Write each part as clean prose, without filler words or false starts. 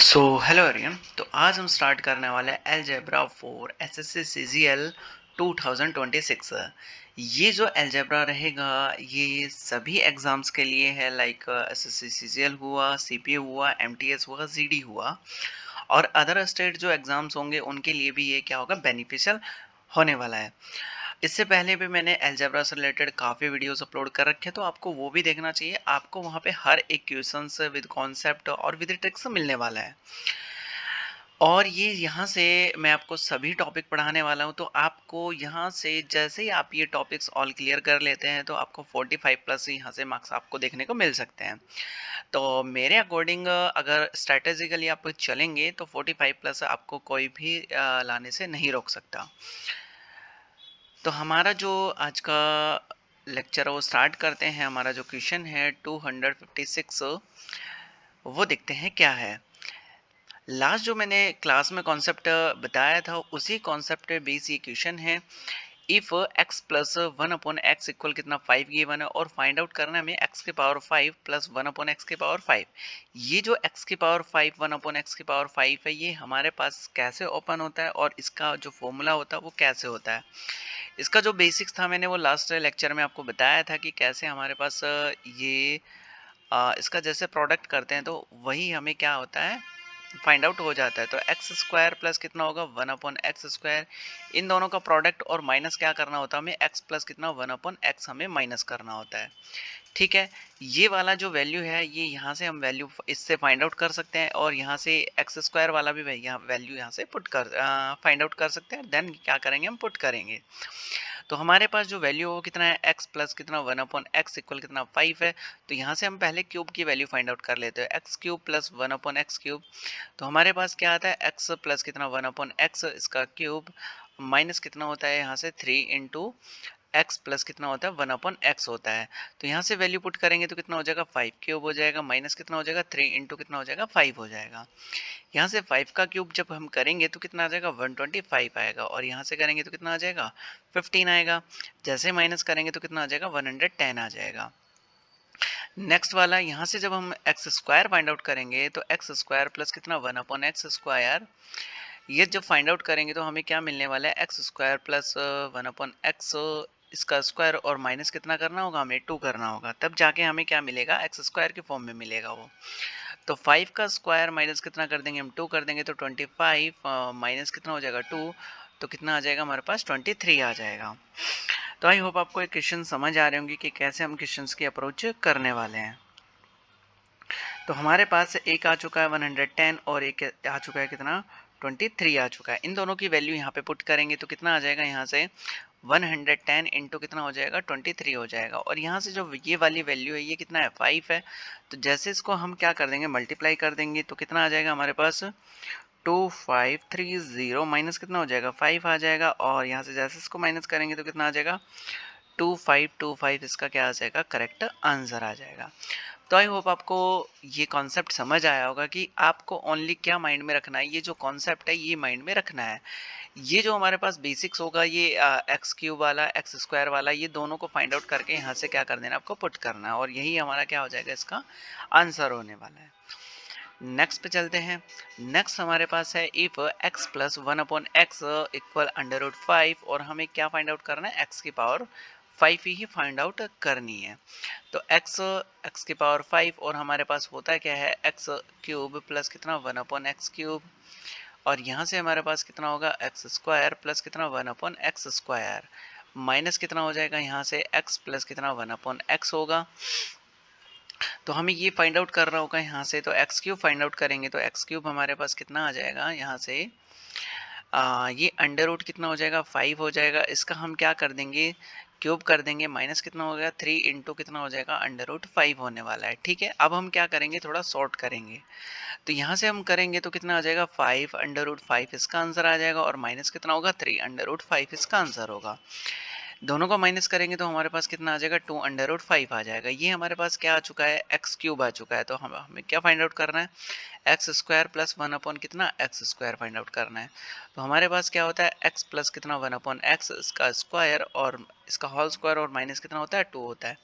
So hello everyone. तो आज हम स्टार्ट करने वाले हैं अलजेब्रा फॉर एसएससी सीजीएल 2026। ये जो अलजेब्रा रहेगा ये सभी एग्ज़ाम्स के लिए है, लाइक एसएससी सीजीएल हुआ, सीपीयू हुआ, एमटीएस हुआ, जीडी हुआ और अदर स्टेट जो एग्ज़ाम्स होंगे उनके लिए भी ये क्या होगा, बेनिफिशियल होने वाला है। इससे पहले भी मैंने अलजेब्रा से रिलेटेड काफ़ी वीडियोस अपलोड कर रखे हैं, तो आपको वो भी देखना चाहिए। आपको वहाँ पे हर एक क्वेश्चंस विद कॉन्सेप्ट और विद ट्रिक्स मिलने वाला है। और ये यहाँ से मैं आपको सभी टॉपिक पढ़ाने वाला हूँ, तो आपको यहाँ से जैसे ही आप ये टॉपिक्स ऑल क्लियर कर लेते हैं तो आपको 45 प्लस यहाँ से मार्क्स आपको देखने को मिल सकते हैं। तो मेरे अकॉर्डिंग अगर स्ट्रैटेजिकली आप चलेंगे तो 45 प्लस आपको कोई भी लाने से नहीं रोक सकता। तो हमारा जो आज का लेक्चर है वो स्टार्ट करते हैं। हमारा जो क्वेश्चन है 256, वो देखते हैं क्या है। लास्ट जो मैंने क्लास में कॉन्सेप्ट बताया था उसी कॉन्सेप्ट पे बेस ये क्वेश्चन है। If x plus 1/x equal कितना 5 गिवन है और फाइंड आउट करना है हमें x की पावर 5 प्लस 1/x की पावर 5। ये जो x की पावर 5 1/x की पावर 5 है, ये हमारे पास कैसे ओपन होता है और इसका जो फॉर्मूला होता है वो कैसे होता है। इसका जो बेसिक्स था मैंने वो लास्ट लेक्चर में आपको बताया था कि कैसे हमारे पास ये इसका जैसे प्रोडक्ट करते हैं तो वही हमें क्या होता है, फाइंड आउट हो जाता है। तो एक्स स्क्वायर प्लस कितना होगा 1/x², इन दोनों का प्रोडक्ट और माइनस क्या करना होता है हमें, x प्लस कितना 1/x हमें माइनस करना होता है। ठीक है, ये वाला जो वैल्यू है ये यहाँ से हम वैल्यू इससे फाइंड आउट कर सकते हैं और यहाँ से x² वाला भी यहाँ वैल्यू यहाँ से पुट कर फाइंड आउट कर सकते हैं। देन क्या करेंगे, हम पुट करेंगे। तो हमारे पास जो वैल्यू है वो कितना है, x प्लस कितना 1/x इक्वल कितना 5 है। तो यहाँ से हम पहले क्यूब की वैल्यू फाइंड आउट कर लेते हैं, x³ प्लस 1/x³। तो हमारे पास क्या आता है, x प्लस कितना 1/x इसका क्यूब माइनस कितना होता है यहाँ से 3 इंटू x प्लस कितना होता है 1/x होता है। तो यहाँ से वैल्यू पुट करेंगे तो कितना हो जाएगा 5³ हो जाएगा, माइनस कितना हो जाएगा 3 इंटू कितना हो जाएगा 5 हो जाएगा। यहाँ से 5 का क्यूब जब हम करेंगे तो कितना आ जाएगा 125 आएगा और यहाँ से करेंगे तो कितना आ जाएगा 15 आएगा। जैसे माइनस करेंगे तो कितना आ जाएगा 110 आ जाएगा। नेक्स्ट वाला यहाँ से जब हम x² फाइंड आउट करेंगे तो x² प्लस कितना 1/x², ये जब फाइंड आउट करेंगे तो हमें क्या मिलने वाला है, x² प्लस 1/x इसका स्क्वायर और माइनस कितना करना होगा, हमें 2 करना होगा, तब जाके हमें क्या मिलेगा, x² के फॉर्म में मिलेगा वो। तो 5 का स्क्वायर माइनस कितना कर देंगे, हम 2 कर देंगे तो 25 माइनस कितना हो जाएगा 2, तो कितना आ जाएगा हमारे पास 23 आ जाएगा। तो आई होप आपको ये क्वेश्चन समझ आ रहे होंगे कि कैसे हम क्वेश्चंस की अप्रोच करने वाले हैं। तो हमारे पास एक आ चुका है 110 और एक आ चुका है कितना 23 आ चुका है। इन दोनों की वैल्यू यहाँ पे पुट करेंगे तो कितना आ जाएगा, यहाँ से 110 इंटू कितना हो जाएगा 23 हो जाएगा और यहाँ से जो ये वाली वैल्यू है ये कितना है 5 है। तो जैसे इसको हम क्या कर देंगे, मल्टीप्लाई कर देंगे तो कितना आ जाएगा हमारे पास 2530 माइनस कितना हो जाएगा 5 आ जाएगा और यहाँ से जैसे इसको माइनस करेंगे तो कितना आ जाएगा 2525, इसका क्या आ जाएगा, करेक्ट आंसर आ जाएगा। तो आई होप आपको ये कॉन्सेप्ट समझ आया होगा कि आपको ओनली क्या माइंड में रखना है, ये जो कॉन्सेप्ट है ये माइंड में रखना है। ये जो हमारे पास बेसिक्स होगा ये x³ वाला x² वाला, ये दोनों को फाइंड आउट करके यहाँ से क्या कर देना, आपको पुट करना है और यही हमारा क्या हो जाएगा, इसका आंसर होने वाला है। नेक्स्ट पे चलते हैं। नेक्स्ट हमारे पास है if x plus 1/x equal √5 और हमें क्या फाइंड आउट करना है, x की पावर 5 ही फाइंड आउट करनी है। तो x की पावर 5 और हमारे पास होता क्या है x³ प्लस कितना 1/x³ और यहाँ से हमारे पास कितना होगा x² प्लस कितना 1/x² माइनस कितना हो जाएगा, यहाँ से x प्लस कितना 1/x होगा। तो हमें ये फाइंड आउट करना होगा यहाँ से, तो x³ फाइंड आउट करेंगे तो x³ हमारे पास कितना आ जाएगा, यहाँ से ये अंडर रूट कितना हो जाएगा 5 हो जाएगा। इसका हम क्या कर देंगे, क्यूब कर देंगे, माइनस कितना हो गया 3 इंटू कितना हो जाएगा √5 होने वाला है। ठीक है, अब हम क्या करेंगे, थोड़ा शॉर्ट करेंगे। तो यहाँ से हम करेंगे तो कितना आ जाएगा 5 √5 इसका आंसर आ जाएगा और माइनस कितना होगा 3 √5 इसका आंसर होगा। दोनों को माइनस करेंगे तो हमारे पास कितना आ जाएगा 2 √5 आ जाएगा। ये हमारे पास क्या आ चुका है, x³ आ चुका है। तो हमें क्या फाइंड आउट करना है, x² प्लस 1 कितना x² फाइंड आउट करना है। तो हमारे पास क्या होता है x प्लस कितना 1/x इसका स्क्वायर और इसका होल स्क्वायर और माइनस कितना होता है 2 होता है।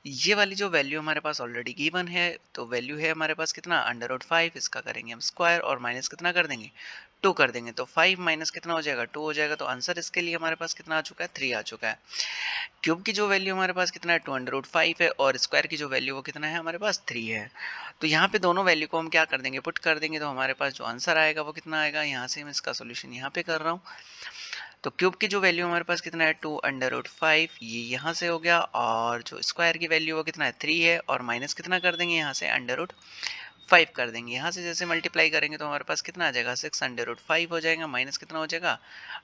ये वाली जो वैल्यू हमारे पास ऑलरेडी गिवन है, तो वैल्यू है हमारे पास कितना √5, इसका करेंगे हम स्क्वायर और माइनस कितना कर देंगे 2 कर देंगे, तो 5 माइनस कितना हो जाएगा 2 हो जाएगा। तो आंसर इसके लिए हमारे पास कितना आ चुका है 3 आ चुका है। क्यूब की जो वैल्यू हमारे पास कितना है 2√5 है और स्क्वायर की जो वैल्यू वो कितना है हमारे पास 3 है। तो यहाँ पे दोनों वैल्यू को हम क्या कर देंगे पुट कर देंगे, तो हमारे पास जो आंसर आएगा वो कितना आएगा, यहाँ से मैं इसका सोल्यूशन यहाँ पे कर रहा हूँ। तो क्यूब की जो वैल्यू हमारे पास कितना है 2√5, ये यहाँ से हो गया, और जो स्क्वायर की वैल्यू वो कितना है 3 है, और माइनस कितना कर देंगे यहाँ से √5 कर देंगे। यहाँ से जैसे मल्टीप्लाई करेंगे तो हमारे पास कितना आ जाएगा 6√5 हो जाएगा, माइनस कितना हो जाएगा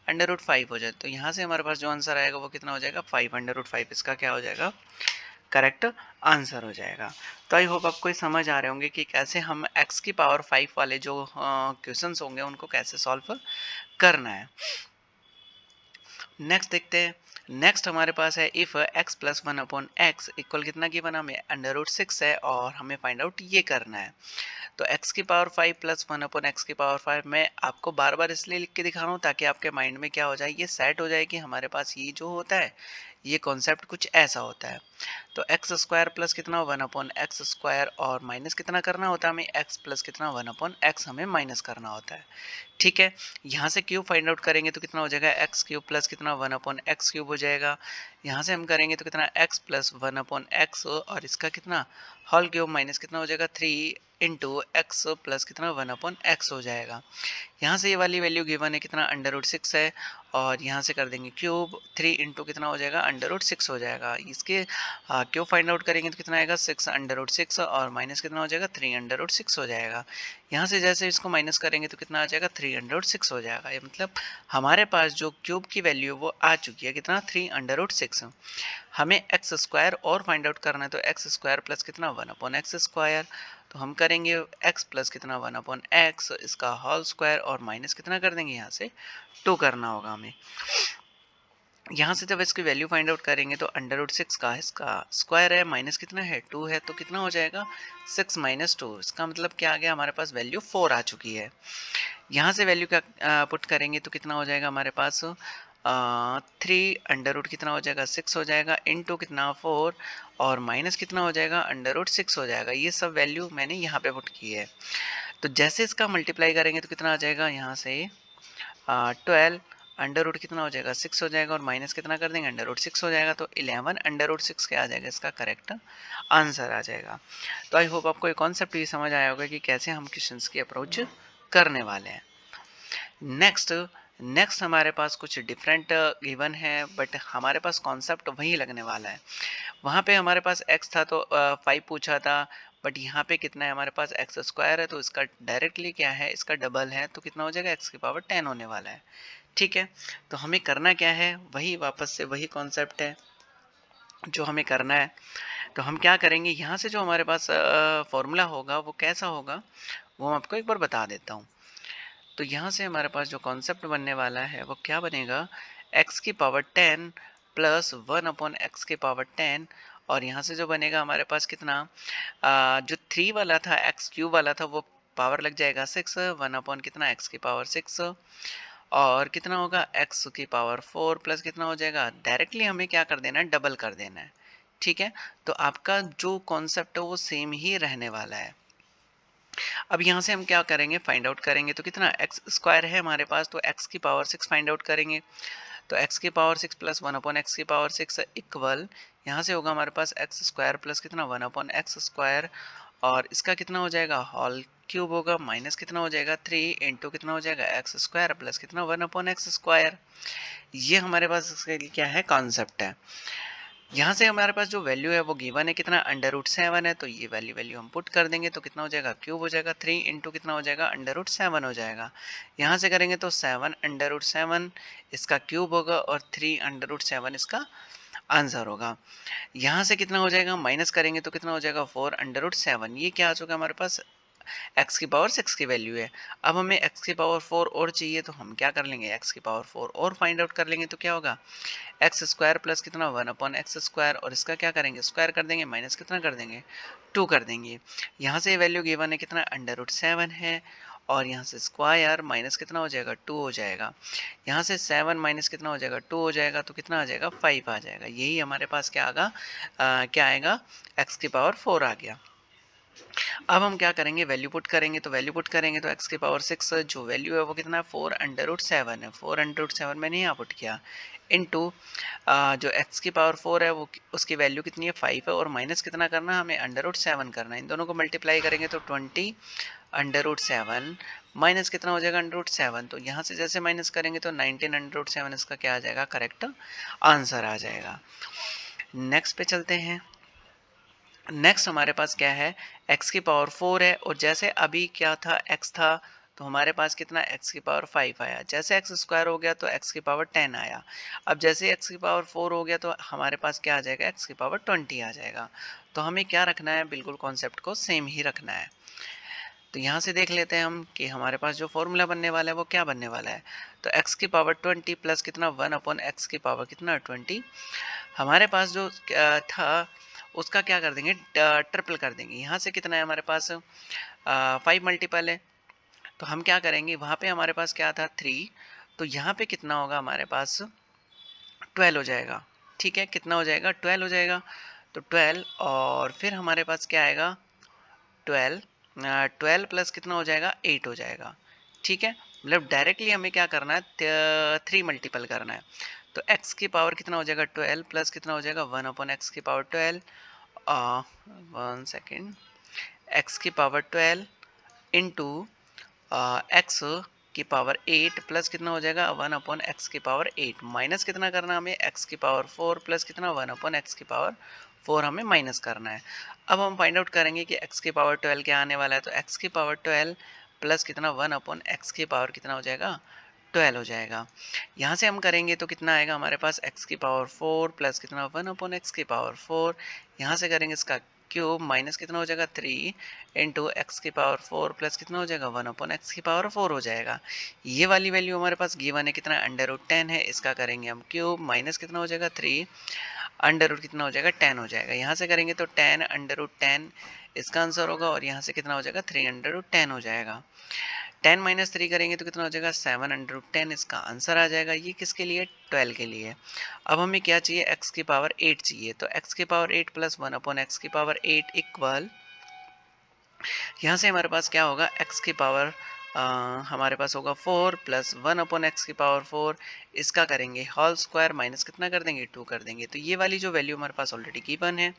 √5 हो जाए। तो यहाँ से हमारे पास जो आंसर आएगा वो कितना हो जाएगा 5/5, इसका क्या हो जाएगा करेक्ट आंसर हो जाएगा। तो आई होप आपको ये समझ आ रहे होंगे कि कैसे हम x की पावर 5 वाले जो क्वेश्चंस होंगे उनको कैसे सॉल्व करना है। नेक्स्ट देखते हैं। नेक्स्ट हमारे पास है if x plus 1/x equal कितना की बना हमें √6 है, और हमें फाइंड आउट ये करना है। तो x की पावर 5 प्लस 1/x की पावर 5 मैं आपको बार बार इसलिए लिख के दिखा रहा हूँ ताकि आपके माइंड में क्या हो जाए, ये सेट हो जाए कि हमारे पास ये जो होता है ये कॉन्सेप्ट कुछ ऐसा होता है। तो एक्स स्क्वायर प्लस कितना 1/x स्क्वायर, और माइनस कितना करना होता है हमें x प्लस कितना 1/x हमें माइनस करना होता है। ठीक है, यहाँ से क्यूब फाइंड आउट करेंगे तो कितना हो जाएगा एक्स क्यूब प्लस कितना 1/x क्यूब हो जाएगा। यहाँ से हम करेंगे तो कितना x प्लस 1/x, और इसका कितना होल क्यूब माइनस कितना हो जाएगा 3 इंटू एक्स प्लस कितना 1/x हो जाएगा। यहाँ से ये वाली वैल्यू गिवन है कितना √6 है, और यहाँ से कर देंगे क्यूब 3 इंटू कितना हो जाएगा √6 हो जाएगा। इसके क्यूब फाइंड आउट करेंगे तो कितना आएगा 6 √6, और माइनस कितना हो जाएगा 3 √6 हो जाएगा। यहाँ से जैसे इसको माइनस करेंगे तो कितना आ जाएगा 3 √6 हो जाएगा। ये मतलब हमारे पास जो क्यूब की वैल्यू वो आ चुकी है कितना 3 √6। हमें एक्स स्क्वायर और फाइंड आउट करना है, तो एक्स स्क्वायर प्लस कितना 1/x स्क्वायर, तो हम करेंगे x प्लस कितना 1/x इसका होल स्क्वायर, और माइनस कितना कर देंगे यहाँ से 2 करना होगा हमें। यहाँ से जब इसकी वैल्यू फाइंड आउट करेंगे तो √6 का इसका स्क्वायर है, माइनस कितना है 2 है, तो कितना हो जाएगा 6 माइनस 2, इसका मतलब क्या आ गया हमारे पास वैल्यू 4 आ चुकी है। यहाँ से वैल्यू क्या पुट करेंगे तो कितना हो जाएगा हमारे पास 3 अंडर रूट कितना हो जाएगा 6 हो जाएगा, इनटू कितना 4, और माइनस कितना हो जाएगा √6 हो जाएगा। ये सब वैल्यू मैंने यहाँ पे पुट की है। तो जैसे इसका मल्टीप्लाई करेंगे तो कितना आ जाएगा यहाँ से 12 अंडर रूट कितना हो जाएगा 6 हो जाएगा, और माइनस कितना कर देंगे √6 हो जाएगा, तो 11 √6 क्या आ जाएगा इसका करेक्ट आंसर आ जाएगा। तो आई होप आपको ये कॉन्सेप्ट भी समझ आया होगा कि कैसे हम क्वेश्चंस की अप्रोच करने वाले हैं। नेक्स्ट हमारे पास कुछ डिफरेंट गिवन है, बट हमारे पास कॉन्सेप्ट वही लगने वाला है। वहाँ पे हमारे पास x था तो 5 पूछा था, बट यहाँ पे कितना है हमारे पास x स्क्वायर है, तो इसका डायरेक्टली क्या है इसका डबल है, तो कितना हो जाएगा x की पावर 10 होने वाला है। ठीक है, तो हमें करना क्या है, वही वापस से वही कॉन्सेप्ट है जो हमें करना है। तो हम क्या करेंगे, यहाँ से जो हमारे पास फॉर्मूला होगा वो कैसा होगा वो मैं आपको एक बार बता देता हूँ। तो यहाँ से हमारे पास जो कॉन्सेप्ट बनने वाला है वो क्या बनेगा, x की पावर 10 प्लस 1/x की पावर 10, और यहाँ से जो बनेगा हमारे पास कितना जो 3 वाला था x क्यूब वाला था वो पावर लग जाएगा 6, 1/ कितना x की पावर 6, और कितना होगा x की पावर 4 प्लस कितना हो जाएगा, डायरेक्टली हमें क्या कर देना है डबल कर देना है। ठीक है, तो आपका जो कॉन्सेप्ट है वो सेम ही रहने वाला है। अब यहाँ से हम क्या करेंगे फाइंड आउट करेंगे, तो कितना एक्स स्क्वायर है हमारे पास, तो x की पावर 6 फाइंड आउट करेंगे, तो x की पावर 6 प्लस 1/x की पावर 6 इक्वल यहाँ से होगा हमारे पास x स्क्वायर प्लस कितना 1/x स्क्वायर, और इसका कितना हो जाएगा होल क्यूब होगा, माइनस कितना हो जाएगा 3 इंटू कितना हो जाएगा x स्क्वायर प्लस कितना 1/x स्क्वायर। ये हमारे पास इसके लिए क्या है कॉन्सेप्ट है। यहाँ से हमारे पास जो वैल्यू है वो गिवन है कितना √7 है, तो ये वैल्यू हम पुट कर देंगे तो कितना हो जाएगा क्यूब हो जाएगा 3 इंटू कितना हो जाएगा √7 हो जाएगा। यहाँ से करेंगे तो 7 √7 इसका क्यूब होगा, और 3 √7 इसका आंसर होगा। यहाँ से कितना हो जाएगा माइनस करेंगे तो कितना हो जाएगा 4 √7, ये क्या आ चुका है हमारे पास x की पावर 6 की वैल्यू है। अब हमें x की पावर 4 और चाहिए, तो हम क्या कर लेंगे x की पावर 4 और फाइंड आउट कर लेंगे, तो क्या होगा एक्स स्क्वायर प्लस कितना 1/x स्क्वायर, और इसका क्या करेंगे स्क्वायर कर देंगे, माइनस कितना कर देंगे 2 कर देंगे। यहाँ से वैल्यू गिवन है कितना √7 है, और यहाँ से स्क्वायर माइनस कितना हो जाएगा 2 हो जाएगा। यहाँ से 7 माइनस कितना हो जाएगा 2 हो जाएगा, तो कितना आ जाएगा 5 आ जाएगा। यही हमारे पास क्या आएगा x की पावर 4 आ गया। अब हम क्या करेंगे, वैल्यू पुट करेंगे। तो वैल्यू पुट करेंगे तो x की पावर 6 जो वैल्यू है वो कितना है 4√7 है। 4√7 मैंने यहाँ पुट किया इनटू जो x की पावर 4 है वो उसकी वैल्यू कितनी है 5 है, और माइनस कितना करना है हमें √7 करना है। इन दोनों को मल्टीप्लाई करेंगे तो 20√7 माइनस कितना हो जाएगा √7। तो यहाँ से जैसे माइनस करेंगे तो 19√7 इसका क्या आ जाएगा, करेक्ट आंसर आ जाएगा। नेक्स्ट पे चलते हैं। नेक्स्ट हमारे पास क्या है, x की पावर 4 है, और जैसे अभी क्या था x था, तो हमारे पास कितना x की पावर 5 आया। जैसे x स्क्वायर हो गया तो x की पावर 10 आया। अब जैसे x की पावर 4 हो गया तो हमारे पास क्या आ जाएगा, x की पावर 20 आ जाएगा। तो हमें क्या रखना है, बिल्कुल कॉन्सेप्ट को सेम ही रखना है। तो यहाँ से देख लेते हैं हम कि हमारे पास जो फॉर्मूला बनने वाला है वो क्या बनने वाला है। तो x की पावर 20 प्लस कितना 1/x की पावर कितना 20। हमारे पास जो था उसका क्या कर देंगे, ट्रिपल कर देंगे। यहाँ से कितना है हमारे पास 5 मल्टीपल है, तो हम क्या करेंगे, वहाँ पे हमारे पास क्या था 3, तो यहाँ पे कितना होगा हमारे पास 12 हो जाएगा। ठीक है, कितना हो जाएगा 12 हो जाएगा। तो 12 और फिर हमारे पास क्या आएगा 12, 12 प्लस कितना हो जाएगा 8 हो जाएगा। ठीक है, मतलब डायरेक्टली हमें क्या करना है 3 मल्टीपल करना है। तो x की पावर कितना हो जाएगा 12 प्लस कितना हो जाएगा 1/x की पावर 12, 1 सेकेंड, x की पावर 12 इंटू x की पावर 8 प्लस कितना हो जाएगा 1/x की पावर 8, माइनस कितना करना हमें x की पावर 4 प्लस कितना 1/x की पावर 4 हमें माइनस करना है। अब हम फाइंड आउट करेंगे कि x की पावर 12 क्या आने वाला है। तो x की पावर 12 प्लस कितना 1/x की पावर कितना हो जाएगा 12 हो जाएगा। यहाँ से हम करेंगे तो कितना आएगा हमारे पास x की पावर 4 प्लस कितना 1/x की पावर 4, यहाँ से करेंगे इसका क्यूब माइनस कितना हो जाएगा 3 इंटू एक्स की पावर 4 प्लस कितना हो जाएगा 1/x की पावर 4 हो जाएगा। ये वाली वैल्यू हमारे पास गिवन है कितना √10 है, इसका करेंगे हम क्यूब माइनस कितना हो जाएगा 3 अंडर रूट कितना हो जाएगा 10 हो जाएगा। यहाँ से करेंगे तो 10 √10 इसका आंसर होगा, और यहाँ से कितना हो जाएगा 3 √10 हो जाएगा। 10 माइनस 3 करेंगे तो कितना हो जाएगा 7 √10 इसका आंसर आ जाएगा। ये किसके लिए 12 के लिए। अब हमें क्या चाहिए x की पावर 8 चाहिए। तो x की पावर 8 प्लस 1/x की पावर 8 इक्वल, यहाँ से हमारे पास क्या होगा x की पावर हमारे पास होगा 4 प्लस 1/x की पावर 4, इसका करेंगे होल स्क्वायर माइनस कितना कर देंगे 2 कर देंगे। तो ये वाली जो वैल्यू हमारे पास ऑलरेडी गिवन है,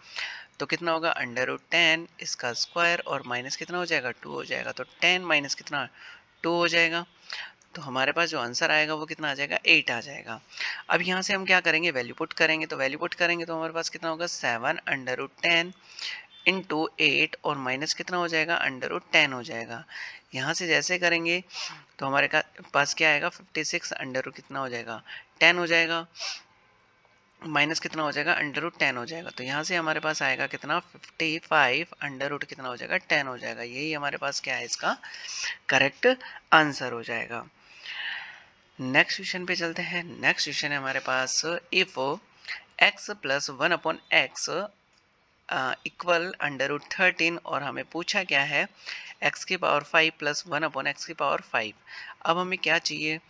तो कितना होगा √10 इसका स्क्वायर और माइनस कितना हो जाएगा 2 हो जाएगा। तो 10 माइनस कितना 2 हो जाएगा। तो हमारे पास जो आंसर आएगा वो कितना आ जाएगा 8 आ जाएगा। अब यहाँ से हम क्या करेंगे, वैल्यू पुट करेंगे। तो वैल्यू पुट करेंगे तो हमारे पास कितना होगा 7 √10 इंटू 8 और माइनस कितना हो जाएगा √10 हो जाएगा। यहाँ से जैसे करेंगे तो हमारे पास क्या आएगा 56 अंडर कितना हो जाएगा 10 हो जाएगा, माइनस कितना हो जाएगा √10 हो जाएगा। तो यहाँ से हमारे पास आएगा कितना 55 अंडर कितना हो जाएगा 10 हो जाएगा। यही हमारे पास क्या है इसका करेक्ट आंसर हो जाएगा। नेक्स्ट क्वेश्चन पे चलते हैं। नेक्स्ट क्वेश्चन है हमारे पास, if x plus 1/x equal √13, और हमें पूछा क्या है x की पावर 5 प्लस 1/x की पावर 5। अब हमें क्या चाहिए,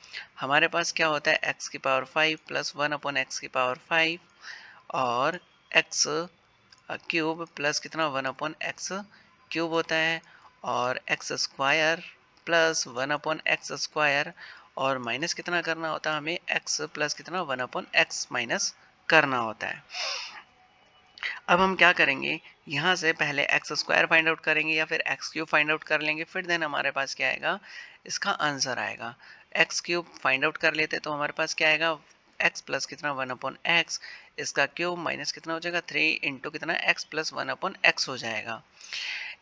हमारे पास क्या होता है x की पावर 5 प्लस 1/x की पावर 5 और x क्यूब प्लस कितना 1/x क्यूब होता है, और x square plus 1/x square, और माइनस कितना करना होता है हमें x प्लस कितना 1/x माइनस करना होता है। अब हम क्या करेंगे, यहाँ से पहले एक्स स्क्वायर फाइंड आउट करेंगे या फिर एक्स क्यूब फाइंड आउट कर लेंगे, फिर देन हमारे पास क्या आएगा इसका आंसर आएगा। एक्स क्यूब फाइंड आउट कर लेते तो हमारे पास क्या आएगा एक्स प्लस कितना 1/x इसका क्यूब माइनस कितना हो जाएगा 3 इंटू कितना एक्स प्लस 1/x हो जाएगा।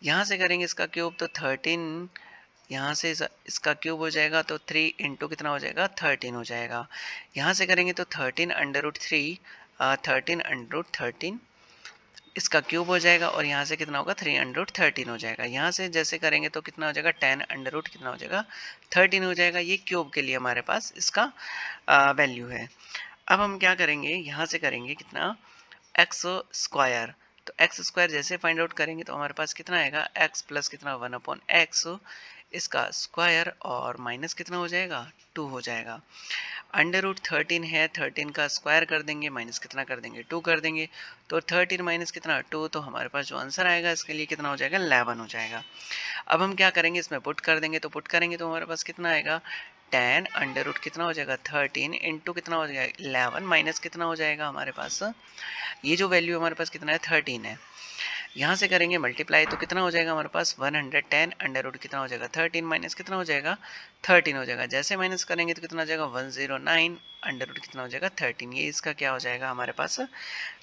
यहाँ से करेंगे इसका क्यूब तो 13, यहाँ से इसका क्यूब हो जाएगा तो 3 इंटू कितना हो जाएगा 13 हो जाएगा। यहाँ से करेंगे तो 13 √13 इसका क्यूब हो जाएगा, और यहाँ से कितना होगा 313 हो जाएगा। यहाँ से जैसे करेंगे तो कितना हो जाएगा 10 अंडर रूट कितना हो जाएगा 13 हो जाएगा। ये क्यूब के लिए हमारे पास इसका वैल्यू है। अब हम क्या करेंगे, यहाँ से करेंगे कितना एक्स स्क्वायर, तो एक्स स्क्वायर जैसे फाइंड आउट करेंगे तो हमारे पास कितना आएगा, एक्स प्लस कितना 1/x इसका स्क्वायर और माइनस कितना हो जाएगा, 2 हो जाएगा। अंडर रूट 13 है, 13 का स्क्वायर कर देंगे, माइनस कितना कर देंगे, 2 कर देंगे। तो 13 माइनस कितना 2, तो हमारे पास जो आंसर आएगा इसके लिए कितना हो जाएगा, 11 हो जाएगा। अब हम क्या करेंगे, इसमें पुट कर देंगे, तो पुट करेंगे तो हमारे पास कितना आएगा, 10 अंडर रूट कितना हो जाएगा 13 इंटू कितना हो जाएगा 11 माइनस कितना हो जाएगा हमारे पास, ये जो वैल्यू हमारे पास कितना है 13 है, यहाँ से करेंगे मल्टीप्लाई तो कितना हो जाएगा हमारे पास 110 अंडर रूट कितना हो जाएगा 13 माइनस कितना हो जाएगा 13 हो जाएगा। जैसे माइनस करेंगे तो कितना हो जाएगा 109 अंडर रूट कितना हो जाएगा 13। ये इसका क्या हो जाएगा हमारे पास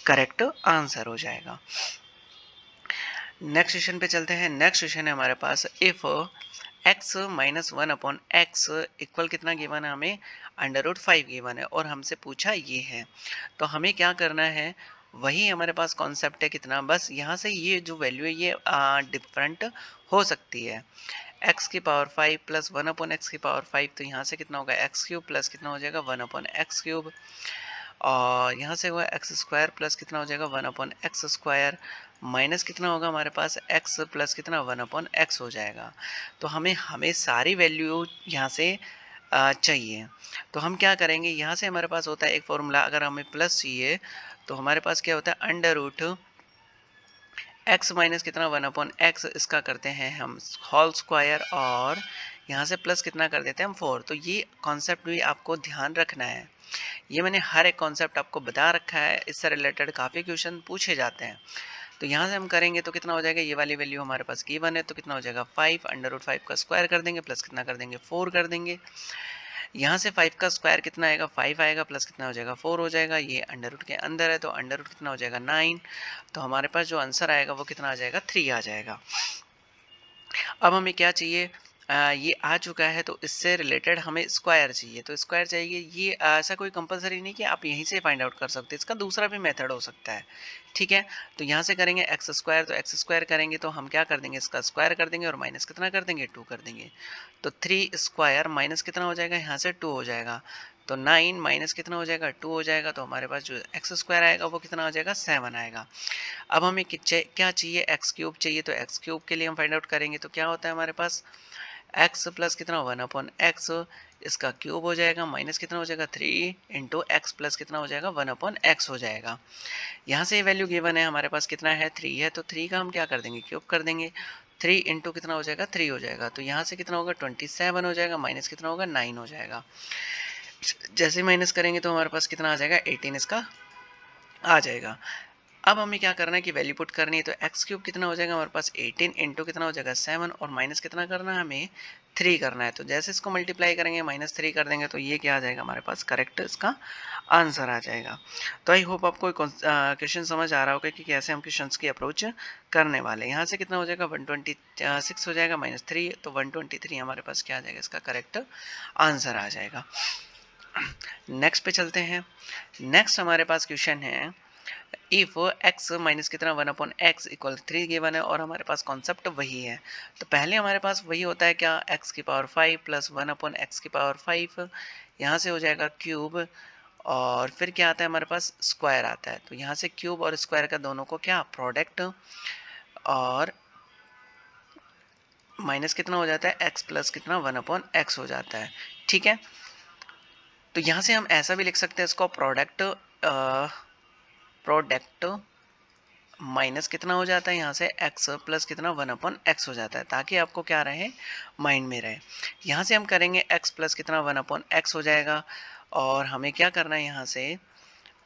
करेक्ट आंसर हो जाएगा। नेक्स्ट क्वेश्चन पे चलते हैं। नेक्स्ट क्वेश्चन है हमारे पास, if x minus 1/x equal कितना गिवन है हमें, अंडर रूट 5 गिवन है और हमसे पूछा ये है। तो हमें क्या करना है, वही हमारे पास कॉन्सेप्ट है कितना, बस यहाँ से ये जो वैल्यू है ये डिफरेंट हो सकती है। x की पावर 5 प्लस 1/x की पावर 5, तो यहाँ से कितना होगा एक्स क्यूब प्लस कितना हो जाएगा 1/x क्यूब, और यहाँ से हुआ एक्स स्क्वायर प्लस कितना हो जाएगा 1/x स्क्वायर, माइनस कितना होगा हमारे पास x प्लस कितना 1/x हो जाएगा। तो हमें सारी वैल्यू यहाँ से चाहिए। तो हम क्या करेंगे, यहाँ से हमारे पास होता है एक फॉर्मूला, अगर हमें प्लस चाहिए तो हमारे पास क्या होता है अंडर रूट x माइनस कितना 1/x इसका करते हैं हम होल स्क्वायर, और यहाँ से प्लस कितना कर देते हैं हम 4। तो ये कॉन्सेप्ट भी आपको ध्यान रखना है, ये मैंने हर एक कॉन्सेप्ट आपको बता रखा है, इससे रिलेटेड काफ़ी क्वेश्चन पूछे जाते हैं। तो यहाँ से हम करेंगे तो कितना हो जाएगा, ये वाली वैल्यू हमारे पास गिवन है तो कितना हो जाएगा 5 अंडर रूट 5 का स्क्वायर कर देंगे प्लस कितना कर देंगे 4 कर देंगे। यहाँ से 5 का स्क्वायर कितना आएगा 5 आएगा प्लस कितना हो जाएगा 4 हो जाएगा, ये अंडर रूट के अंदर है तो अंडर रूट कितना हो जाएगा 9। तो हमारे पास जो आंसर आएगा वो कितना आ जाएगा 3 आ जाएगा। अब हमें क्या चाहिए, ये आ चुका है तो इससे रिलेटेड हमें स्क्वायर चाहिए। तो स्क्वायर चाहिए, ये ऐसा कोई कंपलसरी नहीं कि आप यहीं से फाइंड आउट कर सकते हैं, इसका दूसरा भी मेथड हो सकता है। ठीक है, तो यहाँ से करेंगे एक्स स्क्वायर, तो एक्स स्क्वायर करेंगे तो हम क्या कर देंगे, इसका स्क्वायर कर देंगे और माइनस कितना कर देंगे 2 कर देंगे। तो 3 स्क्वायर माइनस कितना हो जाएगा, यहाँ से 2 हो जाएगा। तो 9 माइनस कितना हो जाएगा 2 हो जाएगा। तो हमारे पास जो एक्स स्क्वायर आएगा वो कितना हो जाएगा 7 आएगा। अब हमें क्या चाहिए, एक्स क्यूब चाहिए। तो एक्स क्यूब के लिए हम फाइंड आउट करेंगे तो क्या होता है हमारे पास x प्लस कितना 1/x इसका क्यूब हो जाएगा, माइनस कितना हो जाएगा 3 इंटू एक्स प्लस कितना हो जाएगा 1/x हो जाएगा। यहाँ से ये वैल्यू गिवन है हमारे पास कितना है 3 है, तो 3 का हम क्या कर देंगे क्यूब कर देंगे। 3 इंटू कितना हो जाएगा 3 हो जाएगा। तो यहाँ से कितना होगा 27 हो जाएगा, माइनस कितना होगा 9 हो जाएगा। जैसे माइनस करेंगे तो हमारे पास कितना आ जाएगा 18 इसका आ जाएगा। अब हमें क्या करना है कि वैल्यू पुट करनी है। तो एक्स क्यूब कितना हो जाएगा हमारे पास 18 इंटू कितना हो जाएगा 7 और माइनस कितना करना है हमें 3 करना है। तो जैसे इसको मल्टीप्लाई करेंगे -3 कर देंगे तो ये क्या आ जाएगा हमारे पास करेक्ट इसका आंसर आ जाएगा। तो आई होप आपको क्वेश्चन समझ आ रहा होगा कि कैसे हम क्वेश्चंस की अप्रोच करने वाले हैं। यहाँ से कितना हो जाएगा 126 हो जाएगा -3, तो 123 हमारे पास क्या आ जाएगा इसका करेक्ट आंसर आ जाएगा। नेक्स्ट पे चलते हैं। नेक्स्ट हमारे पास क्वेश्चन है, इफ x माइनस कितना 1/x इक्वल 3 गिवन है और हमारे पास कॉन्सेप्ट वही है। तो पहले हमारे पास वही होता है क्या, x की पावर 5 प्लस 1/x की पावर 5, यहाँ से हो जाएगा क्यूब और फिर क्या आता है हमारे पास स्क्वायर आता है। तो यहाँ से क्यूब और स्क्वायर का दोनों को क्या प्रोडक्ट और माइनस कितना हो जाता है x प्लस कितना 1/x हो जाता है। ठीक है, तो यहाँ से हम ऐसा भी लिख सकते हैं इसको प्रोडक्ट माइनस कितना हो जाता है यहाँ से x प्लस कितना 1/x हो जाता है, ताकि आपको क्या रहे माइंड में रहे। यहाँ से हम करेंगे x प्लस कितना 1/x हो जाएगा और हमें क्या करना है यहाँ से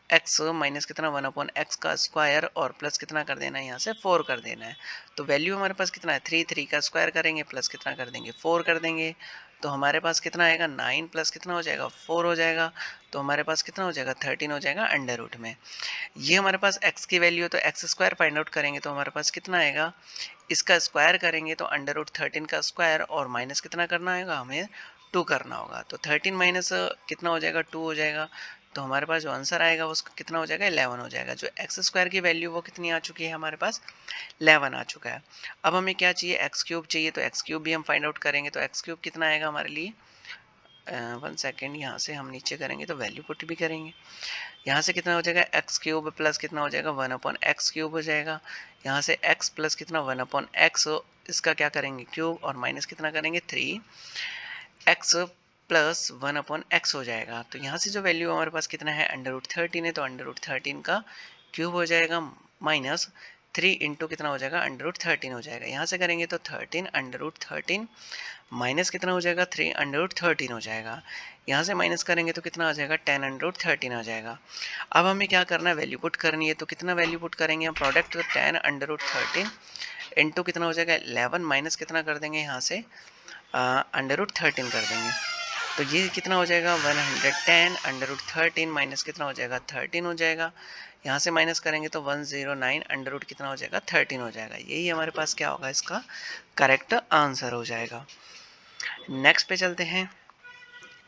x माइनस कितना 1/x का स्क्वायर और प्लस कितना कर देना है यहाँ से 4 कर देना है। तो वैल्यू हमारे पास कितना है 3 का स्क्वायर करेंगे प्लस कितना कर देंगे 4 कर देंगे। तो हमारे पास कितना आएगा 9 प्लस कितना हो जाएगा 4 हो जाएगा। तो हमारे पास कितना हो जाएगा 13 हो जाएगा अंडर रूट में। ये हमारे पास x की वैल्यू है तो एक्स स्क्वायर फाइंड आउट करेंगे तो हमारे पास कितना आएगा, इसका स्क्वायर करेंगे तो अंडर रूट 13 का स्क्वायर और माइनस कितना करना आएगा हमें 2 करना होगा। तो 13 माइनस कितना हो जाएगा 2 हो जाएगा। तो हमारे पास जो आंसर आएगा उसका कितना हो जाएगा 11 हो जाएगा। जो एक्स स्क्वायर की वैल्यू वो कितनी आ चुकी है हमारे पास 11 आ चुका है। अब हमें क्या चाहिए एक्स क्यूब चाहिए, तो एक्स क्यूब भी हम फाइंड आउट करेंगे। तो एक्स क्यूब कितना आएगा हमारे लिए वन सेकेंड, यहाँ से हम नीचे करेंगे तो वैल्यू पुट भी करेंगे। यहाँ से कितना हो जाएगा एक्स क्यूब प्लस कितना हो जाएगा 1/x³ हो जाएगा। यहाँ से x प्लस कितना 1/x, इसका क्या करेंगे क्यूब, और माइनस कितना करेंगे 3x प्लस 1/x हो जाएगा। तो यहाँ से जो वैल्यू हमारे पास कितना है √13 है, तो √13 का क्यूब हो जाएगा माइनस 3 इंटू कितना हो जाएगा √13 हो जाएगा। यहाँ से करेंगे तो 13 माइनस कितना हो जाएगा 3 √13 हो जाएगा। यहाँ से माइनस करेंगे तो कितना आ जाएगा 10 √13 आ जाएगा। अब हमें क्या करना है, वैल्यू पुट करनी है। तो कितना वैल्यू पुट करेंगे हम, प्रोडक्ट 10 √13 इंटू कितना हो जाएगा 11 माइनस कितना कर देंगे यहाँ से √13 कर देंगे। तो ये कितना हो जाएगा 110 √13 माइनस कितना हो जाएगा 13 हो जाएगा। यहाँ से माइनस करेंगे तो 109 अंडर रूट कितना हो जाएगा 13 हो जाएगा। यही हमारे पास क्या होगा, इसका करेक्ट आंसर हो जाएगा। नेक्स्ट पे चलते हैं।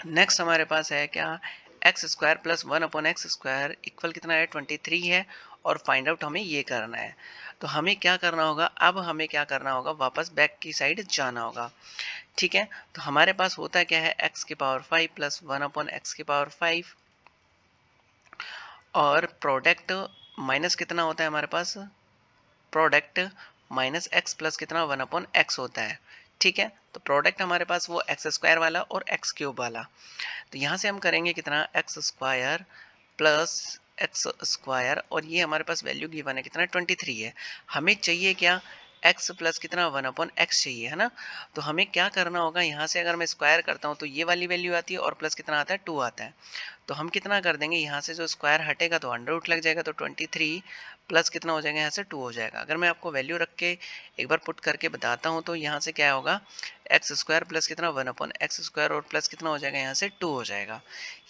नेक्स्ट हमारे पास है क्या, x² प्लस 1/x² इक्वल कितना है 23 है, और फाइंड आउट हमें ये करना है। तो हमें क्या करना होगा, अब हमें क्या करना होगा, वापस बैक की साइड जाना होगा। ठीक है, तो हमारे पास होता क्या है x⁵ प्लस 1/x⁵, और प्रोडक्ट माइनस कितना होता है हमारे पास, प्रोडक्ट माइनस x प्लस कितना 1/x होता है। ठीक है, तो प्रोडक्ट हमारे पास वो x² वाला और x³ वाला। तो यहाँ से हम करेंगे कितना x² प्लस x², और ये हमारे पास वैल्यू गिवन है कितना 23 है। हमें चाहिए क्या, x प्लस कितना 1/x चाहिए, है ना। तो हमें क्या करना होगा, यहाँ से अगर मैं स्क्वायर करता हूँ तो ये वाली वैल्यू आती है, और प्लस कितना आता है 2 आता है। तो हम कितना कर देंगे, यहाँ से जो स्क्वायर हटेगा तो अंडर रूट लग जाएगा, तो 23 प्लस कितना हो जाएगा यहाँ से 2 हो जाएगा। अगर मैं आपको वैल्यू रख के एक बार पुट करके बताता हूँ तो यहाँ से क्या होगा x² प्लस कितना 1/x² और प्लस कितना हो जाएगा यहाँ से 2 हो जाएगा।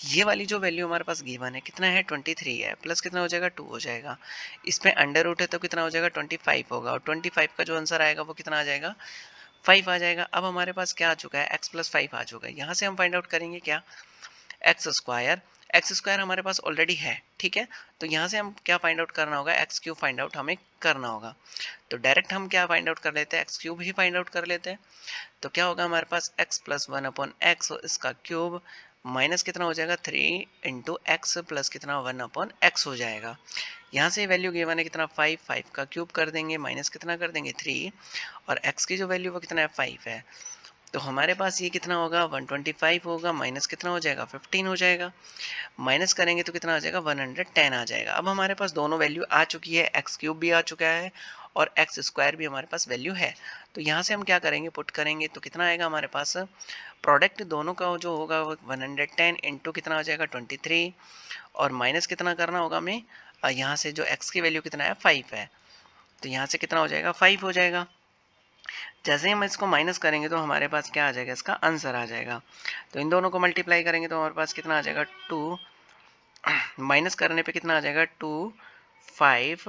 ये वाली जो वैल्यू हमारे पास गिवन है कितना है 23 है, प्लस कितना हो जाएगा 2 हो जाएगा। इसमें अंडर रूट है तो कितना हो जाएगा 25 होगा, और 25 का जो आंसर आएगा वो कितना आ जाएगा 5 आ जाएगा। अब हमारे पास क्या आ चुका है x प्लस 5 आ चुका है। यहाँ से हम फाइंड आउट करेंगे क्या, x² हमारे पास ऑलरेडी है। ठीक है, तो यहाँ से हम क्या फाइंड आउट करना होगा, x³ फाइंड आउट हमें करना होगा। तो डायरेक्ट हम क्या फाइंड आउट कर लेते हैं, x³ ही फाइंड आउट कर लेते हैं। तो क्या होगा हमारे पास x प्लस 1/x इसका क्यूब माइनस कितना हो जाएगा 3 इंटू एक्स प्लस कितना 1/x हो जाएगा। यहाँ से वैल्यू गिवन है कितना 5 का क्यूब कर देंगे, माइनस कितना कर देंगे 3, और x की जो वैल्यू वो कितना है 5 है। तो हमारे पास ये कितना होगा 125 होगा, माइनस कितना हो जाएगा 15 हो जाएगा, माइनस करेंगे तो कितना आ जाएगा 110 आ जाएगा। अब हमारे पास दोनों वैल्यू आ चुकी है, x³ भी आ चुका है और x² भी हमारे पास वैल्यू है। तो यहाँ से हम क्या करेंगे, पुट करेंगे तो कितना आएगा हमारे पास, प्रोडक्ट दोनों का जो होगा वो 110 इंटू कितना आ जाएगा 23, और माइनस कितना करना होगा हमें, यहाँ से जो x की वैल्यू कितना है 5 है, तो यहाँ से कितना हो जाएगा 5 हो जाएगा। जैसे ही हम इसको माइनस करेंगे तो हमारे पास क्या आ जाएगा, इसका आंसर आ जाएगा। तो इन दोनों को मल्टीप्लाई करेंगे तो हमारे पास कितना आ जाएगा 2, माइनस करने पे कितना आ जाएगा 2 5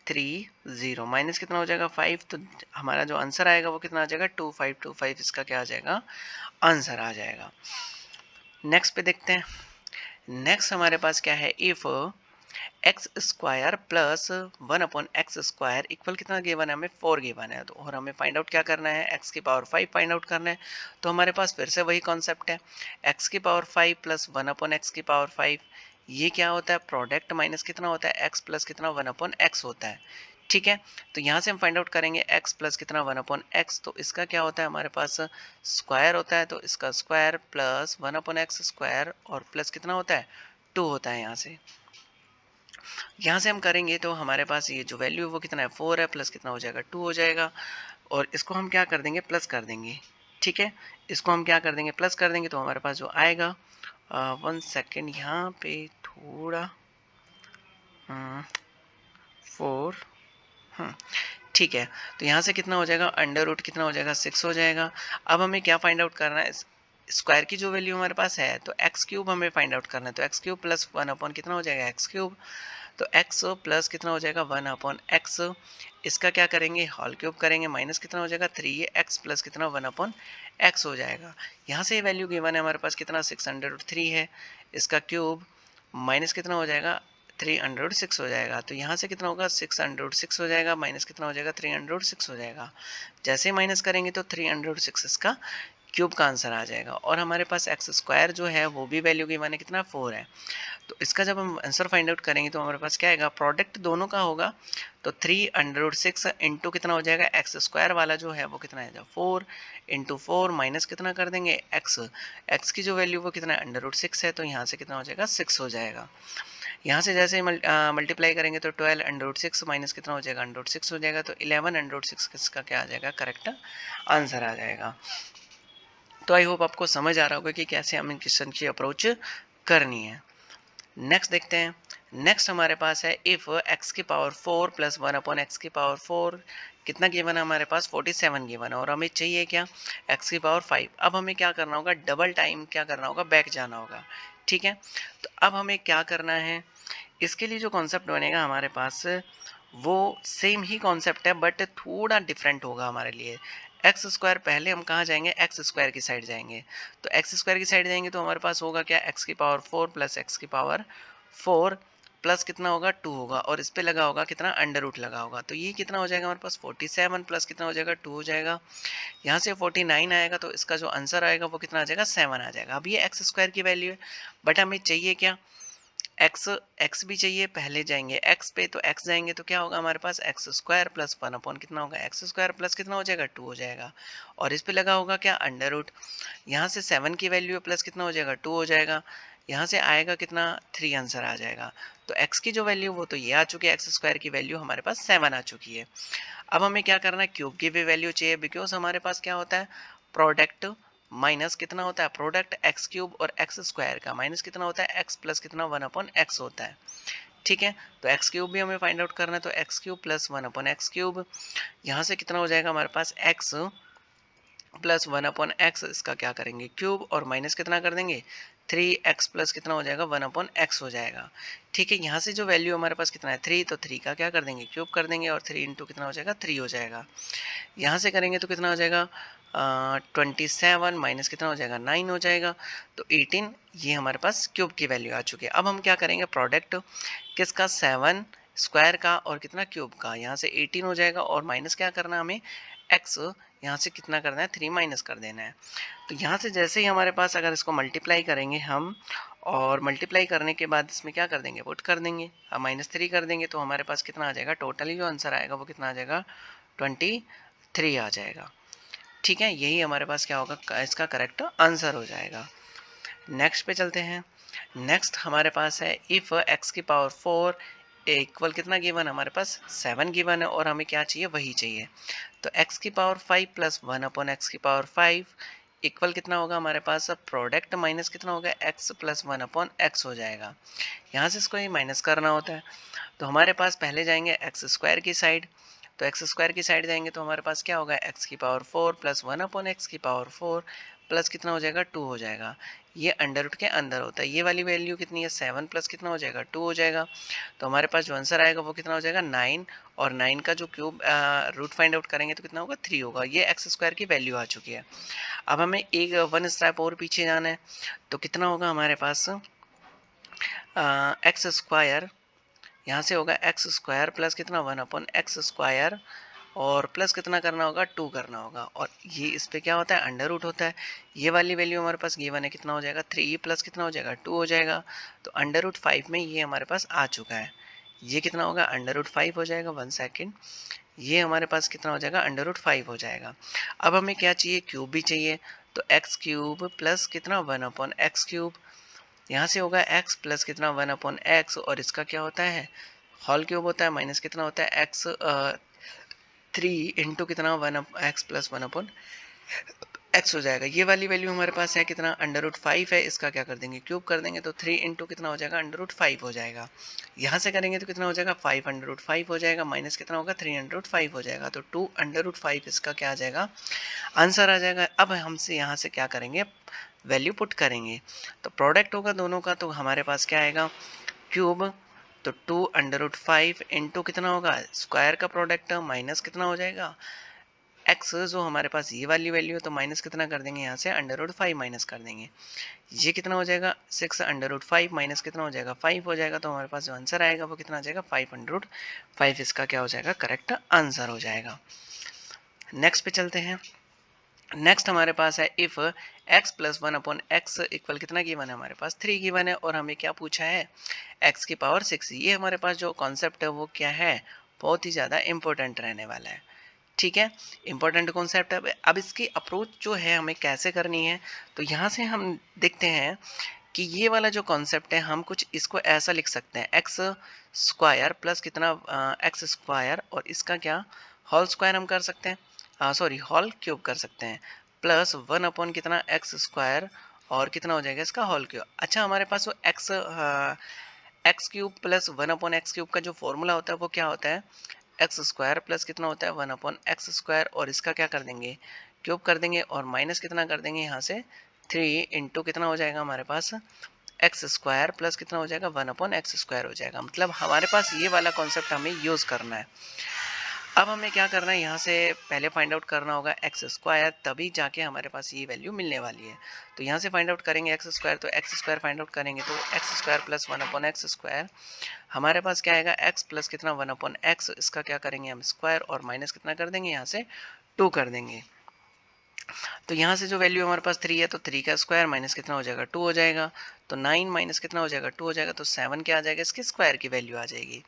3 0, माइनस कितना हो जाएगा 5, तो हमारा जो आंसर आएगा वो कितना आ जाएगा 2525, इसका क्या आ जाएगा आंसर आ जाएगा। नेक्स्ट पे देखते हैं। नेक्स्ट हमारे पास क्या है, if x² plus 1/x² equal कितना गिवन है, हमें 4 गिवन है। तो और हमें फाइंड आउट क्या करना है, x⁵ फाइंड आउट करना है। तो हमारे पास फिर से वही कॉन्सेप्ट है, x⁵ प्लस 1/x⁵, ये क्या होता है, प्रोडक्ट माइनस कितना होता है x प्लस कितना 1/x होता है। ठीक है, तो यहाँ से हम फाइंड आउट करेंगे x प्लस कितना 1/x, तो इसका क्या होता है हमारे पास स्क्वायर होता है, तो इसका स्क्वायर प्लस 1/x² और प्लस कितना होता है 2 होता है। यहाँ से हम करेंगे तो हमारे पास ये जो वैल्यू है वो कितना है 4 है, प्लस कितना हो जाएगा 2 हो जाएगा, और इसको हम क्या कर देंगे प्लस कर देंगे। ठीक है, इसको हम क्या कर देंगे प्लस कर देंगे, तो हमारे पास जो आएगा 1 सेकेंड यहाँ पे थोड़ा 4, ठीक है, तो यहाँ से कितना हो जाएगा अंडर रूट कितना हो जाएगा 6 हो जाएगा। अब हमें क्या फाइंड आउट करना है, स्क्वायर की जो वैल्यू हमारे पास है तो x³ हमें फाइंड आउट करना है। तो x³ प्लस 1 कितना हो जाएगा x³, तो x प्लस कितना हो जाएगा 1/x, इसका क्या करेंगे होल क्यूब करेंगे, माइनस कितना हो जाएगा 3x प्लस कितना 1/x हो जाएगा। यहाँ से वैल्यू गिवन है हमारे पास कितना 603 है, इसका क्यूब माइनस कितना हो जाएगा 306 हो जाएगा। तो यहाँ से कितना होगा 606 हो जाएगा, माइनस कितना हो जाएगा 306 हो जाएगा। जैसे ही माइनस करेंगे तो 306 इसका क्यूब का आंसर आ जाएगा। और हमारे पास एक्स स्क्वायर जो है वो भी वैल्यू गिवन है कितना 4 है। तो इसका जब हम आंसर फाइंड आउट करेंगे तो हमारे पास क्या आएगा, प्रोडक्ट दोनों का होगा तो 3√6 इंटू कितना हो जाएगा, एक्स स्क्वायर वाला जो है वो कितना है 4 इंटू 4 माइनस कितना कर देंगे एक्स, एक्स की जो वैल्यू वो कितना है √6 है, तो यहाँ से कितना हो जाएगा 6 हो जाएगा। यहाँ से जैसे मल्टीप्लाई करेंगे तो 12√6 माइनस कितना हो जाएगा √6 हो जाएगा, तो 11√6 किसका क्या आ जाएगा, करेक्ट आंसर आ जाएगा। तो आई होप आपको समझ आ रहा होगा कि कैसे हमें क्वेश्चन की अप्रोच करनी है। नेक्स्ट देखते हैं। नेक्स्ट हमारे पास है इफ एक्स की पावर 4 प्लस 1 अपॉन एक्स की पावर 4 कितना गिवन है हमारे पास 47 गिवन है, और हमें चाहिए क्या एक्स की पावर 5। अब हमें क्या करना होगा, डबल टाइम क्या करना होगा, बैक जाना होगा। ठीक है, तो अब हमें क्या करना है, इसके लिए जो कॉन्सेप्ट बनेगा हमारे पास वो सेम ही कॉन्सेप्ट है बट थोड़ा डिफरेंट होगा हमारे लिए। एक्स स्क्वायर पहले हम कहाँ जाएंगे, एक्स स्क्वायर की साइड जाएंगे। तो एक्स स्क्वायर की साइड जाएंगे तो हमारे पास होगा क्या, एक्स की पावर 4 प्लस एक्स की पावर 4 प्लस कितना होगा 2 होगा, और इस पे लगा होगा कितना अंडर रूट लगा होगा। तो ये कितना हो जाएगा हमारे पास 47 प्लस कितना हो जाएगा 2 हो जाएगा। यहाँ से 49 आएगा तो इसका जो आंसर आएगा वो कितना आ जाएगा 7 आ जाएगा। अब ये एक्स स्क्वायर की वैल्यू है बट हमें चाहिए क्या, एक्स, एक्स भी चाहिए। पहले जाएंगे एक्स पे, तो एक्स जाएंगे तो क्या होगा हमारे पास एक्स स्क्वायर प्लस 1 अपॉन कितना होगा एक्स स्क्वायर प्लस कितना हो जाएगा 2 हो जाएगा, और इस पे लगा होगा क्या अंडर रूट। यहाँ से 7 की वैल्यू प्लस कितना हो जाएगा 2 हो जाएगा, यहाँ से आएगा कितना 3 आंसर आ जाएगा। तो x की जो वैल्यू वो तो ये आ चुकी है, एक्स स्क्वायर की वैल्यू हमारे पास 7 आ चुकी है। अब हमें क्या करना है, क्यूब की भी वैल्यू चाहिए, बिकॉज हमारे पास क्या होता है प्रोडक्ट माइनस कितना होता है, प्रोडक्ट एक्स क्यूब और एक्स स्क्वायर का माइनस कितना होता है एक्स प्लस कितना 1 अपॉन एक्स होता है। ठीक है, तो एक्स क्यूब भी हमें फाइंड आउट करना है, तो x cube plus 1 upon x cube, यहाँ से कितना हो जाएगा हमारे पास एक्स प्लस 1 अपॉन एक्स, इसका क्या करेंगे क्यूब, और माइनस कितना कर देंगे 3x प्लस कितना हो जाएगा 1 अपॉन एक्स हो जाएगा। ठीक है, यहाँ से जो वैल्यू हमारे पास कितना है 3, तो 3 का क्या कर देंगे क्यूब कर देंगे, और 3 इंटू कितना हो जाएगा 3 हो जाएगा। यहाँ से करेंगे तो कितना हो जाएगा 27 माइनस कितना हो जाएगा 9 हो जाएगा, तो 18। ये हमारे पास क्यूब की वैल्यू आ चुकी है। अब हम क्या करेंगे, प्रोडक्ट किसका 7 स्क्वायर का और कितना क्यूब का, यहाँ से 18 हो जाएगा, और माइनस क्या करना हमें x, यहाँ से कितना करना है 3 माइनस कर देना है। तो यहाँ से जैसे ही हमारे पास अगर इसको मल्टीप्लाई करेंगे हम, और मल्टीप्लाई करने के बाद इसमें क्या कर देंगे पुट कर देंगे, अब -3 कर देंगे तो हमारे पास कितना आ जाएगा, टोटली जो आंसर आएगा वो कितना आ जाएगा 23 आ जाएगा। ठीक है, यही हमारे पास क्या होगा, इसका करेक्ट आंसर हो जाएगा। नेक्स्ट पे चलते हैं। नेक्स्ट हमारे पास है इफ x की पावर 4 इक्वल कितना गिवन, हमारे पास 7 गिवन है, और हमें क्या चाहिए वही चाहिए। तो x की पावर 5 प्लस 1 अपॉन एक्स की पावर 5 इक्वल कितना होगा हमारे पास, अब प्रोडक्ट माइनस कितना होगा x प्लस 1 अपॉन एक्स हो जाएगा। यहाँ से इसको ही माइनस करना होता है, तो हमारे पास पहले जाएंगे एक्स स्क्वायर की साइड। तो एक्स स्क्वायर की साइड जाएंगे तो हमारे पास क्या होगा, एक्स की पावर 4 प्लस 1 अपॉन एक्स की पावर 4 प्लस कितना हो जाएगा 2 हो जाएगा। ये अंडर रूट के अंदर होता है, ये वाली वैल्यू कितनी है 7 प्लस कितना हो जाएगा 2 हो जाएगा। तो हमारे पास जो आंसर आएगा वो कितना हो जाएगा 9, और 9 का जो क्यूब रूट फाइंड आउट करेंगे तो कितना होगा 3 होगा। ये एक्स स्क्वायर की वैल्यू आ चुकी है। अब हमें एक 1 स्टेप और पीछे जाना है, तो कितना होगा हमारे पास एक्स स्क्वायर, यहाँ से होगा एक्स स्क्वायर प्लस कितना 1 अपॉन एक्स स्क्वायर, और प्लस कितना करना होगा 2 करना होगा, और ये इस पे क्या होता है अंडर रूट होता है। ये वाली वैल्यू हमारे पास गिवन है, कितना हो जाएगा 3 प्लस कितना हो जाएगा 2 हो जाएगा। तो अंडर रूट 5 में ये हमारे पास आ चुका है। ये कितना होगा अंडर रूट 5 हो जाएगा, 1 सेकेंड, ये हमारे पास कितना हो जाएगा अंडर रूट 5 हो जाएगा। अब हमें क्या चाहिए, क्यूब भी चाहिए, तो एक्स क्यूब प्लस कितना 1 अपॉन एक्स क्यूब, यहाँ से होगा x प्लस कितना 1 अपॉन एक्स, और इसका क्या होता है होल क्यूब होता है, माइनस कितना होता है x 3 इंटू कितना 1 एक्स प्लस 1 अपॉन एक्स हो जाएगा। ये वाली वैल्यू हमारे पास है कितना अंडर रूट 5 है, इसका क्या कर देंगे क्यूब कर देंगे, तो 3 इंटू कितना हो जाएगा अंडर रूट 5 हो जाएगा। यहाँ से करेंगे तो कितना हो जाएगा 5 अंडर रूट 5 हो जाएगा, माइनस कितना होगा 3 अंडर रूट 5 हो जाएगा, तो 2 अंडर रूट 5 इसका क्या आ जाएगा आंसर आ जाएगा। अब हमसे यहाँ से क्या करेंगे वैल्यू पुट करेंगे, तो प्रोडक्ट होगा दोनों का, तो हमारे पास क्या आएगा क्यूब, तो 2 अंडर रूट 5 इंटू कितना होगा स्क्वायर का प्रोडक्ट माइनस कितना हो जाएगा एक्स, जो हमारे पास ये वाली वैल्यू है तो माइनस कितना कर देंगे यहाँ से अंडर रूट 5 माइनस कर देंगे। ये कितना हो जाएगा 6 अंडर रूट 5 माइनस कितना हो जाएगा 5 हो जाएगा, तो हमारे पास जो आंसर आएगा वो कितना आ जाएगा 5 अंडर रूट 5, इसका क्या हो जाएगा करेक्ट आंसर हो जाएगा। नेक्स्ट पे चलते हैं। नेक्स्ट हमारे पास है if x plus one upon x equal कितना गिवन है, हमारे पास 3 गिवन है और हमें क्या पूछा है, x की पावर 6। ये हमारे पास जो कॉन्सेप्ट है वो क्या है, बहुत ही ज़्यादा इंपॉर्टेंट रहने वाला है। ठीक है, इंपॉर्टेंट कॉन्सेप्ट है। अब इसकी अप्रोच जो है हमें कैसे करनी है, तो यहाँ से हम देखते हैं कि ये वाला जो कॉन्सेप्ट है हम कुछ इसको ऐसा लिख सकते हैं, एक्स स्क्वायर प्लस कितना एक्स स्क्वायर और इसका क्या होल स्क्वायर हम कर सकते हैं, सॉरी होल क्यूब कर सकते हैं, प्लस वन अपॉन कितना एक्स स्क्वायर और कितना हो जाएगा इसका होल क्यूब। अच्छा, हमारे पास वो x cube plus one upon x cube का जो फॉर्मूला होता है वो क्या होता है, एक्स स्क्वायर प्लस कितना होता है वन अपॉन एक्स स्क्वायर और इसका क्या कर देंगे, क्यूब कर देंगे और माइनस कितना कर देंगे यहाँ से 3 इंटू कितना हो जाएगा हमारे पास एक्स स्क्वायर प्लस कितना हो जाएगा वन अपॉन एक्स स्क्वायर हो जाएगा। मतलब हमारे पास ये वाला कॉन्सेप्ट हमें यूज़ करना है। अब हमें क्या करना है, यहाँ से पहले फाइंड आउट करना होगा एक्स स्क्वायर, तभी जाके हमारे पास ये वैल्यू मिलने वाली है। तो यहाँ से फाइंड आउट करेंगे एक्स स्क्वायर, तो एक्स स्क्वायर फाइंड आउट करेंगे तो x square plus one upon x square हमारे पास क्या आएगा, एक्स प्लस कितना वन अपॉन एक्स, इसका क्या करेंगे हम स्क्वायर और माइनस कितना कर देंगे यहाँ से 2 कर देंगे। तो यहाँ से जो वैल्यू हमारे पास 3 है तो 3 का स्क्वायर माइनस कितना हो जाएगा 2 हो जाएगा, तो 9 माइनस कितना हो जाएगा 2 हो जाएगा, तो 7 क्या आ जाएगा, इसके स्क्वायर की वैल्यू आ जाएगी,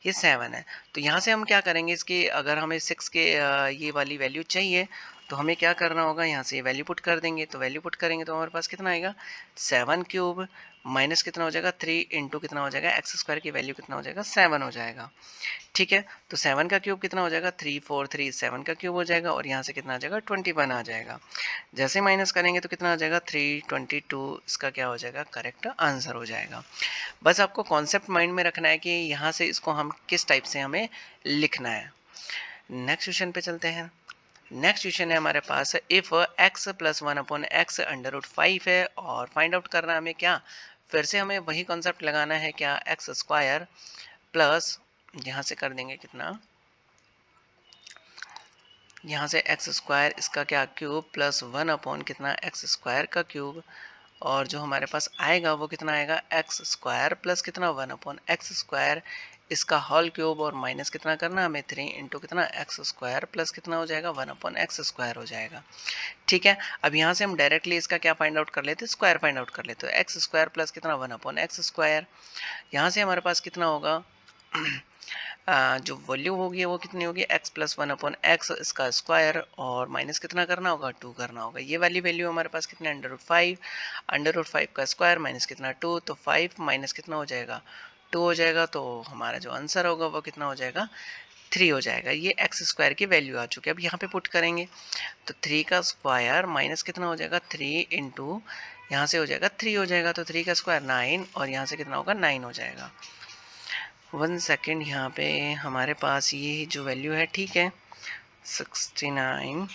ये 7 है। तो यहाँ से हम क्या करेंगे, इसकी अगर हमें 6 के ये वाली वैल्यू चाहिए तो हमें क्या करना होगा, यहाँ से वैल्यू पुट कर देंगे, तो वैल्यू पुट करेंगे तो हमारे पास कितना आएगा 7 क्यूब माइनस कितना हो जाएगा 3 इंटू कितना हो जाएगा एक्स स्क्वायर की वैल्यू कितना हो जाएगा 7 हो जाएगा। ठीक है, तो 7 का क्यूब कितना हो जाएगा 3 4 3 7 का क्यूब हो जाएगा और यहाँ से कितना आ जाएगा 21 आ जाएगा। जैसे माइनस करेंगे तो कितना आ जाएगा 322, इसका क्या हो जाएगा करेक्ट आंसर हो जाएगा। बस आपको कॉन्सेप्ट माइंड में रखना है कि यहाँ से इसको हम किस टाइप से हमें लिखना है। नेक्स्ट क्वेश्चन पे चलते हैं। नेक्स्ट क्वेश्चन है हमारे पास, if x plus one upon x under root 5 है और फाइंड आउट करना है हमें क्या, फिर से हमें वही कॉन्सेप्ट लगाना है क्या, एक्स स्क्वायर प्लस यहाँ से कर देंगे कितना, यहाँ से एक्स स्क्वायर इसका क्या क्यूब प्लस वन अपॉन कितना एक्स स्क्वायर का क्यूब और जो हमारे पास आएगा वो कितना आएगा एक्स स्क्वायर प्लस कितना वन अपॉन एक्स स्क्वायर इसका होल क्यूब और माइनस कितना करना हमें 3 इंटू कितना एक्स स्क्वायर प्लस कितना हो जाएगा वन अपॉन एक्स स्क्वायर हो जाएगा। ठीक है, अब यहाँ से हम डायरेक्टली इसका क्या फाइंड आउट कर लेते हैं, स्क्वायर फाइंड आउट कर लेते हैं। एक्स स्क्वायर प्लस कितना वन अपॉन एक्स स्क्वायर, यहाँ से हमारे पास कितना होगा जो वैल्यू होगी वो कितनी होगी x plus one upon x इसका स्क्वायर और माइनस कितना करना होगा 2 करना होगा। ये वाली वैल्यू हमारे पास कितने अंडर रूट 5 का स्क्वायर माइनस कितना 2, तो 5 माइनस कितना हो जाएगा 2 हो जाएगा, तो हमारा जो आंसर होगा वो कितना हो जाएगा 3 हो जाएगा। ये एक्स स्क्वायर की वैल्यू आ चुकी है। अब यहाँ पे पुट करेंगे तो 3 का स्क्वायर माइनस कितना हो जाएगा 3 इंटू यहाँ से हो जाएगा 3 हो जाएगा, तो 3 का स्क्वायर 9 और यहाँ से कितना होगा 9 हो जाएगा। 1 सेकेंड, यहाँ पे हमारे पास ये जो वैल्यू है ठीक है 69,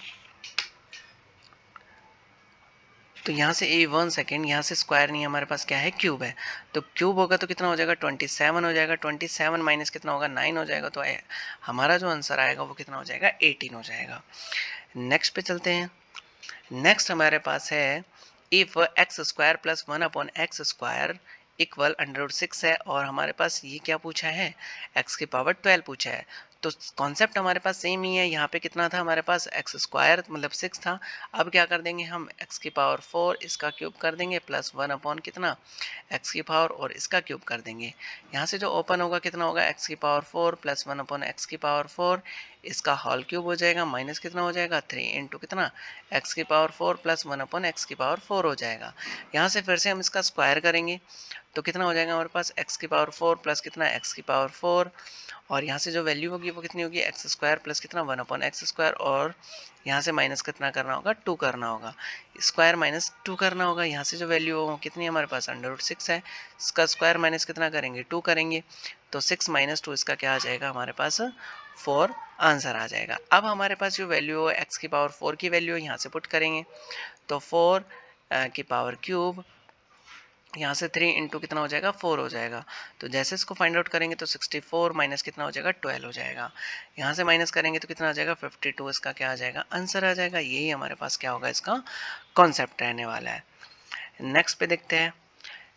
तो यहाँ से ए 1 सेकेंड, यहाँ से स्क्वायर नहीं है हमारे पास क्या है क्यूब है, तो क्यूब होगा तो कितना हो जाएगा 27 हो जाएगा, 27 माइनस कितना होगा 9 हो जाएगा, तो हमारा जो आंसर आएगा वो कितना हो जाएगा 18 हो जाएगा। नेक्स्ट पे चलते हैं। नेक्स्ट हमारे पास है if x square plus one upon x square equal under root 6 है और हमारे पास ये क्या पूछा है एक्स की पावर 12 पूछा है। तो कॉन्सेप्ट हमारे पास सेम ही है, यहाँ पे कितना था हमारे पास एक्स स्क्वायर मतलब 6 था। अब क्या कर देंगे हम एक्स की पावर 4 इसका क्यूब कर देंगे प्लस वन अपॉन कितना एक्स की पावर और इसका क्यूब कर देंगे। यहाँ से जो ओपन होगा कितना होगा एक्स की power 4 plus one upon x की पावर 4 इसका होल क्यूब हो जाएगा माइनस कितना हो जाएगा 3 इंटू कितना एक्स की power 4 plus one upon x की पावर 4 हो जाएगा। यहाँ से फिर से हम इसका स्क्वायर करेंगे तो कितना हो जाएगा हमारे पास एक्स की पावर 4 प्लस कितना एक्स की पावर 4 और यहाँ से जो वैल्यू होगी वो कितनी होगी एक्स स्क्वायर प्लस कितना वन अपॉन एक्स स्क्वायर और यहाँ से माइनस कितना करना होगा 2 करना होगा, स्क्वायर माइनस 2 करना होगा। यहाँ से जो वैल्यू हो कितनी हमारे पास अंडर रूट 6 है, इसका स्क्वायर माइनस कितना करेंगे 2 करेंगे, तो 6 माइनस 2 इसका क्या आ जाएगा हमारे पास 4 आंसर आ जाएगा। अब हमारे पास जो वैल्यू हो एक्स की पावर 4 की वैल्यू यहाँ से पुट करेंगे तो 4 की पावर क्यूब यहाँ से 3 इंटू कितना हो जाएगा 4 हो जाएगा, तो जैसे इसको फाइंड आउट करेंगे तो 64 माइनस कितना हो जाएगा 12 हो जाएगा। यहाँ से माइनस करेंगे तो कितना आ जाएगा 52, इसका क्या आ जाएगा आंसर आ जाएगा। यही हमारे पास क्या होगा इसका कॉन्सेप्ट रहने वाला है। नेक्स्ट पे देखते हैं।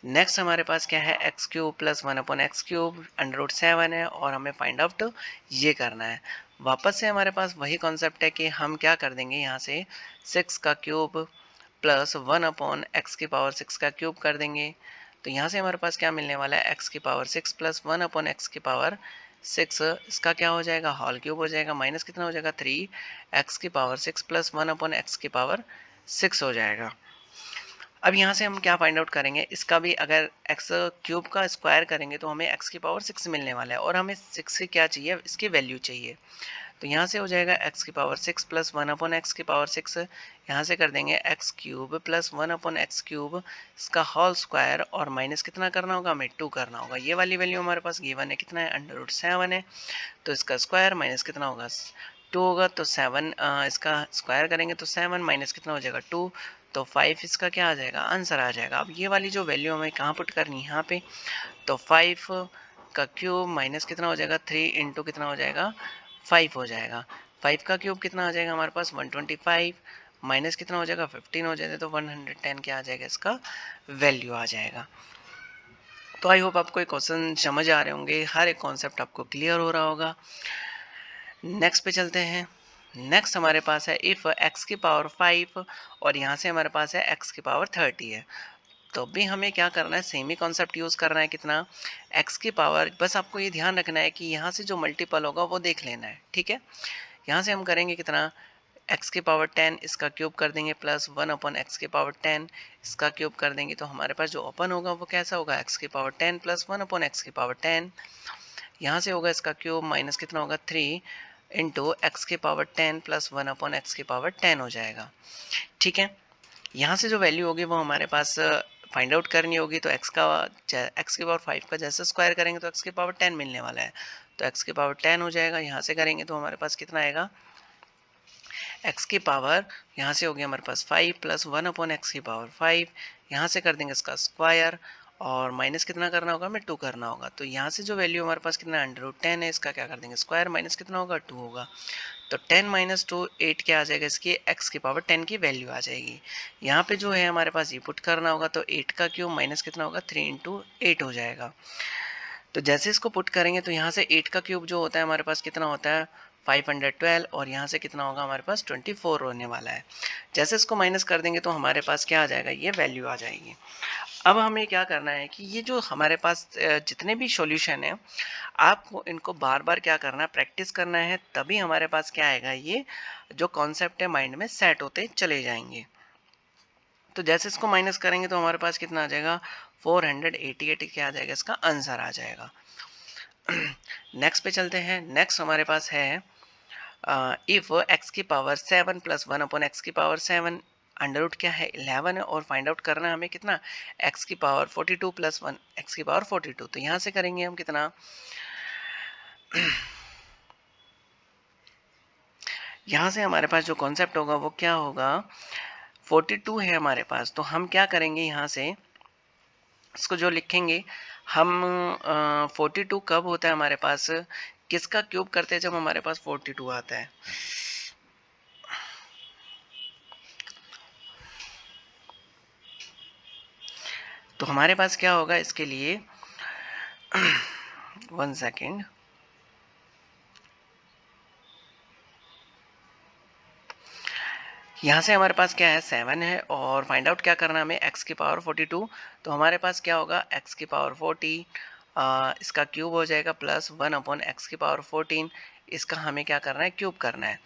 नेक्स्ट हमारे पास क्या है x cube plus one upon x cube under root 7 है और हमें फाइंड आउट ये करना है। वापस से हमारे पास वही कॉन्सेप्ट है कि हम क्या कर देंगे, यहाँ से 6 का क्यूब प्लस 1 अपॉन एक्स की पावर 6 का क्यूब कर देंगे। तो यहाँ से हमारे पास क्या मिलने वाला है, एक्स की पावर 6 प्लस 1 अपॉन एक्स की पावर 6, इसका क्या हो जाएगा, होल क्यूब हो जाएगा, माइनस कितना हो जाएगा 3 एक्स की पावर 6 प्लस 1 अपॉन एक्स की पावर 6 हो जाएगा। अब यहाँ से हम क्या फाइंड आउट करेंगे, इसका भी अगर एक्स क्यूब का स्क्वायर करेंगे तो हमें एक्स की पावर 6 मिलने वाला है, और हमें 6 की क्या चाहिए, इसकी वैल्यू चाहिए। तो यहाँ से हो जाएगा एक्स की पावर 6 प्लस 1 अपॉन एक्स की पावर 6, यहाँ से कर देंगे x cube plus 1 upon x cube, इसका होल स्क्वायर, और माइनस कितना करना होगा, हमें 2 करना होगा। ये वाली वैल्यू हमारे पास गिवन है, कितना है, √7 है। तो इसका स्क्वायर माइनस कितना होगा, 2 होगा, तो 7 इसका स्क्वायर करेंगे तो 7 माइनस कितना हो जाएगा 2, तो 5 इसका क्या आ जाएगा, आंसर आ जाएगा। अब ये वाली जो वैल्यू हमें कहाँ पुट करनी है, यहाँ पे, तो 5 का क्यूब माइनस कितना हो जाएगा 3 इंटू कितना हो जाएगा 5 हो जाएगा। 5 का क्यूब कितना आ जाएगा हमारे पास 125, माइनस कितना हो जाएगा 15 हो जाएगा, तो 110 क्या आ जाएगा, इसका वैल्यू आ जाएगा। तो आई होप आपको ये क्वेश्चन समझ आ रहे होंगे, हर एक कॉन्सेप्ट आपको क्लियर हो रहा होगा। नेक्स्ट पे चलते हैं। नेक्स्ट हमारे पास है इफ़ x की पावर 5 और यहाँ से हमारे पास है x की पावर 30 है। तो भी हमें क्या करना है, सेम ही कॉन्सेप्ट यूज़ करना है, कितना, x की पावर, बस आपको ये ध्यान रखना है कि यहाँ से जो मल्टीपल होगा वो देख लेना है, ठीक है। यहाँ से हम करेंगे कितना, x की पावर 10 इसका क्यूब कर देंगे प्लस 1 अपॉन एक्स की पावर 10 इसका क्यूब कर देंगे, तो हमारे पास जो ओपन होगा वो कैसा होगा, x की पावर 10 प्लस 1 अपॉन एक्स की पावर 10, यहाँ से होगा इसका क्यूब माइनस कितना होगा 3 इंटू एक्स की पावर 10 प्लस 1 अपॉन एक्स की पावर 10 हो जाएगा, ठीक है। यहाँ से जो वैल्यू होगी वो हमारे पास फाइंड आउट करनी होगी, तो एक्स की पावर 5 का जैसे स्क्वायर करेंगे तो एक्स की पावर 10 मिलने वाला है, तो एक्स की पावर 10 हो जाएगा। यहाँ से करेंगे तो हमारे पास कितना आएगा, एक्स की पावर, यहाँ से हो गया हमारे पास 5 प्लस 1 अपॉन एक्स की पावर 5, यहाँ से कर देंगे इसका स्क्वायर, और माइनस कितना करना होगा, हमें 2 करना होगा। तो यहाँ से जो वैल्यू हमारे पास कितना √10 है, इसका क्या कर देंगे स्क्वायर, माइनस कितना होगा 2 होगा, तो 10 माइनस 2 8 क्या आ जाएगा, इसकी एक्स की पावर 10 की वैल्यू आ जाएगी। यहाँ पे जो है हमारे पास ये पुट करना होगा, तो 8 का क्यूब माइनस कितना होगा 3 इंटू 8 हो जाएगा। तो जैसे इसको पुट करेंगे तो यहाँ से 8 का क्यूब जो होता है हमारे पास कितना होता है 512, और यहाँ से कितना होगा हमारे पास 24 होने वाला है। जैसे इसको माइनस कर देंगे तो हमारे पास क्या आ जाएगा, ये वैल्यू आ जाएगी। अब हमें क्या करना है कि ये जो हमारे पास जितने भी सॉल्यूशन है, आपको इनको बार बार क्या करना है, प्रैक्टिस करना है, तभी हमारे पास क्या आएगा, ये जो कॉन्सेप्ट है माइंड में सेट होते चले जाएंगे। तो जैसे इसको माइनस करेंगे तो हमारे पास कितना आ जाएगा 488, क्या आ जाएगा, इसका आंसर आ जाएगा। नेक्स्ट पे चलते हैं। नेक्स्ट हमारे पास है इफ एक्स की पावर 7 प्लस 1 अपॉन एक्स की पावर 7, अंडर रूट क्या है 11 है, और फाइंड आउट करना है हमें कितना, एक्स की पावर 42 प्लस 1 एक्स की पावर 42। तो यहाँ से करेंगे हम कितना, यहाँ से हमारे पास जो कॉन्सेप्ट होगा वो क्या होगा, 42 है हमारे पास, तो हम क्या करेंगे, यहाँ से इसको जो लिखेंगे हम, 42 कब होता है हमारे पास, किसका क्यूब करते हैं, जब हमारे पास 42 आता है। तो हमारे पास क्या होगा इसके लिए, 1 सेकेंड, यहाँ से हमारे पास क्या है 7 है, और फाइंड आउट क्या करना है हमें, एक्स की पावर 42। तो हमारे पास क्या होगा, एक्स की पावर 40 इसका क्यूब हो जाएगा प्लस 1 अपॉन एक्स की पावर 14, इसका हमें क्या करना है, क्यूब करना है।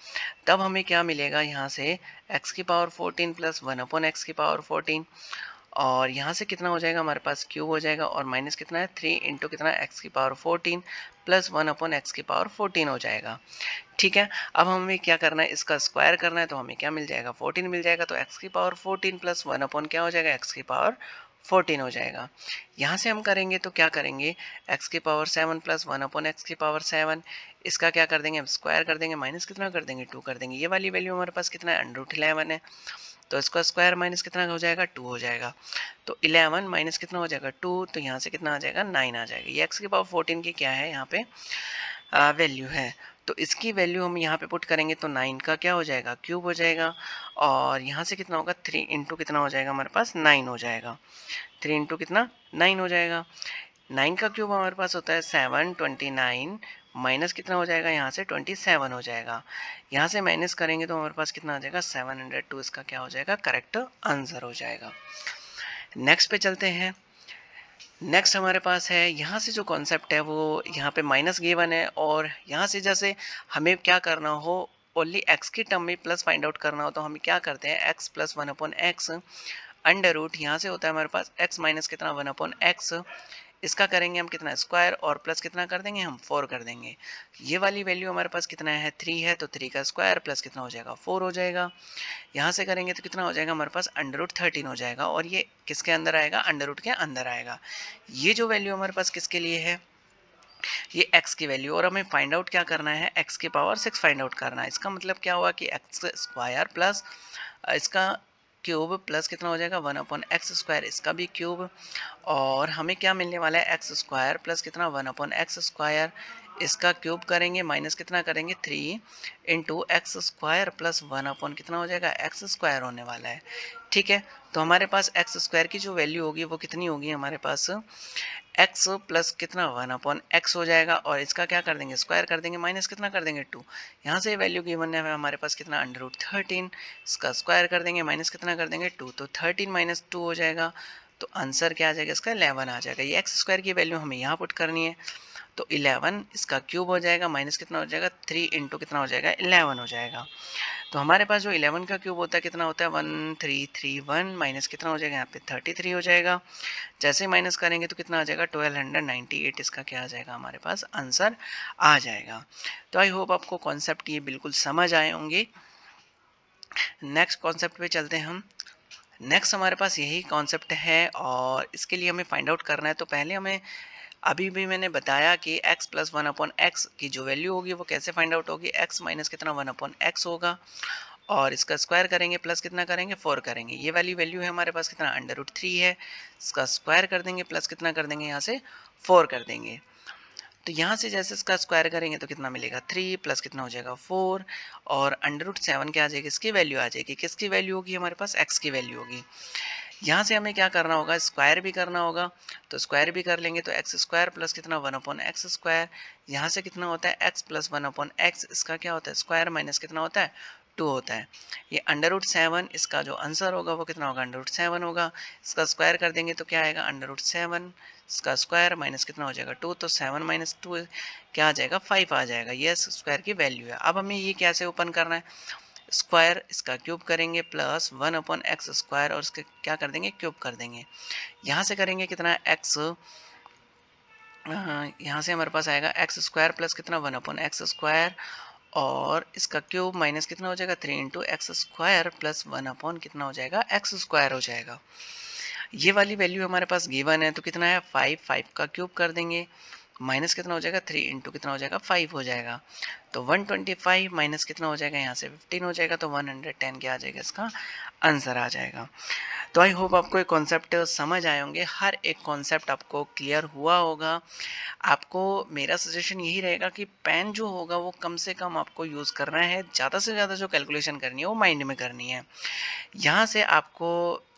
तब हमें क्या मिलेगा, यहाँ से एक्स की पावर 14 प्लस 1 अपॉन एक्स की पावर 14, और यहाँ से कितना हो जाएगा हमारे पास क्यूब हो जाएगा, और माइनस कितना है 3 इंटू कितना एक्स की पावर 14 प्लस 1 अपॉन एक्स की पावर 14 हो जाएगा, ठीक है। अब हमें क्या करना है, इसका स्क्वायर करना है, तो हमें क्या मिल जाएगा 14 मिल जाएगा, तो एक्स की पावर 14 प्लस 1 अपॉन क्या हो जाएगा, एक्स की पावर 14 हो जाएगा। यहाँ से हम करेंगे तो क्या करेंगे, एक्स की पावर 7 प्लस 1 अपॉन एक्स की पावर 7, इसका क्या कर देंगे, हम स्क्वायर कर देंगे, माइनस कितना कर देंगे 2 कर देंगे। ये वाली वैल्यू हमारे पास कितना है, √11 है, तो इसका स्क्वायर माइनस कितना हो जाएगा 2 हो जाएगा, तो 11 माइनस कितना हो जाएगा 2, तो यहाँ से कितना आ जाएगा 9 आ जाएगा। ये एक्स की पावर 14 की क्या है यहाँ पे वैल्यू है, तो इसकी वैल्यू हम यहाँ पे पुट करेंगे तो 9 का क्या हो जाएगा, क्यूब हो जाएगा, और यहाँ से कितना होगा 3 इंटू कितना हो जाएगा हमारे पास 9 हो जाएगा, 3 इंटू कितना 9 हो जाएगा। 9 का क्यूब हमारे पास होता है 729 माइनस कितना हो जाएगा यहाँ से 27 हो जाएगा। यहाँ से माइनस करेंगे तो हमारे पास कितना आ जाएगा 702, इसका क्या हो जाएगा करेक्ट आंसर हो जाएगा। नेक्स्ट पे चलते हैं। नेक्स्ट हमारे पास है यहाँ से जो कॉन्सेप्ट है वो यहाँ पे माइनस गिवन है, और यहाँ से जैसे हमें क्या करना हो ओनली एक्स की टर्म में प्लस फाइंड आउट करना हो तो हम क्या करते हैं x plus 1/x under root, यहाँ से होता है हमारे पास x माइनस कितना 1/x, इसका करेंगे हम कितना स्क्वायर और प्लस कितना कर देंगे हम 4 कर देंगे। ये वाली वैल्यू हमारे पास कितना है 3 है, तो 3 का स्क्वायर प्लस कितना हो जाएगा 4 हो जाएगा। यहाँ से करेंगे तो कितना हो जाएगा हमारे पास अंडर रूट 13 हो जाएगा, और ये किसके अंदर आएगा अंडर रूट के अंदर आएगा। ये जो वैल्यू हमारे पास किसके लिए है ये x की वैल्यू, और हमें फाइंड आउट क्या करना है x की पावर 6 फाइंड आउट करना है। इसका मतलब क्या हुआ कि एक्स स्क्वायर प्लस इसका क्यूब प्लस कितना हो जाएगा 1/x स्क्वायर, इसका भी क्यूब, और हमें क्या मिलने वाला है एक्स स्क्वायर प्लस कितना 1/x स्क्वायर, इसका क्यूब करेंगे माइनस कितना करेंगे 3 इंटू एक्स स्क्वायर प्लस 1 कितना हो जाएगा एक्स स्क्वायर होने वाला है। ठीक है, तो हमारे पास एक्स स्क्वायर की जो वैल्यू होगी वो कितनी होगी हमारे पास x प्लस कितना 1/x हो जाएगा, और इसका क्या कर देंगे स्क्वायर कर देंगे माइनस कितना कर देंगे 2। यहाँ से वैल्यू गिवन है हमारे पास कितना अंडर रूट 13, इसका स्क्वायर कर देंगे माइनस कितना कर देंगे 2, तो 13 माइनस 2 हो जाएगा, तो आंसर क्या आ जाएगा इसका 11 आ जाएगा। ये एक्स स्क्वायर की वैल्यू हमें यहाँ पुट करनी है, तो 11 इसका क्यूब हो जाएगा माइनस कितना हो जाएगा 3 इंटू कितना हो जाएगा 11 हो जाएगा। तो हमारे पास जो 11 का क्यूब होता है कितना होता है 1331 माइनस कितना हो जाएगा यहाँ पे 33 हो जाएगा। जैसे माइनस करेंगे तो कितना आ जाएगा 1298, इसका क्या आ जाएगा हमारे पास आंसर आ जाएगा। तो आई होप आपको कॉन्सेप्ट ये बिल्कुल समझ आए होंगे। नेक्स्ट कॉन्सेप्ट पे चलते हैं हम। नेक्स्ट हमारे पास यही कॉन्सेप्ट है, और इसके लिए हमें फाइंड आउट करना है। तो पहले हमें अभी भी मैंने बताया कि x प्लस 1/x की जो वैल्यू होगी वो कैसे फाइंड आउट होगी, x माइनस कितना 1/x होगा, और इसका स्क्वायर करेंगे प्लस कितना करेंगे 4 करेंगे। ये वाली वैल्यू है हमारे पास कितना अंडर रूट 3 है, इसका स्क्वायर कर देंगे प्लस कितना कर देंगे यहाँ से 4 कर देंगे। तो यहाँ से जैसे इसका स्क्वायर करेंगे तो कितना मिलेगा 3 प्लस कितना हो जाएगा 4, और अंडर रूट 7 क्या आ जाएगी इसकी वैल्यू आ जाएगी, किसकी वैल्यू होगी हमारे पास x की वैल्यू होगी। यहाँ से हमें क्या करना होगा स्क्वायर भी करना होगा, तो स्क्वायर भी कर लेंगे तो एक्स स्क्वायर प्लस कितना 1/x स्क्वायर, यहाँ से कितना होता है x प्लस 1/x, इसका क्या होता है स्क्वायर माइनस कितना होता है 2 होता है। ये अंडर रूट 7, इसका जो आंसर होगा वो कितना होगा अंडर रूट 7 होगा, इसका स्क्वायर कर देंगे तो क्या आएगा अंडर रूट 7, इसका स्क्वायर माइनस कितना हो जाएगा 2, तो 7 माइनस 2 क्या आ जाएगा 5 आ जाएगा। ये स्क्वायर की वैल्यू है। अब हमें ये कैसे ओपन करना है स्क्वायर, इसका क्यूब करेंगे प्लस 1/x स्क्वायर, और इसके क्या कर देंगे क्यूब कर देंगे। यहाँ से करेंगे कितना x, यहाँ से हमारे पास आएगा एक्स स्क्वायर प्लस कितना 1/x स्क्वायर, और इसका क्यूब माइनस कितना हो जाएगा 3 इंटू एक्स स्क्वायर प्लस 1 कितना हो जाएगा एक्स स्क्वायर हो जाएगा। ये वाली वैल्यू हमारे पास गिवन है, तो कितना है 5 का क्यूब कर देंगे माइनस कितना हो जाएगा 3 इंटू कितना हो जाएगा 5 हो जाएगा, तो 125 माइनस कितना हो जाएगा यहाँ से 15 हो जाएगा, तो 110 क्या आ जाएगा इसका आंसर आ जाएगा। तो आई होप आपको ये कॉन्सेप्ट समझ आए होंगे, हर एक कॉन्सेप्ट आपको क्लियर हुआ होगा। आपको मेरा सजेशन यही रहेगा कि पेन जो होगा वो कम से कम आपको यूज़ करना है, ज़्यादा से ज़्यादा जो कैलकुलेशन करनी है वो माइंड में करनी है। यहाँ से आपको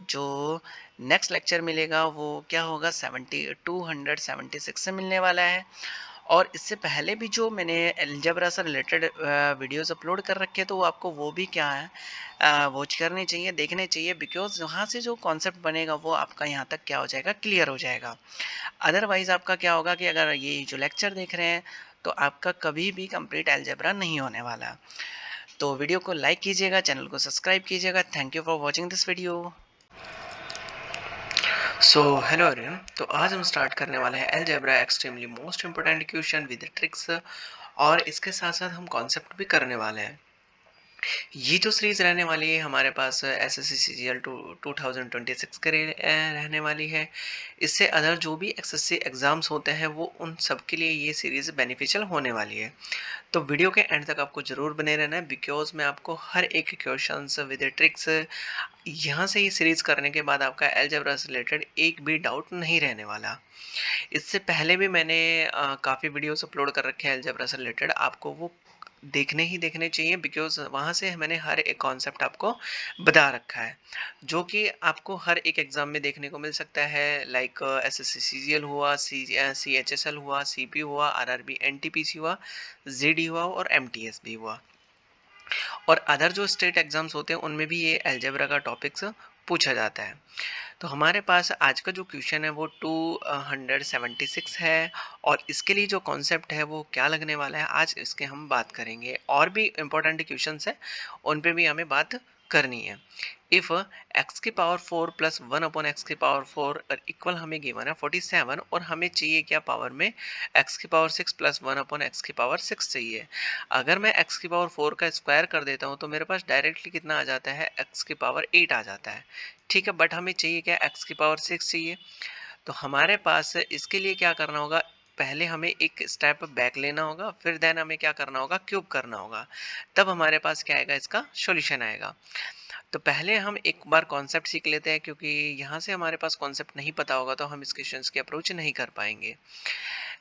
जो नेक्स्ट लेक्चर मिलेगा वो क्या होगा 276 से मिलने वाला है, और इससे पहले भी जो मैंने अलजेब्रा से रिलेटेड वीडियोस अपलोड कर रखे हैं तो वो आपको वो भी क्या है वॉच करनी चाहिए, देखने चाहिए, बिकॉज वहाँ से जो कॉन्सेप्ट बनेगा वो आपका यहाँ तक क्या हो जाएगा क्लियर हो जाएगा। अदरवाइज़ आपका क्या होगा कि अगर ये जो लेक्चर देख रहे हैं तो आपका कभी भी कंप्लीट अलजेब्रा नहीं होने वाला। तो वीडियो को लाइक कीजिएगा, चैनल को सब्सक्राइब कीजिएगा। Thank you for watching this video. So hello everyone, तो आज हम स्टार्ट करने वाले हैं algebra extremely most important question with tricks, और इसके साथ साथ हम कॉन्सेप्ट भी करने वाले हैं। ये जो सीरीज रहने वाली है हमारे पास एसएससी सीजीएल 2026 के रहने वाली है। इससे अदर जो भी एसएससी एग्ज़ाम्स होते हैं वो उन सब के लिए ये सीरीज़ बेनिफिशियल होने वाली है। तो वीडियो के एंड तक आपको ज़रूर बने रहना है, बिकॉज मैं आपको हर एक क्वेश्चंस विद ट्रिक्स यहाँ से ये सीरीज़ करने के बाद आपका अलजेब्रा से रिलेटेड एक भी डाउट नहीं रहने वाला। इससे पहले भी मैंने काफ़ी वीडियोस अपलोड कर रखे हैं अलजेब्रा से रिलेटेड, आपको वो देखने ही देखने चाहिए, बिकॉज़ वहाँ से मैंने हर एक कॉन्सेप्ट आपको बता रखा है, जो कि आपको हर एक एग्ज़ाम में देखने को मिल सकता है। लाइक एसएससी सीजीएल हुआ, सीएचएसएल हुआ, सीपी हुआ, आरआरबी एनटीपीसी हुआ, जीडी हुआ और एमटीएस भी हुआ। और अदर जो स्टेट एग्ज़ाम्स होते हैं उनमें भी ये अलजेब्रा का टॉपिक्स पूछा जाता है। तो हमारे पास आज का जो क्वेश्चन है वो 276 है, और इसके लिए जो कॉन्सेप्ट है वो क्या लगने वाला है, आज इसके हम बात करेंगे। और भी इम्पोर्टेंट क्वेश्चंस है, उन पे भी हमें बात करनी है। इफ एक्स की पावर 4 प्लस 1 अपॉन एक्स की पावर 4 इक्वल हमें गिवन है 47, और हमें चाहिए क्या पावर में, एक्स की पावर 6 प्लस 1 अपॉन एक्स की पावर 6 चाहिए। अगर मैं एक्स की पावर 4 का स्क्वायर कर देता हूँ तो मेरे पास डायरेक्टली कितना आ जाता है, एक्स की पावर 8 आ जाता है। ठीक है, बट हमें चाहिए क्या, एक्स की पावर 6 चाहिए। तो हमारे पास इसके लिए क्या करना होगा, पहले हमें एक स्टेप बैक लेना होगा, फिर देन हमें क्या करना होगा, क्यूब करना होगा। तब हमारे पास क्या आएगा, इसका सॉल्यूशन आएगा। तो पहले हम एक बार कॉन्सेप्ट सीख लेते हैं, क्योंकि यहाँ से हमारे पास कॉन्सेप्ट नहीं पता होगा तो हम इस क्वेश्चंस की अप्रोच नहीं कर पाएंगे।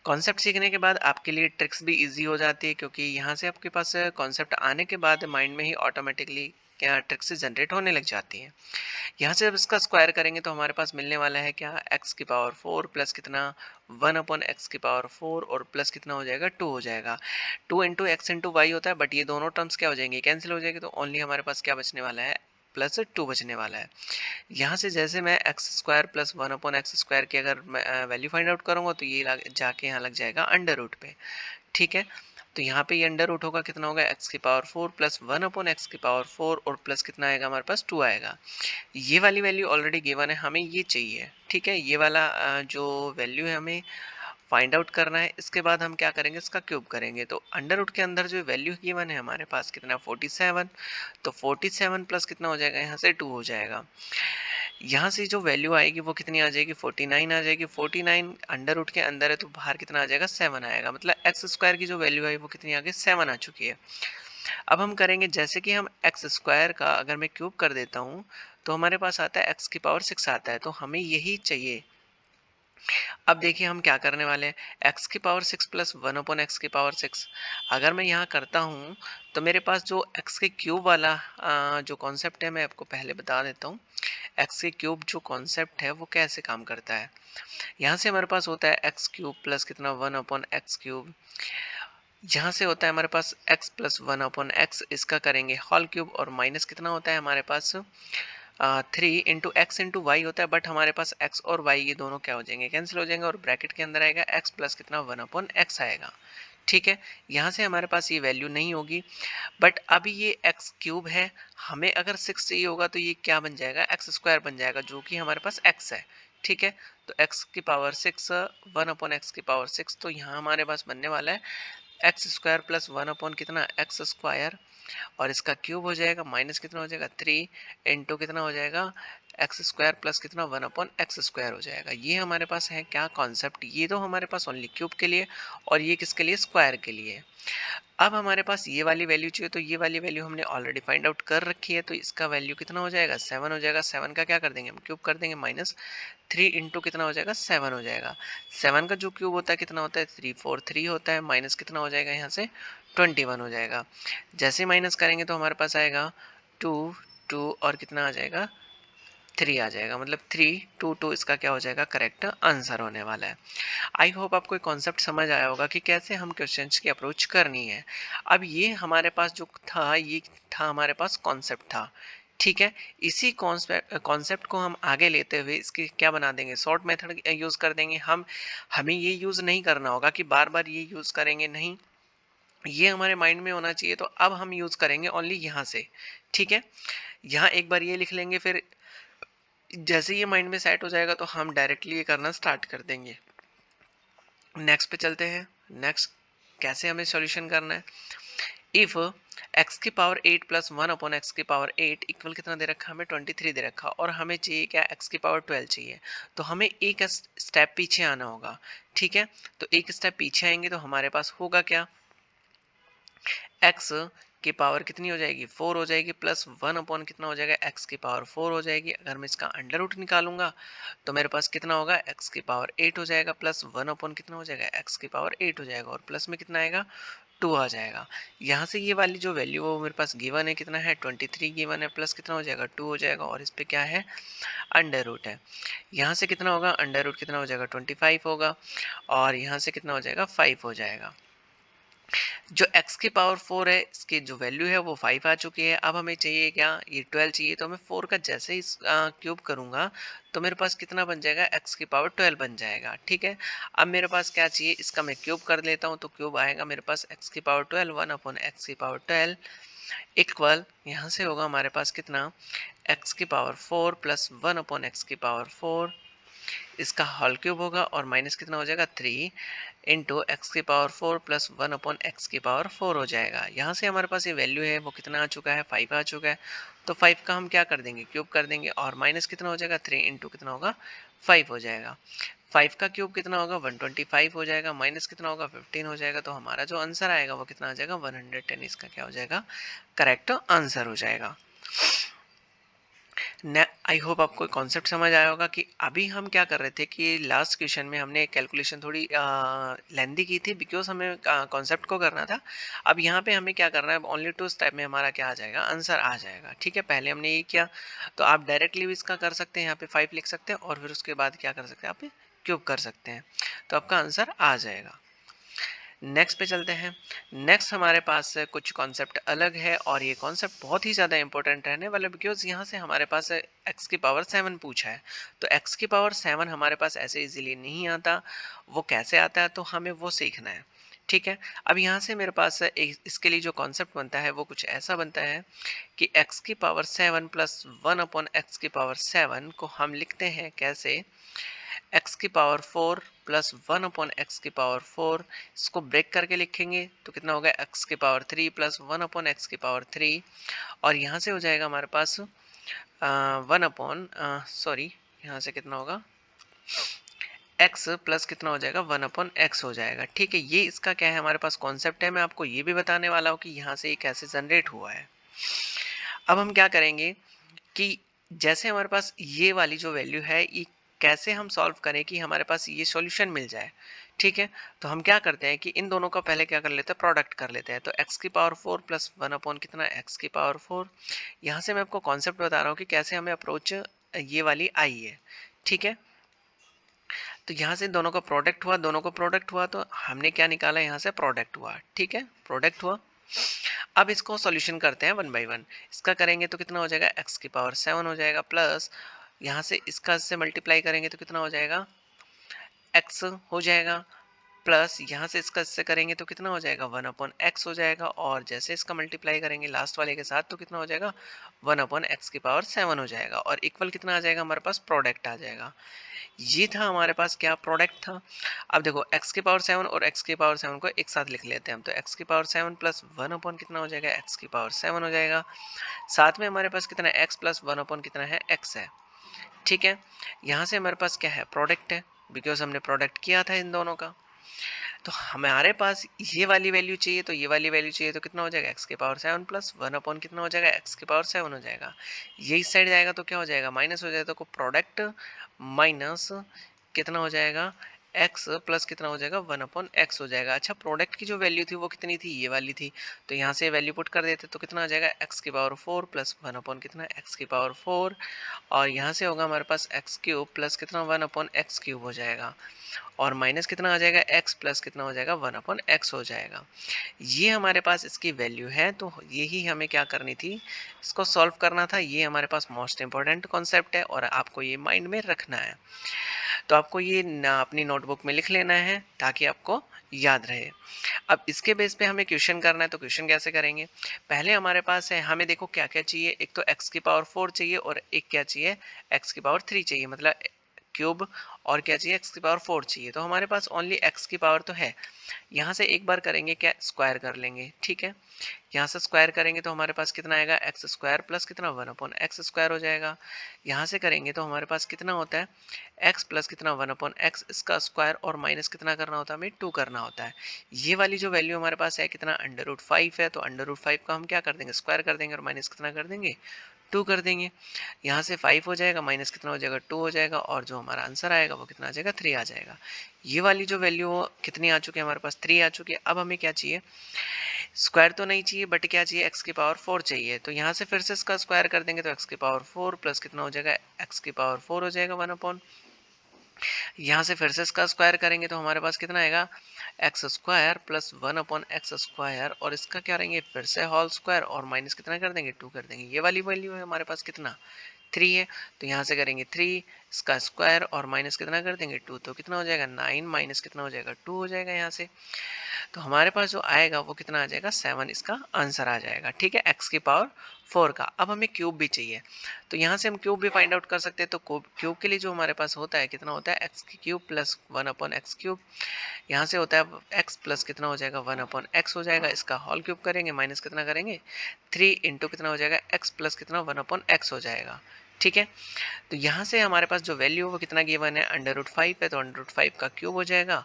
कॉन्सेप्ट सीखने के बाद आपके लिए ट्रिक्स भी इजी हो जाती है, क्योंकि यहाँ से आपके पास कॉन्सेप्ट आने के बाद माइंड में ही ऑटोमेटिकली क्या ट्रिक्स जनरेट होने लग जाती हैं। यहाँ से जब इसका स्क्वायर करेंगे तो हमारे पास मिलने वाला है क्या, एक्स की पावर 4 प्लस कितना, 1 अपॉन एक्स की पावर 4, और प्लस कितना हो जाएगा, 2 हो जाएगा। 2 इंटू एक्स इंटू वाई होता है, बट ये दोनों टर्म्स क्या हो जाएंगे, कैंसिल हो जाएगी। तो ओनली हमारे पास क्या बचने वाला है, प्लस 2 बचने वाला है। यहाँ से जैसे मैं x square plus 1 upon x square की अगर मैं वैल्यू फाइंड आउट करूँगा तो ये जाके यहाँ लग जाएगा अंडर रूट पे। ठीक है, तो यहाँ पे ये अंडर रूट होगा, कितना होगा, एक्स की पावर 4 प्लस 1 अपॉन एक्स की पावर 4, और प्लस कितना आएगा हमारे पास, 2 आएगा। ये वाली वैल्यू ऑलरेडी गिवन है, हमें ये चाहिए। ठीक है, ये वाला जो वैल्यू है हमें फाइंड आउट करना है। इसके बाद हम क्या करेंगे, इसका क्यूब करेंगे। तो अंडर रूट के अंदर जो वैल्यू गिवन है हमारे पास कितना, 47। तो 47 प्लस कितना हो जाएगा, यहाँ से 2 हो जाएगा। यहाँ से जो वैल्यू आएगी वो कितनी आ जाएगी, 49 आ जाएगी। 49 अंडर रूट के अंदर है तो बाहर कितना आ जाएगा, 7 आएगा। मतलब एक्स स्क्वायर की जो वैल्यू आई वो कितनी आ गई, 7 आ चुकी है। अब हम करेंगे, जैसे कि हम एक्स स्क्वायर का अगर मैं क्यूब कर देता हूँ तो हमारे पास आता है एक्स की पावर 6 आता है, तो हमें यही चाहिए। अब देखिए हम क्या करने वाले हैं, एक्स की पावर 6 प्लस 1 अपॉन एक्स की पावर 6 अगर मैं यहाँ करता हूँ तो मेरे पास जो एक्स के क्यूब वाला जो कॉन्सेप्ट है मैं आपको पहले बता देता हूँ। एक्स के क्यूब जो कॉन्सेप्ट है वो कैसे काम करता है। यहाँ से हमारे पास होता है एक्स क्यूब प्लस कितना, 1 अपॉन एक्स क्यूब। यहाँ से होता है हमारे पास एक्स प्लस 1 अपॉन एक्स, इसका करेंगे होल क्यूब, और माइनस कितना होता है हमारे पास 3 इंटू एक्स इंटू वाई होता है। बट हमारे पास एक्स और वाई ये दोनों क्या हो जाएंगे, कैंसिल हो जाएंगे, और ब्रैकेट के अंदर आएगा एक्स प्लस कितना, 1 अपॉन एक्स आएगा। ठीक है, यहाँ से हमारे पास ये वैल्यू नहीं होगी। बट अभी ये एक्स क्यूब है, हमें अगर 6 चाहिए होगा तो ये क्या बन जाएगा, एक्स स्क्वायर बन जाएगा, जो कि हमारे पास एक्स है। ठीक है, तो एक्स की पावर 6, 1 अपॉन एक्स की पावर 6, तो यहाँ हमारे पास बनने वाला है एक्स स्क्वायर प्लस 1 अपॉन कितना, एक्स स्क्वायर, और इसका क्यूब हो जाएगा, माइनस कितना हो जाएगा, 3 इंटू कितना हो जाएगा, एक्स स्क्वायर प्लस कितना, 1 अपॉन एक्स स्क्वायर हो जाएगा। ये हमारे पास है क्या कॉन्सेप्ट, ये तो हमारे पास ओनली क्यूब के लिए, और ये किसके लिए, स्क्वायर के लिए। अब हमारे पास ये वाली वैल्यू चाहिए, तो ये वाली वैल्यू हमने ऑलरेडी फाइंड आउट कर रखी है, तो इसका वैल्यू कितना हो जाएगा, 7 हो जाएगा। 7 का क्या कर देंगे हम, क्यूब कर देंगे, माइनस 3 इंटू कितना हो जाएगा, 7 हो जाएगा। 7 का जो क्यूब होता है कितना होता है, 343 होता है, माइनस कितना हो जाएगा यहाँ से, 21 हो जाएगा। जैसे माइनस करेंगे तो हमारे पास आएगा 2, 2 और कितना आ जाएगा, 3 आ जाएगा। मतलब 322 इसका क्या हो जाएगा, करेक्ट आंसर होने वाला है। आई होप आपको कॉन्सेप्ट समझ आया होगा कि कैसे हम क्वेश्चंस की अप्रोच करनी है। अब ये हमारे पास जो था, ये था हमारे पास कॉन्सेप्ट था। ठीक है, इसी कॉन्सेप्ट को हम आगे लेते हुए इसकी क्या बना देंगे, शॉर्ट मेथड यूज़ कर देंगे हम। हमें ये यूज़ नहीं करना होगा कि बार बार ये यूज़ करेंगे, नहीं, ये हमारे माइंड में होना चाहिए। तो अब हम यूज़ करेंगे ओनली यहाँ से। ठीक है, यहाँ एक बार ये लिख लेंगे, फिर जैसे ये माइंड में सेट हो जाएगा तो हम डायरेक्टली ये करना स्टार्ट कर देंगे। नेक्स्ट पे चलते हैं। नेक्स्ट कैसे हमें सॉल्यूशन करना है, इफ एक्स की पावर 8 प्लस 1 अपॉन एक्स की पावर 8 इक्वल कितना दे रखा है, हमें 23 दे रखा, और हमें चाहिए क्या, एक्स की पावर 12 चाहिए। तो हमें एक स्टेप पीछे आना होगा। ठीक है, तो एक स्टेप पीछे आएंगे तो हमारे पास होगा क्या, एक्स की पावर कितनी हो जाएगी, 4 हो जाएगी, प्लस 1 अपॉन कितना हो जाएगा, एक्स की पावर 4 हो जाएगी। अगर मैं इसका अंडर रूट निकालूंगा तो मेरे पास कितना होगा, एक्स की पावर 8 हो जाएगा, प्लस 1 अपॉन कितना हो जाएगा, एक्स की पावर 8 हो जाएगा, और प्लस में कितना आएगा, 2 आ जाएगा। यहाँ से ये वाली जो वैल्यू वो मेरे पास गिवन है, कितना है 23 गिवन है, प्लस कितना हो जाएगा 2 हो जाएगा, और इस पे क्या है अंडर रूट है। यहाँ से कितना होगा अंडर रूट कितना हो जाएगा 25 होगा, और यहाँ से कितना हो जाएगा 5 हो जाएगा। जो x की पावर 4 है इसकी जो वैल्यू है वो 5 आ चुकी है। अब हमें चाहिए क्या, ये 12 चाहिए, तो मैं 4 का जैसे ही क्यूब करूंगा तो मेरे पास कितना बन जाएगा x की पावर 12 बन जाएगा। ठीक है, अब मेरे पास क्या चाहिए, इसका मैं क्यूब कर लेता हूँ, तो क्यूब आएगा मेरे पास x की पावर 12 1 अपॉन x की पावर 12 इक्वल, यहाँ से होगा हमारे पास कितना x की पावर 4 प्लस 1 अपॉन x की पावर 4, इसका होल क्यूब होगा, और माइनस कितना हो जाएगा 3 इंटू एक्स की पावर 4 प्लस 1 अपॉन एक्स की पावर 4 हो जाएगा। यहाँ से हमारे पास ये वैल्यू है वो कितना आ चुका है 5 आ चुका है, तो 5 का हम क्या कर देंगे क्यूब कर देंगे, और माइनस कितना हो जाएगा 3 इंटू कितना होगा 5 हो जाएगा। 5 का क्यूब कितना होगा 125 हो जाएगा, माइनस कितना होगा 15 हो जाएगा, तो हमारा जो आंसर आएगा वो कितना आ जाएगा 110, इसका क्या हो जाएगा करेक्ट आंसर हो जाएगा। आई होप आपको कॉन्सेप्ट समझ आया होगा कि अभी हम क्या कर रहे थे कि लास्ट क्वेश्चन में हमने कैलकुलेशन थोड़ी लेंदी की थी, बिकॉज हमें कॉन्सेप्ट को करना था। अब यहाँ पे हमें क्या करना है, ओनली टू स्टेप में हमारा क्या आ जाएगा आंसर आ जाएगा। ठीक है, पहले हमने ये किया, तो आप डायरेक्टली भी इसका कर सकते हैं, यहाँ पे 5 लिख सकते हैं, और फिर उसके बाद क्या कर सकते हैं आप क्यूब कर सकते हैं, तो आपका आंसर आ जाएगा। नेक्स्ट पे चलते हैं। नेक्स्ट हमारे पास कुछ कॉन्सेप्ट अलग है, और ये कॉन्सेप्ट बहुत ही ज़्यादा इंपॉर्टेंट रहने वाला, बिकॉज यहाँ से हमारे पास x की पावर 7 पूछा है, तो x की पावर 7 हमारे पास ऐसे इजीली नहीं आता, वो कैसे आता है तो हमें वो सीखना है। ठीक है, अब यहाँ से मेरे पास इसके लिए जो कॉन्सेप्ट बनता है वो कुछ ऐसा बनता है कि x की पावर 7 प्लस 1 अपॉन एक्स की पावर 7 को हम लिखते हैं कैसे, x की पावर 4 प्लस 1 अपॉन एक्स की पावर 4, इसको ब्रेक करके लिखेंगे तो कितना होगा x की पावर 3 प्लस 1 अपॉन एक्स की पावर 3, और यहाँ से हो जाएगा हमारे पास 1 अपॉन सॉरी, यहाँ से कितना होगा x प्लस कितना हो जाएगा 1 अपॉन एक्स हो जाएगा। ठीक है, ये इसका क्या है हमारे पास कॉन्सेप्ट है, मैं आपको ये भी बताने वाला हूँ कि यहाँ से ये कैसे जनरेट हुआ है। अब हम क्या करेंगे कि जैसे हमारे पास ये वाली जो वैल्यू है ये कैसे हम सॉल्व करें कि हमारे पास ये सॉल्यूशन मिल जाए। ठीक है, तो हम क्या करते हैं कि इन दोनों का पहले क्या कर लेते हैं प्रोडक्ट कर लेते हैं, तो x की पावर 4 प्लस 1 अपॉन कितना x की पावर 4, यहाँ से मैं आपको कॉन्सेप्ट बता रहा हूँ कि कैसे हमें अप्रोच ये वाली आई है। ठीक है, तो यहाँ से दोनों का प्रोडक्ट हुआ, दोनों का प्रोडक्ट हुआ तो हमने क्या निकाला, यहाँ से प्रोडक्ट हुआ। ठीक है, प्रोडक्ट हुआ। अब इसको सॉल्यूशन करते हैं वन बाय वन। इसका करेंगे तो कितना हो जाएगा x की पावर 7 हो जाएगा, प्लस यहाँ से इसका से मल्टीप्लाई करेंगे तो कितना हो जाएगा x हो जाएगा, प्लस यहाँ से इसका इससे करेंगे तो कितना हो जाएगा 1 अपॉन एक्स हो जाएगा, और जैसे इसका मल्टीप्लाई करेंगे लास्ट वाले के साथ तो कितना हो जाएगा 1 अपॉन एक्स की पावर 7 हो जाएगा, और इक्वल कितना आ जाएगा हमारे पास प्रोडक्ट आ जाएगा। ये था हमारे पास क्या प्रोडक्ट था। अब देखो x की पावर 7 और x की पावर 7 को एक साथ लिख लेते हैं हम, तो x की पावर 7 प्लस 1 अपॉन कितना हो जाएगा x की पावर 7 हो जाएगा, साथ में हमारे पास कितना है x प्लस 1 अपॉन कितना है x है। ठीक है, यहाँ से हमारे पास क्या है प्रोडक्ट है, बिकॉज हमने प्रोडक्ट किया था इन दोनों का। तो हमारे पास ये वाली वैल्यू चाहिए, तो ये वाली वैल्यू चाहिए तो कितना हो जाएगा x की पावर 7 प्लस 1 अपॉन कितना हो जाएगा x की पावर 7 हो जाएगा। ये इस साइड जाएगा तो क्या हो जाएगा माइनस हो जाएगा, तो प्रोडक्ट माइनस कितना हो जाएगा x प्लस कितना हो जाएगा 1 अपॉन एक्स हो जाएगा। अच्छा, प्रोडक्ट की जो वैल्यू थी वो कितनी थी, ये वाली थी, तो यहाँ से वैल्यू पुट कर देते तो कितना आ जाएगा x की पावर 4 प्लस 1 अपॉन कितना x की पावर 4, और यहाँ से होगा हमारे पास एक्स क्यूब प्लस कितना 1 अपॉन एक्स क्यूब हो जाएगा, और माइनस कितना आ जाएगा x प्लस कितना हो जाएगा 1 अपॉन एक्स हो जाएगा। ये हमारे पास इसकी वैल्यू है, तो यही हमें क्या करनी थी, इसको सॉल्व करना था। ये हमारे पास मोस्ट इंपॉर्टेंट कॉन्सेप्ट है और आपको ये माइंड में रखना है, तो आपको ये अपनी नोटबुक में लिख लेना है ताकि आपको याद रहे। अब इसके बेस पे हमें क्वेश्चन करना है, तो क्वेश्चन कैसे करेंगे, पहले हमारे पास है, हमें देखो क्या क्या चाहिए, एक तो x की पावर 4 चाहिए और एक क्या चाहिए x की पावर 3 चाहिए, मतलब क्यूब, और क्या चाहिए x की पावर 4 चाहिए। तो हमारे पास ओनली x की पावर तो है, यहाँ से एक बार करेंगे क्या स्क्वायर कर लेंगे। ठीक है, यहाँ से स्क्वायर करेंगे तो हमारे पास कितना आएगा एक्स स्क्वायर प्लस कितना 1 अपॉन एक्स स्क्वायर हो जाएगा। यहाँ से करेंगे तो हमारे पास कितना होता है एक्स प्लस कितना 1 अपॉन एक्स, इसका स्क्वायर और माइनस कितना करना होता है हमें 2 करना होता है। ये वाली जो वैल्यू हमारे पास है कितना अंडर रूट 5 है, तो अंडर रूट 5 का हम क्या कर देंगे स्क्वायर कर देंगे और माइनस कितना कर देंगे 2 कर देंगे, यहाँ से 5 हो जाएगा, माइनस कितना हो जाएगा 2 हो जाएगा, और जो हमारा आंसर आएगा वो कितना आ जाएगा 3 आ जाएगा। ये वाली जो वैल्यू कितनी आ चुकी है हमारे पास 3 आ चुकी है। अब हमें क्या चाहिए, स्क्वायर तो नहीं चाहिए बट क्या चाहिए, एक्स की पावर 4 चाहिए। तो यहाँ से फिर से इसका स्क्वायर कर देंगे तो एक्स की पावर 4 प्लस कितना हो जाएगा, एक्स की पावर 4 हो जाएगा 1 अपॉन, यहाँ से फिर से इसका स्क्वायर करेंगे तो हमारे पास कितना आएगा, x square plus 1 upon x square, और इसका क्या करेंगे फिर से होल स्क्वायर, और माइनस कितना कर देंगे 2 कर देंगे। ये वाली वैल्यू है हमारे पास कितना 3 है, तो यहाँ से करेंगे 3 इसका स्क्वायर और माइनस कितना कर देंगे 2, तो कितना हो जाएगा 9 माइनस कितना हो जाएगा 2 हो जाएगा यहाँ से। तो हमारे पास जो आएगा वो कितना आ जाएगा 7 इसका आंसर आ जाएगा। ठीक है, एक्स की पावर 4 का। अब हमें क्यूब भी चाहिए, तो यहाँ से हम क्यूब भी फाइंड आउट कर सकते हैं। तो क्यूब के लिए जो हमारे पास होता है कितना होता है, एक्स की cube plus 1 upon x cube, यहाँ से होता है एक्स प्लस कितना हो जाएगा 1 अपॉन एक्स हो जाएगा, इसका होल क्यूब करेंगे माइनस कितना करेंगे 3 इंटू कितना हो जाएगा एक्स प्लस कितना 1 अपॉन एक्स हो जाएगा। ठीक है, तो यहाँ से हमारे पास जो वैल्यू है वो कितना गिवन है, अंडर रूट 5 है, तो अंडर रूट 5 का क्यूब हो जाएगा,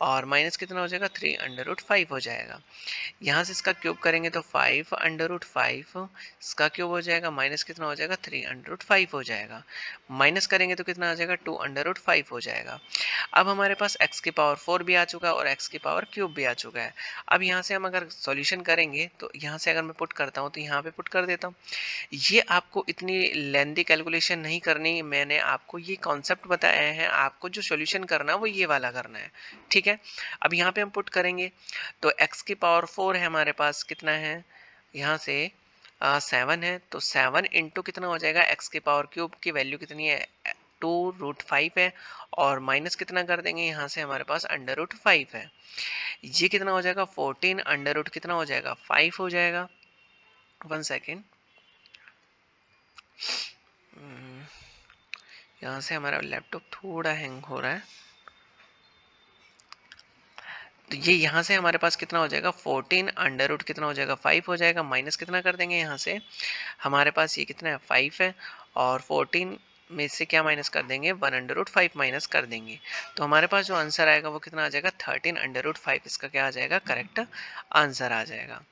और माइनस कितना हो जाएगा 3 अंडर रूट 5 हो जाएगा। यहाँ से इसका क्यूब करेंगे तो 5 अंडर रूट 5 इसका क्यूब हो जाएगा, माइनस कितना हो जाएगा 3 अंडर रूट 5 हो जाएगा, माइनस करेंगे तो कितना आ जाएगा 2 अंडर रूट 5 हो जाएगा। अब हमारे पास एक्स की पावर 4 भी आ चुका है और एक्स की पावर क्यूब भी आ चुका है। अब यहाँ से हम अगर सॉल्यूशन करेंगे तो यहाँ से अगर मैं पुट करता हूँ तो यहाँ पे पुट कर देता हूँ। ये आपको इतनी लेंदी कैलकुलेशन नहीं करनी, मैंने आपको ये कॉन्सेप्ट बताया है, आपको जो सॉल्यूशन करना है वो ये वाला करना है। ठीक है, अब यहाँ पे हम पुट करेंगे तो x की पावर 4 है हमारे पास, कितना है यहाँ से 7 है, तो 7 इंटू कितना हो जाएगा एक्स की पावर क्यूब की वैल्यू कितनी है 2√5 है, और माइनस कितना कर देंगे यहाँ से हमारे पास अंडर रूट 5 है, ये कितना हो जाएगा 14 अंडर रूट कितना हो जाएगा 5 हो जाएगा। 1 सेकेंड, यहाँ से हमारा लैपटॉप थोड़ा हैंग हो रहा है, तो ये यहाँ से हमारे पास कितना हो जाएगा 14 अंडर रूट कितना हो जाएगा 5 हो जाएगा, माइनस कितना कर देंगे यहाँ से हमारे पास ये कितना है 5 है, और 14 में से क्या माइनस कर देंगे 1 अंडर रूट 5 माइनस कर देंगे, तो हमारे पास जो आंसर आएगा वो कितना आ जाएगा 13 अंडर रूट 5, इसका क्या आ जाएगा करेक्ट आंसर आ जाएगा।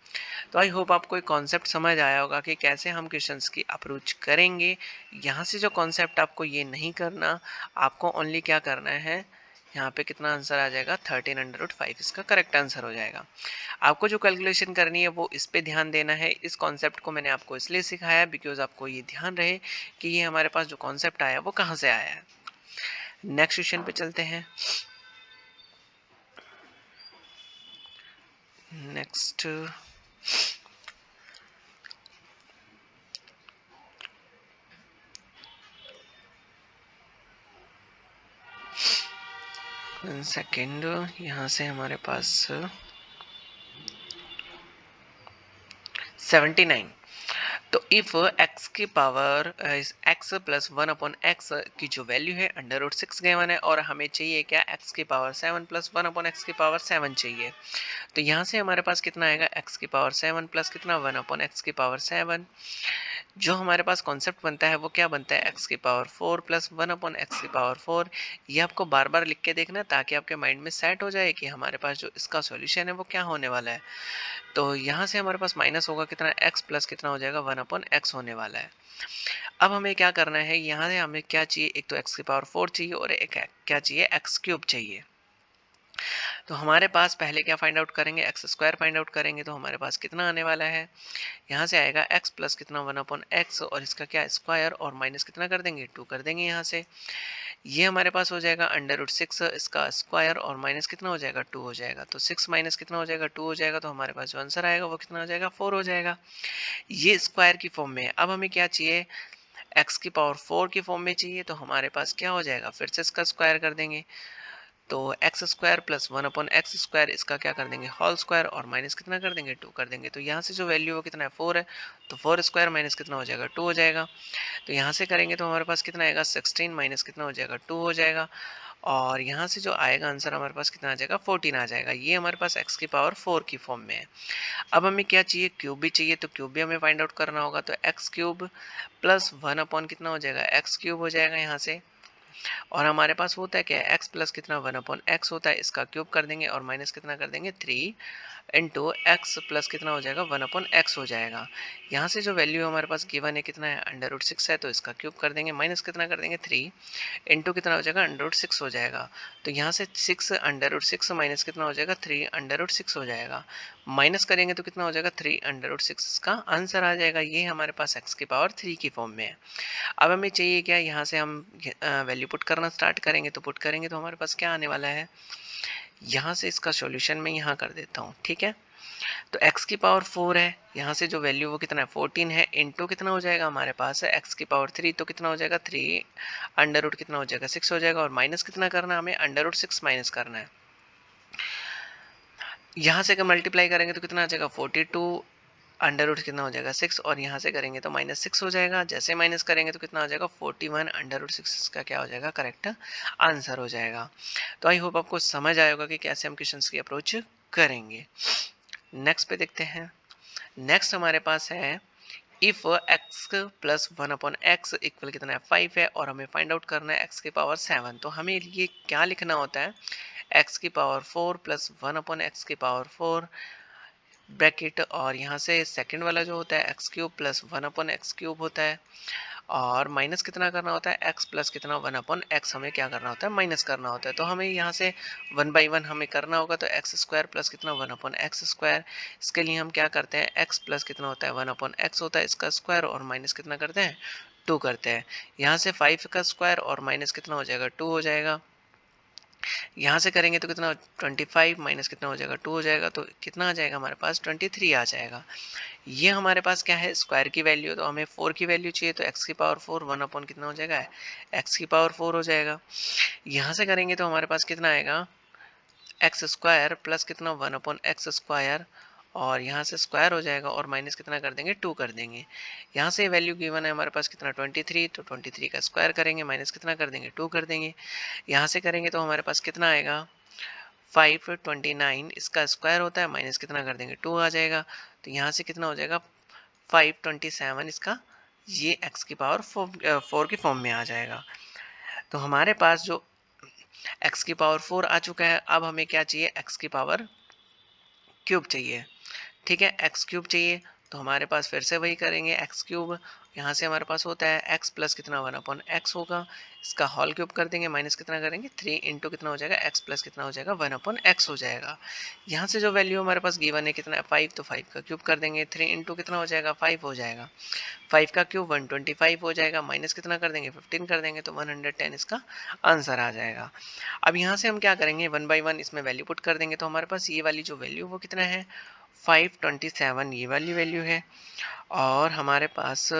तो आई होप आपको एक कॉन्सेप्ट समझ आया होगा कि कैसे हम क्वेश्चंस की अप्रोच करेंगे। यहाँ से जो कॉन्सेप्ट आपको ये नहीं करना, आपको ओनली क्या करना है, यहाँ पे कितना आंसर आ जाएगा 13 अंडर रूट 5 इसका करेक्ट आंसर हो जाएगा। आपको जो कैलकुलेशन करनी है वो इस पे ध्यान देना है। इस कॉन्सेप्ट को मैंने आपको इसलिए सिखाया बिकॉज आपको ये ध्यान रहे कि ये हमारे पास जो कॉन्सेप्ट आया वो कहाँ से आया है। नेक्स्ट क्वेश्चन पे चलते हैं। नेक्स्ट सेकेंड, यहाँ से हमारे पास 79, तो इफ x की power x plus 1 upon x की जो वैल्यू है अंडर रूट 6 गिवन है, और हमें चाहिए क्या x की पावर 7 प्लस 1 अपॉन एक्स की पावर 7 चाहिए। तो यहाँ से हमारे पास कितना आएगा x की पावर 7 प्लस कितना 1 अपॉन एक्स की पावर 7, जो हमारे पास कॉन्सेप्ट बनता है वो क्या बनता है x की पावर 4 प्लस 1 अपॉन एक्स की पावर 4। ये आपको बार बार लिख के देखना ताकि आपके माइंड में सेट हो जाए कि हमारे पास जो इसका सॉल्यूशन है वो क्या होने वाला है। तो यहाँ से हमारे पास माइनस होगा कितना x प्लस कितना हो जाएगा 1 अपॉन एक्स होने वाला है। अब हमें क्या करना है, यहाँ से हमें क्या चाहिए, एक तो x की पावर 4 चाहिए और एक क्या चाहिए एक्स क्यूब चाहिए। तो हमारे पास पहले क्या फाइंड आउट करेंगे, एक्स स्क्वायर फाइंड आउट करेंगे, तो हमारे पास कितना आने वाला है, यहाँ से आएगा x प्लस कितना 1 अपॉन एक्स, और इसका क्या स्क्वायर, और माइनस कितना कर देंगे 2 कर देंगे यहाँ से। ये हमारे पास हो जाएगा अंडर रूट 6 इसका स्क्वायर, और माइनस कितना हो जाएगा 2 हो जाएगा, तो 6 माइनस कितना हो जाएगा 2 हो जाएगा, तो हमारे पास जो आंसर आएगा वो कितना हो जाएगा 4 हो जाएगा। ये स्क्वायर की फॉर्म में है। अब हमें क्या चाहिए, x की पावर 4 की फॉर्म में चाहिए, तो हमारे पास क्या हो जाएगा, फिर से इसका स्क्वायर कर देंगे, तो x square plus 1 upon x square, इसका क्या कर देंगे होल स्क्वायर, और माइनस कितना कर देंगे 2 कर देंगे, तो यहाँ से जो वैल्यू वो कितना है 4 है, तो 4 स्क्वायर माइनस कितना हो जाएगा 2 हो जाएगा। तो यहाँ से करेंगे तो हमारे पास कितना आएगा 16 माइनस कितना हो जाएगा 2 हो जाएगा, और यहाँ से जो आएगा आंसर हमारे पास कितना आ जाएगा 14 आ जाएगा। ये हमारे पास x की पावर 4 की फॉर्म में है। अब हमें क्या चाहिए, क्यूब भी चाहिए, तो क्यूब भी हमें फाइंड आउट करना होगा, तो एक्स क्यूब प्लस 1 अपॉन कितना हो जाएगा एक्स क्यूब हो जाएगा यहाँ से, और हमारे पास होता है क्या, एक्स प्लस कितना 1/x होता है, इसका क्यूब कर देंगे और माइनस कितना कर देंगे 3 इंटू एक्स प्लस कितना हो जाएगा 1/x हो जाएगा। यहाँ से जो वैल्यू हमारे पास गिवन है कितना है √6 है, तो इसका क्यूब कर देंगे, माइनस कितना कर देंगे 3 इंटू कितना हो जाएगा √6 हो जाएगा। तो यहाँ से 6 √6 माइनस कितना हो जाएगा 3 √6 हो जाएगा। माइनस करेंगे तो कितना हो जाएगा 3 √6 का आंसर आ जाएगा। ये हमारे पास x की पावर 3 की फॉर्म में है। अब हमें चाहिए क्या, यहाँ से हम वैल्यू पुट करना स्टार्ट करेंगे, तो पुट करेंगे तो हमारे पास क्या आने वाला है, यहाँ से इसका सॉल्यूशन मैं यहाँ कर देता हूँ, ठीक है। तो x की पावर 4 है, यहाँ से जो वैल्यू वो कितना है 14 है, इंटू कितना हो जाएगा हमारे पास है x की पावर 3, तो कितना हो जाएगा 3 अंडर रूट कितना हो जाएगा 6 हो जाएगा, और माइनस कितना करना है हमें √6 माइनस करना है। यहाँ से अगर मल्टीप्लाई करेंगे तो कितना आ जाएगा 42 अंडर रूट कितना हो जाएगा 6, और यहाँ से करेंगे तो -6 हो जाएगा। जैसे माइनस करेंगे तो कितना हो जाएगा 41 अंडर रूट 6 का क्या हो जाएगा करेक्ट आंसर हो जाएगा। तो आई होप आपको समझ आया होगा कि कैसे हम क्वेश्चंस की अप्रोच करेंगे। नेक्स्ट पे देखते हैं। नेक्स्ट हमारे पास है if x plus 1/x equal कितना है 5 है, और हमें फाइंड आउट करना है x की पावर 7। तो हमें ये क्या लिखना होता है, x की पावर 4 प्लस 1/x की पावर 4 ब्रैकेट, और यहाँ से सेकंड वाला जो होता है x cube plus 1/x cube होता है, और माइनस कितना करना होता है x प्लस कितना 1/x हमें क्या करना होता है माइनस करना होता है। तो हमें यहाँ से 1 बाई 1 हमें करना होगा, तो एक्स स्क्वायर प्लस कितना 1/x स्क्वायर। इसके लिए हम क्या करते हैं, x प्लस कितना होता है 1/x होता है इसका स्क्वायर, और माइनस कितना करते हैं 2 करते हैं। यहाँ से 5 का स्क्वायर और माइनस कितना हो जाएगा 2 हो जाएगा। यहाँ से करेंगे तो कितना 25 माइनस कितना हो जाएगा 2 हो जाएगा, तो कितना आ जाएगा हमारे पास 23 आ जाएगा। ये हमारे पास क्या है स्क्वायर की वैल्यू, तो हमें 4 की वैल्यू चाहिए, तो x की पावर 4 1 अपॉन कितना हो जाएगा x की पावर 4 हो जाएगा। यहाँ से करेंगे तो हमारे पास कितना आएगा एक्स स्क्वायर प्लस कितना 1/x स्क्वायर, और यहाँ से स्क्वायर हो जाएगा और माइनस कितना कर देंगे 2 कर देंगे। यहाँ से वैल्यू गिवन है हमारे पास कितना 23, तो 23 का स्क्वायर करेंगे माइनस कितना कर देंगे 2 कर देंगे। यहाँ से करेंगे तो हमारे पास कितना आएगा 529, इसका स्क्वायर होता है माइनस कितना कर देंगे 2 आ जाएगा। तो यहाँ से कितना हो जाएगा 527, इसका ये x की पावर 4 की फॉर्म में आ जाएगा। तो हमारे पास जो x की पावर 4 आ चुका है, अब हमें क्या चाहिए x की पावर क्यूब चाहिए, ठीक है x क्यूब चाहिए। तो हमारे पास फिर से वही करेंगे x क्यूब, यहाँ से हमारे पास होता है x प्लस कितना 1/x होगा, इसका होल क्यूब कर देंगे माइनस कितना करेंगे 3 इंटू कितना हो जाएगा x प्लस कितना हो जाएगा 1/x हो जाएगा। यहाँ से जो वैल्यू हमारे पास गिवन है कितना है 5, तो 5 का क्यूब कर देंगे 3 इंटू कितना हो जाएगा 5 हो जाएगा। 5 का क्यूब 125 हो जाएगा, माइनस कितना कर देंगे 15 कर देंगे, तो 110 इसका आंसर आ जाएगा। अब यहाँ से हम क्या करेंगे 1 बाई 1 इसमें वैल्यू पुट कर देंगे, तो हमारे पास ये वाली जो वैल्यू वो कितना है 527 ये वाली वैल्यू है, और हमारे पास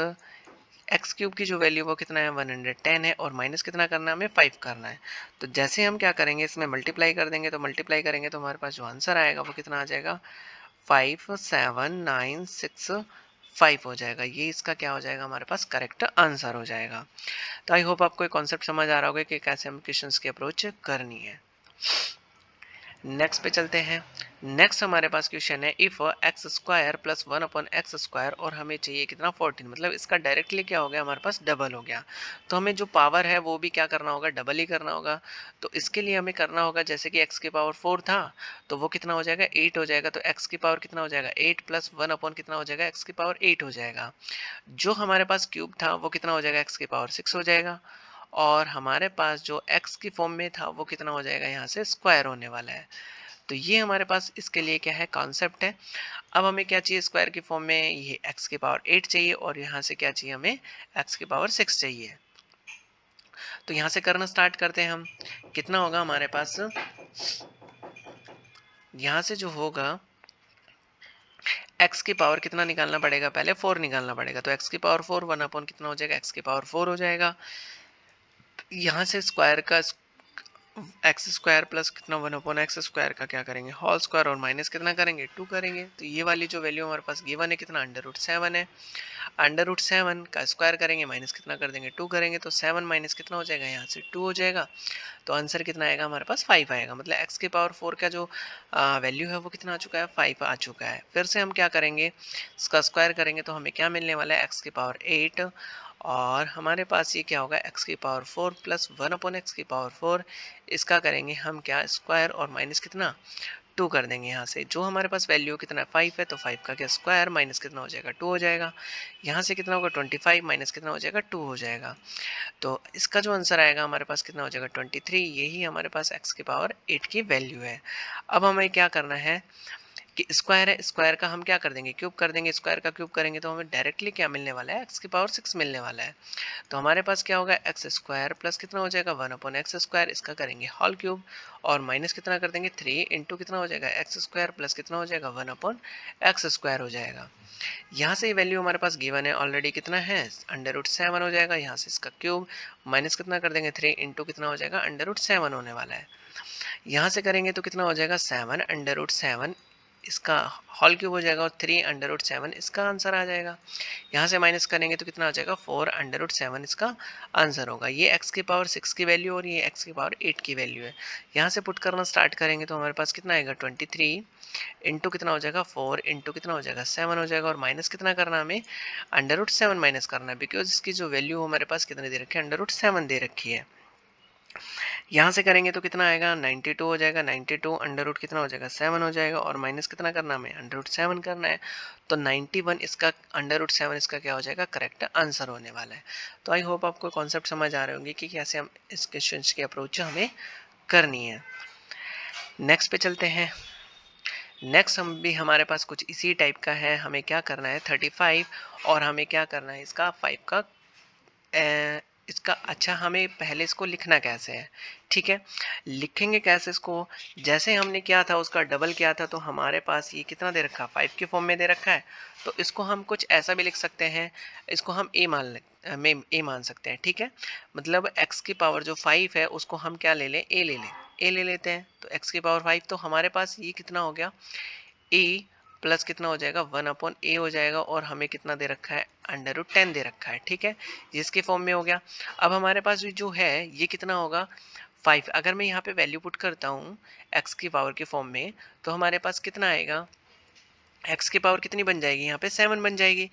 एक्स क्यूब की जो वैल्यू वो कितना है 110 है, और माइनस कितना करना है हमें 5 करना है। तो जैसे हम क्या करेंगे इसमें मल्टीप्लाई कर देंगे, तो मल्टीप्लाई करेंगे तो हमारे पास जो आंसर आएगा वो कितना आ जाएगा 57965 हो जाएगा। ये इसका क्या हो जाएगा हमारे पास करेक्ट आंसर हो जाएगा। तो आई होप आपको ये कॉन्सेप्ट समझ आ रहा होगा कि कैसे हम क्वेश्चंस की अप्रोच करनी है। नेक्स्ट पे चलते हैं। नेक्स्ट हमारे पास क्वेश्चन है if x square plus 1/x square, और हमें चाहिए कितना 14, मतलब इसका डायरेक्टली क्या हो गया हमारे पास डबल हो गया। तो हमें जो पावर है वो भी क्या करना होगा डबल ही करना होगा। तो इसके लिए हमें करना होगा जैसे कि x की पावर 4 था, तो वो कितना हो जाएगा 8 हो जाएगा। तो x की पावर कितना हो जाएगा 8 प्लस 1 कितना हो जाएगा x की पावर 8 हो जाएगा। जो हमारे पास क्यूब था वो कितना हो जाएगा x की पावर 6 हो जाएगा, और हमारे पास जो x की फॉर्म में था वो कितना हो जाएगा यहाँ से स्क्वायर होने वाला है। तो ये हमारे पास इसके लिए क्या है कॉन्सेप्ट है। अब हमें क्या चाहिए स्क्वायर की फॉर्म में ये x की पावर 8 चाहिए, और यहाँ से क्या चाहिए हमें x की पावर 6 चाहिए। तो यहाँ से करना स्टार्ट करते हैं हम। कितना होगा हमारे पास, यहाँ से जो होगा x की पावर कितना निकालना पड़ेगा, पहले 4 निकालना पड़ेगा। तो x की पावर 4 1 कितना हो जाएगा x की पावर 4 हो जाएगा। यहाँ से स्क्वायर का एक्स स्क्वायर प्लस कितना 1/x स्क्वायर का क्या करेंगे होल स्क्वायर, और माइनस कितना करेंगे 2 करेंगे। तो ये वाली जो वैल्यू हमारे पास गिवन है कितना √7 है। √7 का स्क्वायर करेंगे माइनस कितना कर देंगे 2 करेंगे, तो 7 माइनस कितना हो जाएगा यहाँ से 2 हो जाएगा। तो आंसर कितना आएगा हमारे पास 5 आएगा। मतलब x की पावर 4 का जो वैल्यू है वो कितना आ चुका है 5 आ चुका है। फिर से हम क्या करेंगे इसका स्क्वायर करेंगे, तो हमें क्या मिलने वाला है x की पावर 8, और हमारे पास ये क्या होगा, एक्स की पावर 4 प्लस 1/x की पावर 4, इसका करेंगे हम क्या स्क्वायर और माइनस कितना 2 कर देंगे यहाँ से। जो हमारे पास वैल्यू कितना 5 है, तो 5 का क्या स्क्वायर माइनस कितना हो जाएगा 2 हो जाएगा। यहाँ से कितना होगा 25 माइनस कितना हो जाएगा 2 हो जाएगा। तो इसका जो आंसर आएगा हमारे पास कितना हो जाएगा 23। यही हमारे पास x की पावर 8 की वैल्यू है। अब हमें क्या करना है कि स्क्वायर है, स्क्वायर का हम क्या कर देंगे क्यूब कर देंगे। स्क्वायर का क्यूब करेंगे तो हमें डायरेक्टली क्या मिलने वाला है, x की पावर 6 मिलने वाला है। तो हमारे पास क्या होगा एक्स स्क्वायर प्लस कितना हो जाएगा 1/x स्क्वायर, इसका करेंगे होल क्यूब और माइनस कितना कर देंगे 3 इंटू कितना हो जाएगा एक्स स्क्वायर प्लस कितना हो जाएगा 1/x स्क्वायर हो जाएगा। यहाँ से वैल्यू हमारे पास गिवन है ऑलरेडी, कितना है √7 हो जाएगा। यहाँ से इसका क्यूब माइनस कितना कर देंगे 3 इंटू कितना हो जाएगा √7 होने वाला है। यहाँ से करेंगे तो कितना हो जाएगा 7 √7, इसका होल क्यूब हो जाएगा और 3 √7 इसका आंसर आ जाएगा। यहाँ से माइनस करेंगे तो कितना आ जाएगा 4 √7 इसका आंसर होगा। ये x की पावर 6 की वैल्यू और ये x की पावर 8 की वैल्यू है। यहाँ से पुट करना स्टार्ट करेंगे तो हमारे पास कितना आएगा 23 इंटू कितना हो जाएगा 4 इंटू कितना हो जाएगा 7 हो जाएगा। और माइनस कितना करना हमें √7 माइनस करना है, बिकॉज इसकी जो वैल्यू हमारे पास कितने दे रखी है √7 दे रखी है। यहाँ से करेंगे तो कितना आएगा 92 हो जाएगा। 92 अंडर रूट कितना हो जाएगा 7 हो जाएगा और माइनस कितना करना हमें √7 करना है। तो 91 इसका √7 इसका क्या हो जाएगा करेक्ट आंसर होने वाला है। तो आई होप आपको कॉन्सेप्ट समझ आ रहे होंगे कि कैसे हम इस क्वेश्चन की अप्रोच हमें करनी है। नेक्स्ट पे चलते हैं। नेक्स्ट हम भी हमारे पास कुछ इसी टाइप का है। हमें क्या करना है 35 और हमें क्या करना है इसका 5 का इसका अच्छा हमें पहले इसको लिखना कैसे है, ठीक है। लिखेंगे कैसे इसको, जैसे हमने किया था उसका डबल किया था। तो हमारे पास ये कितना दे रखा है 5 के फॉर्म में दे रखा है। तो इसको हम कुछ ऐसा भी लिख सकते हैं, इसको हम ए मान सकते हैं, ठीक है। मतलब x की पावर जो 5 है उसको हम क्या ले लें ए ले लेते हैं। तो x की पावर 5, तो हमारे पास ये कितना हो गया ए प्लस कितना हो जाएगा 1/a हो जाएगा। और हमें कितना दे रखा है √10 दे रखा है, ठीक है। जिसके फॉर्म में हो गया। अब हमारे पास जो है ये कितना होगा 5। अगर मैं यहाँ पे वैल्यू पुट करता हूँ x की पावर के फॉर्म में, तो हमारे पास कितना आएगा x की पावर कितनी बन जाएगी यहाँ पे 7 बन जाएगी।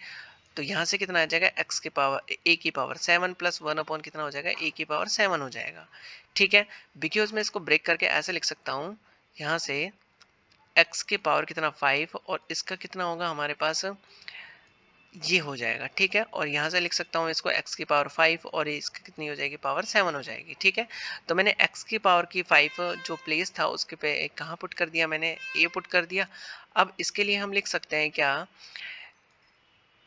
तो यहाँ से कितना आ जाएगा x की पावर a की पावर 7 प्लस 1 कितना हो जाएगा a की पावर 7 हो जाएगा, ठीक है। बिकॉज मैं इसको ब्रेक करके ऐसे लिख सकता हूँ, यहाँ से x की पावर कितना 5 और इसका कितना होगा हमारे पास ये हो जाएगा, ठीक है। और यहाँ से लिख सकता हूँ इसको x की पावर 5 और इसकी कितनी हो जाएगी पावर 7 हो जाएगी, ठीक है। तो मैंने x की पावर की 5 जो प्लेस था उसके पे कहाँ पुट कर दिया, मैंने a पुट कर दिया। अब इसके लिए हम लिख सकते हैं क्या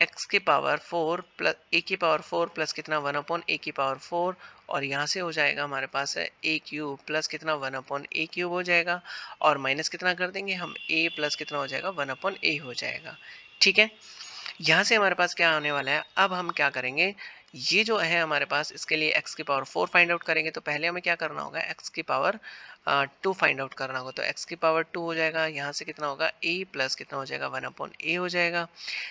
x की पावर 4 प्लस a की पावर 4 प्लस कितना 1/a की पावर 4। और यहाँ से हो जाएगा हमारे पास है a क्यूब प्लस कितना 1/a क्यूब हो जाएगा। और माइनस कितना कर देंगे हम a प्लस कितना हो जाएगा 1/a हो जाएगा, ठीक है। यहाँ से हमारे पास क्या आने वाला है, अब हम क्या करेंगे ये जो है हमारे पास इसके लिए x की पावर 4 फाइंड आउट करेंगे। तो पहले हमें क्या करना होगा x की पावर 2 फाइंड आउट करना होगा। तो x की पावर 2 हो जाएगा। यहाँ से कितना होगा a प्लस कितना हो जाएगा 1/a हो जाएगा।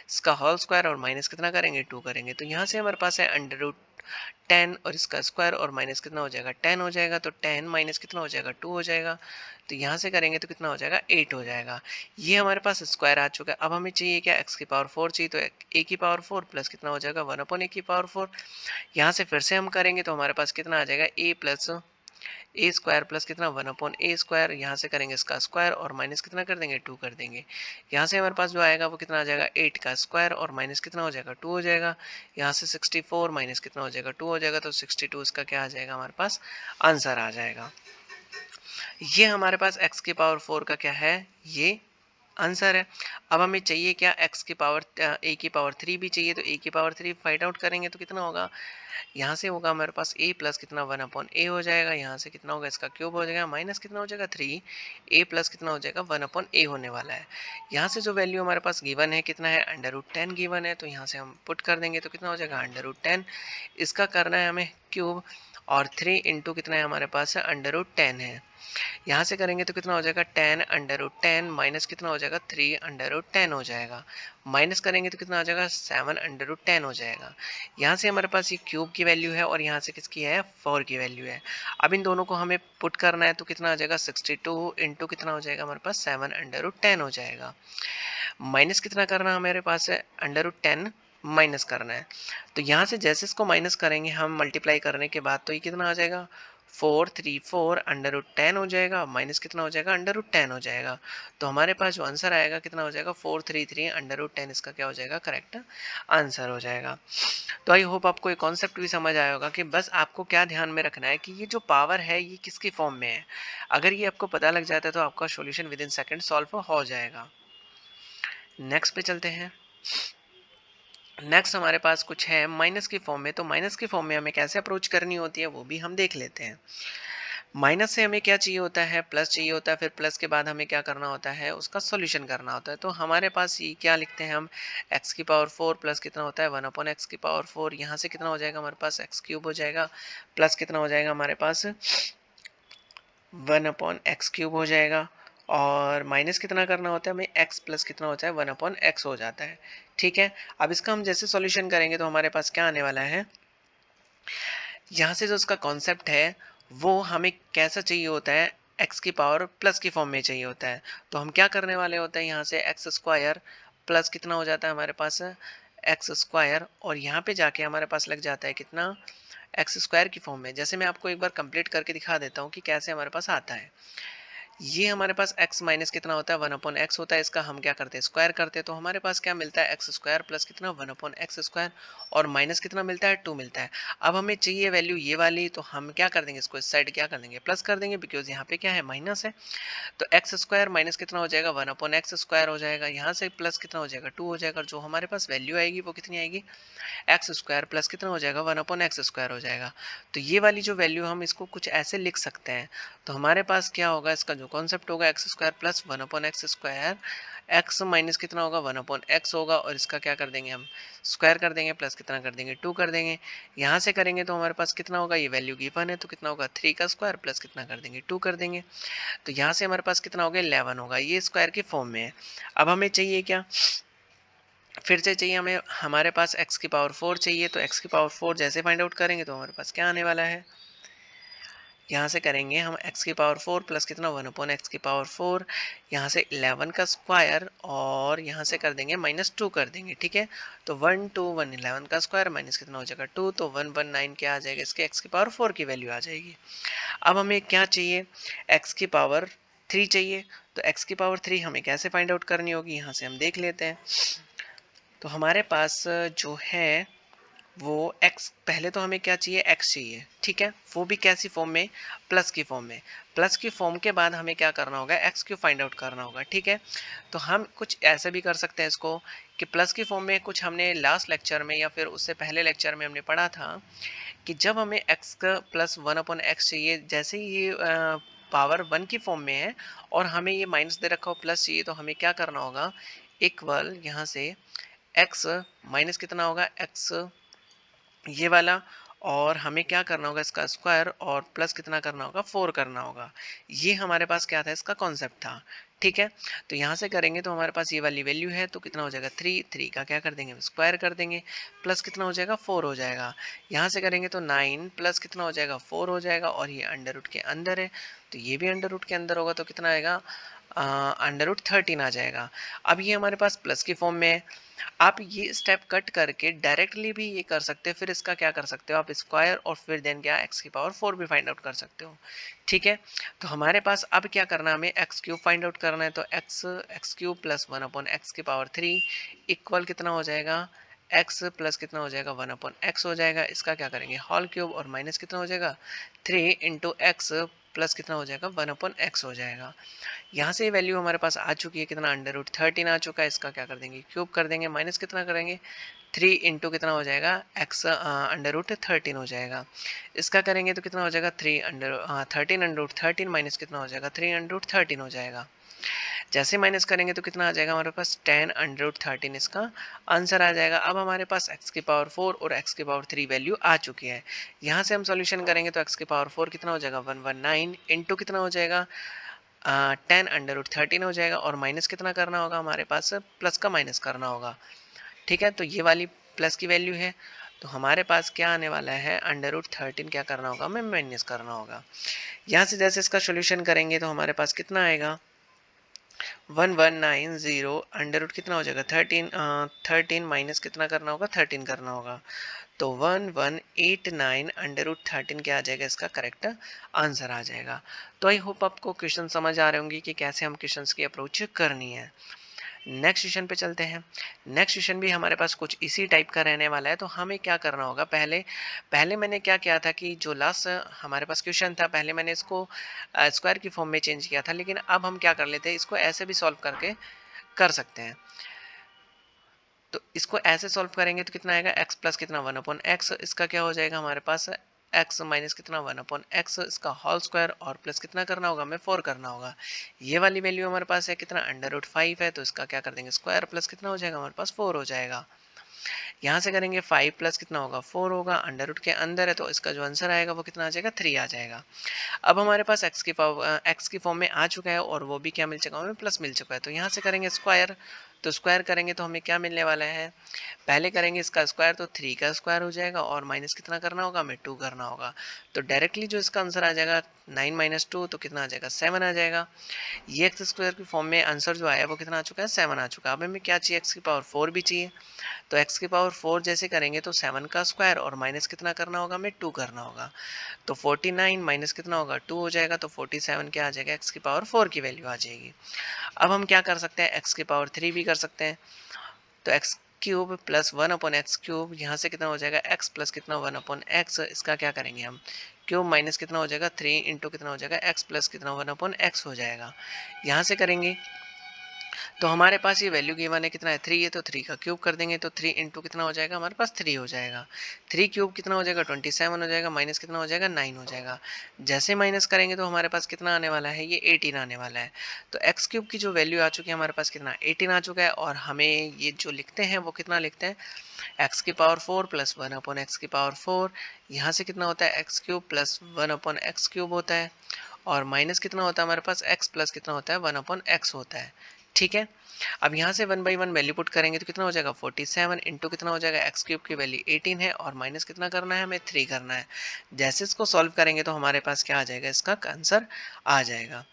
इसका होल स्क्वायर और माइनस कितना करेंगे 2 करेंगे। तो यहाँ से हमारे पास है √10 और इसका स्क्वायर और माइनस कितना हो जाएगा 10 हो जाएगा। तो 10 माइनस कितना हो जाएगा 2 हो जाएगा। तो यहाँ से करेंगे तो कितना हो जाएगा 8 हो जाएगा। ये हमारे पास स्क्वायर आ चुका है। अब हमें चाहिए क्या x की पावर 4 चाहिए। तो a की पावर 4 प्लस कितना हो जाएगा 1/a की पावर 4। यहाँ से फिर से हम करेंगे तो हमारे पास कितना आ जाएगा a plus A square plus कितना 1/a स्क्वायर। यहाँ से करेंगे इसका स्क्वायर और माइनस कितना कर देंगे 2 कर देंगे। यहाँ से हमारे पास जो आएगा वो कितना आ जाएगा 8 का स्क्वायर और माइनस कितना हो जाएगा 2 हो जाएगा। यहाँ से 64 माइनस कितना हो जाएगा 2 हो जाएगा। तो 62 इसका क्या आ जाएगा हमारे पास आंसर आ जाएगा। ये हमारे पास x की पावर 4 का क्या है ये आंसर है। अब हमें चाहिए क्या x की पावर a की पावर 3 भी चाहिए। तो a की पावर 3 फाइंड आउट करेंगे तो कितना होगा, यहाँ से होगा हमारे पास a प्लस कितना 1/a हो जाएगा। यहाँ से कितना होगा इसका क्यूब हो जाएगा माइनस कितना हो जाएगा 3 a प्लस कितना हो जाएगा 1/a होने वाला है। यहाँ से जो वैल्यू हमारे पास गिवन है कितना है √10 गिवन है। तो यहाँ से हम पुट कर देंगे तो कितना हो जाएगा √10। इसका करना है हमें क्यूब और 3 इंटू कितना है हमारे पास है √10 है। यहाँ से करेंगे तो कितना हो जाएगा 10 √10 माइनस कितना हो जाएगा 3 √10 हो जाएगा। माइनस करेंगे तो कितना हो जाएगा 7 √10 हो जाएगा। यहाँ से हमारे पास ये क्यूब की वैल्यू है और यहाँ से किसकी है 4 की वैल्यू है। अब इन दोनों को हमें पुट करना है तो कितना आ जाएगा 62 इंटू कितना हो जाएगा हमारे पास 7 √10 हो जाएगा। माइनस कितना करना हमारे पास है √10 माइनस करना है। तो यहाँ से जैसे इसको माइनस करेंगे हम मल्टीप्लाई करने के बाद, तो ये कितना आ जाएगा 434 अंडर रूट 10 हो जाएगा, माइनस कितना हो जाएगा अंडर रूट 10 हो जाएगा। तो हमारे पास जो आंसर आएगा कितना हो जाएगा 433 अंडर रूट 10, इसका क्या हो जाएगा करेक्ट आंसर हो जाएगा। तो आई होप आपको ये कॉन्सेप्ट भी समझ आया होगा कि बस आपको क्या ध्यान में रखना है कि ये जो पावर है ये किसकी फॉर्म में है। अगर ये आपको पता लग जाता है तो आपका solution with in second solve हो जाएगा। नेक्स्ट पे चलते हैं। नेक्स्ट हमारे पास कुछ है माइनस की फॉर्म में, तो माइनस की फॉर्म में हमें कैसे अप्रोच करनी होती है वो भी हम देख लेते हैं। माइनस से हमें क्या चाहिए होता है, प्लस चाहिए होता है, फिर प्लस के बाद हमें क्या करना होता है, उसका सॉल्यूशन करना होता है। तो हमारे पास ये क्या लिखते हैं हम, एक्स की पावर 4 प्लस कितना होता है 1 अपॉन एक्स की पावर 4, यहाँ से कितना हो जाएगा हमारे पास एक्स क्यूब हो जाएगा, प्लस कितना हो जाएगा हमारे पास 1 अपॉन एक्स क्यूब हो जाएगा, और माइनस कितना करना होता है हमें, एक्स प्लस कितना होता है 1 अपॉन एक्स हो जाता है। ठीक है, अब इसका हम जैसे सॉल्यूशन करेंगे तो हमारे पास क्या आने वाला है, यहाँ से जो उसका कॉन्सेप्ट है वो हमें कैसा चाहिए होता है, एक्स की पावर प्लस की फॉर्म में चाहिए होता है। तो हम क्या करने वाले होते हैं, यहाँ से एक्स स्क्वायर प्लस कितना हो जाता है हमारे पास एक्स स्क्वायर, और यहाँ पे जाके हमारे पास लग जाता है कितना एक्स स्क्वायर की फॉर्म में। जैसे मैं आपको एक बार कंप्लीट करके दिखा देता हूँ कि कैसे हमारे पास आता है। ये हमारे पास x माइनस कितना होता है 1 अपॉन एक्स होता है, इसका हम क्या करते हैं स्क्वायर करते हैं। तो हमारे पास क्या मिलता है एक्स स्क्वायर प्लस कितना 1 अपॉन एक्स स्क्वायर, और माइनस कितना मिलता है 2 मिलता है। अब हमें चाहिए वैल्यू ये वाली, तो हम क्या कर देंगे, इसको इस साइड क्या कर देंगे प्लस कर देंगे, बिकॉज यहाँ पे क्या है माइनस है। तो एक्स स्क्वायर माइनस कितना हो जाएगा 1 अपॉन एक्स स्क्वायर हो जाएगा, यहाँ से प्लस कितना हो जाएगा 2 हो जाएगा। जो हमारे पास वैल्यू आएगी वो कितनी आएगी, एक्स स्क्वायर प्लस कितना हो जाएगा 1 अपॉन एक्स स्क्वायर हो जाएगा। तो ये वाली जो वैल्यू हम इसको कुछ ऐसे लिख सकते हैं। तो हमारे पास क्या होगा, इसका जो कॉन्सेप्ट होगा x square plus 1 upon x square, x minus कितना होगा 1 अपॉन एक्स होगा, और इसका क्या कर देंगे हम स्क्वायर कर देंगे, प्लस कितना कर देंगे 2 कर देंगे। यहाँ से करेंगे तो हमारे पास कितना होगा, ये वैल्यू गिवन है तो कितना होगा 3 का स्क्वायर प्लस कितना कर देंगे 2 कर देंगे। तो यहाँ से हमारे पास कितना हो गया 11 होगा, ये स्क्वायर की फॉर्म में है। अब हमें चाहिए क्या, फिर से चाहिए हमें, हमारे पास x की पावर 4 चाहिए। तो x की पावर 4 जैसे फाइंड आउट करेंगे तो हमारे पास क्या आने वाला है, यहाँ से करेंगे हम x की पावर 4 प्लस कितना 1 अपॉन एक्स की पावर 4, यहाँ से 11 का स्क्वायर, और यहाँ से कर देंगे माइनस 2 कर देंगे। ठीक है, तो 1 2 1 11 का स्क्वायर माइनस कितना हो जाएगा 2, तो 119 क्या आ जाएगा, इसके x की पावर 4 की वैल्यू आ जाएगी। अब हमें क्या चाहिए, x की पावर 3 चाहिए। तो x की पावर 3 हमें कैसे फाइंड आउट करनी होगी, यहाँ से हम देख लेते हैं। तो हमारे पास जो है वो x, पहले तो हमें क्या चाहिए x चाहिए। ठीक है, वो भी कैसी फॉर्म में, प्लस की फॉर्म में। प्लस की फॉर्म के बाद हमें क्या करना होगा, x क्यू फाइंड आउट करना होगा। ठीक है, तो हम कुछ ऐसे भी कर सकते हैं इसको कि प्लस की फॉर्म में, कुछ हमने लास्ट लेक्चर में या फिर उससे पहले लेक्चर में हमने पढ़ा था कि जब हमें x का प्लस 1 अपॉन एक्स चाहिए, जैसे ही ये पावर 1 की फॉर्म में है और हमें ये माइनस दे रखा हो प्लस चाहिए, तो हमें क्या करना होगा, इक्वल यहाँ से x माइनस कितना होगा x ये वाला, और हमें क्या करना होगा इसका स्क्वायर, और प्लस कितना करना होगा 4 करना होगा। ये हमारे पास क्या था, इसका कॉन्सेप्ट था। ठीक है, तो यहाँ से करेंगे तो हमारे पास ये वाली वैल्यू है, तो कितना हो जाएगा 3, 3 का क्या कर देंगे स्क्वायर कर देंगे, प्लस कितना हो जाएगा 4 हो जाएगा। यहाँ से करेंगे तो 9 प्लस कितना हो जाएगा 4 हो जाएगा, और ये अंडर रूट के अंदर है तो ये भी अंडर रूट के अंदर होगा, तो कितना आएगा अंडर रूट 13 आ जाएगा। अब ये हमारे पास प्लस की फॉर्म में है। आप ये स्टेप कट करके डायरेक्टली भी ये कर सकते हो, फिर इसका क्या कर सकते हो आप स्क्वायर, और फिर देन क्या एक्स की पावर 4 भी फाइंड आउट कर सकते हो। ठीक है, तो हमारे पास अब क्या करना है, हमें एक्स क्यूब फाइंड आउट करना है। तो x cube plus 1 upon x की पावर 3 इक्वल कितना हो जाएगा, एक्स प्लस कितना हो जाएगा 1 अपॉन एक्स हो जाएगा। इसका क्या करेंगे होल क्यूब, और माइनस कितना हो जाएगा 3 इंटू एक्स प्लस कितना हो जाएगा 1 अपॉन एक्स हो जाएगा। यहाँ से वैल्यू हमारे पास आ चुकी है, कितना अंडर रूट 13 आ चुका है। इसका क्या कर देंगे क्यूब कर देंगे, माइनस कितना करेंगे 3 इंटू कितना हो जाएगा एक्स अंडर रूट 13 हो जाएगा। इसका करेंगे तो कितना हो जाएगा 13 अंडर रूट 13 माइनस कितना हो जाएगा 3 अंडर रूट 13 हो जाएगा। जैसे माइनस करेंगे तो कितना आ जाएगा हमारे पास 10 अंडर रूट 13 इसका आंसर आ जाएगा। अब हमारे पास x की पावर 4 और x की पावर 3 वैल्यू आ चुकी है। यहाँ से हम सॉल्यूशन करेंगे तो x की पावर 4 कितना हो जाएगा 119 इंटू कितना हो जाएगा 10 अंडर रूट 13 हो जाएगा, और माइनस कितना करना होगा हमारे पास प्लस का माइनस करना होगा। ठीक है, तो ये वाली प्लस की वैल्यू है, तो हमारे पास क्या आने वाला है अंडर रूट 13 क्या करना होगा हमें माइनस करना होगा। यहाँ से जैसे इसका सोल्यूशन करेंगे तो हमारे पास कितना आएगा 1190 अंडर रूट कितना हो जाएगा 13, 13 माइनस कितना करना होगा 13 करना होगा, तो 1189 अंडर रूट 13 क्या आ जाएगा, इसका करेक्ट आंसर आ जाएगा। तो आई होप आपको क्वेश्चन समझ आ रहे होंगे कि कैसे हम क्वेश्चंस की अप्रोच करनी है। नेक्स्ट क्वेश्चन पे चलते हैं। नेक्स्ट क्वेश्चन भी हमारे पास कुछ इसी टाइप का रहने वाला है। तो हमें क्या करना होगा, पहले पहले मैंने क्या किया था कि जो लास्ट हमारे पास क्वेश्चन था, पहले मैंने इसको स्क्वायर की फॉर्म में चेंज किया था, लेकिन अब हम क्या कर लेते हैं, इसको ऐसे भी सॉल्व करके कर सकते हैं। तो इसको ऐसे सॉल्व करेंगे तो कितना आएगा, एक्स प्लस कितना 1/x, इसका क्या हो जाएगा हमारे पास x माइनस कितना 1/x, इसका होल स्क्वायर, और प्लस कितना करना होगा, हमें 4 करना होगा। ये वाली वैल्यू हमारे पास है कितना, अंडर रूट 5 है, तो इसका क्या कर देंगे स्क्वायर, प्लस कितना हो जाएगा हमारे पास 4 हो जाएगा। यहाँ से करेंगे 5 प्लस कितना होगा 4 होगा, अंडर रूट के अंदर है तो इसका जो आंसर आएगा वो कितना आ जाएगा 3 आ जाएगा। अब हमारे पास एक्स की फॉर्म में आ चुका है, और वो भी क्या मिल चुका है, हमें प्लस मिल चुका है। तो यहाँ से करेंगे स्क्वायर, तो स्क्वायर करेंगे तो हमें क्या मिलने वाला है, पहले करेंगे इसका स्क्वायर तो 3 का स्क्वायर हो जाएगा, और माइनस कितना करना होगा, हमें 2 करना होगा। तो डायरेक्टली जो इसका आंसर आ जाएगा 9 माइनस 2, तो कितना आ जाएगा 7 आ जाएगा। ये एक्स स्क्वायर की फॉर्म में आंसर जो आया वो कितना आ चुका है 7 आ चुका है। अब हमें क्या चाहिए, एक्स की पावर 4 भी चाहिए। तो x की पावर 4 जैसे करेंगे तो 7 का स्क्वायर, और माइनस कितना करना होगा, हमें 2 करना होगा। तो 49 माइनस कितना होगा 2 हो जाएगा, तो 47 क्या आ जाएगा, x की पावर 4 की वैल्यू आ जाएगी। अब हम क्या कर सकते हैं, x की पावर 3 भी कर सकते हैं। तो x cube plus 1/x cube, यहाँ से कितना हो जाएगा x प्लस कितना 1/x, इसका क्या करेंगे हम, क्यूब माइनस कितना हो जाएगा 3 इंटू कितना हो जाएगा x प्लस कितना 1/x हो जाएगा। यहाँ से करेंगे तो हमारे पास ये वैल्यू गिवन है कितना है 3 है, तो 3 का क्यूब कर देंगे तो 3 इंटू कितना हो जाएगा, हमारे पास 3 हो जाएगा। 3 क्यूब कितना हो जाएगा 27 हो जाएगा, माइनस कितना हो जाएगा 9 हो जाएगा। जैसे माइनस करेंगे तो हमारे पास कितना आने वाला है, ये 18 आने वाला है। तो एक्स क्यूब की जो वैल्यू आ चुकी है हमारे पास कितना 18 आ चुका है, और हमें ये जो लिखते हैं वो कितना लिखते हैं, एक्स की पावर 4 प्लस 1/x की पावर 4, यहाँ से कितना होता है x cube plus 1/x cube होता है, और माइनस कितना होता है हमारे पास x प्लस कितना होता है 1/x होता है। ठीक है, अब यहाँ से 1 बाई 1 वैल्यू पुट करेंगे तो कितना हो जाएगा 47 इंटू कितना हो जाएगा एक्स क्यूब की वैल्यू 18 है, और माइनस कितना करना है, हमें 3 करना है। जैसे इसको सॉल्व करेंगे तो हमारे पास क्या आ जाएगा, इसका आंसर आ जाएगा।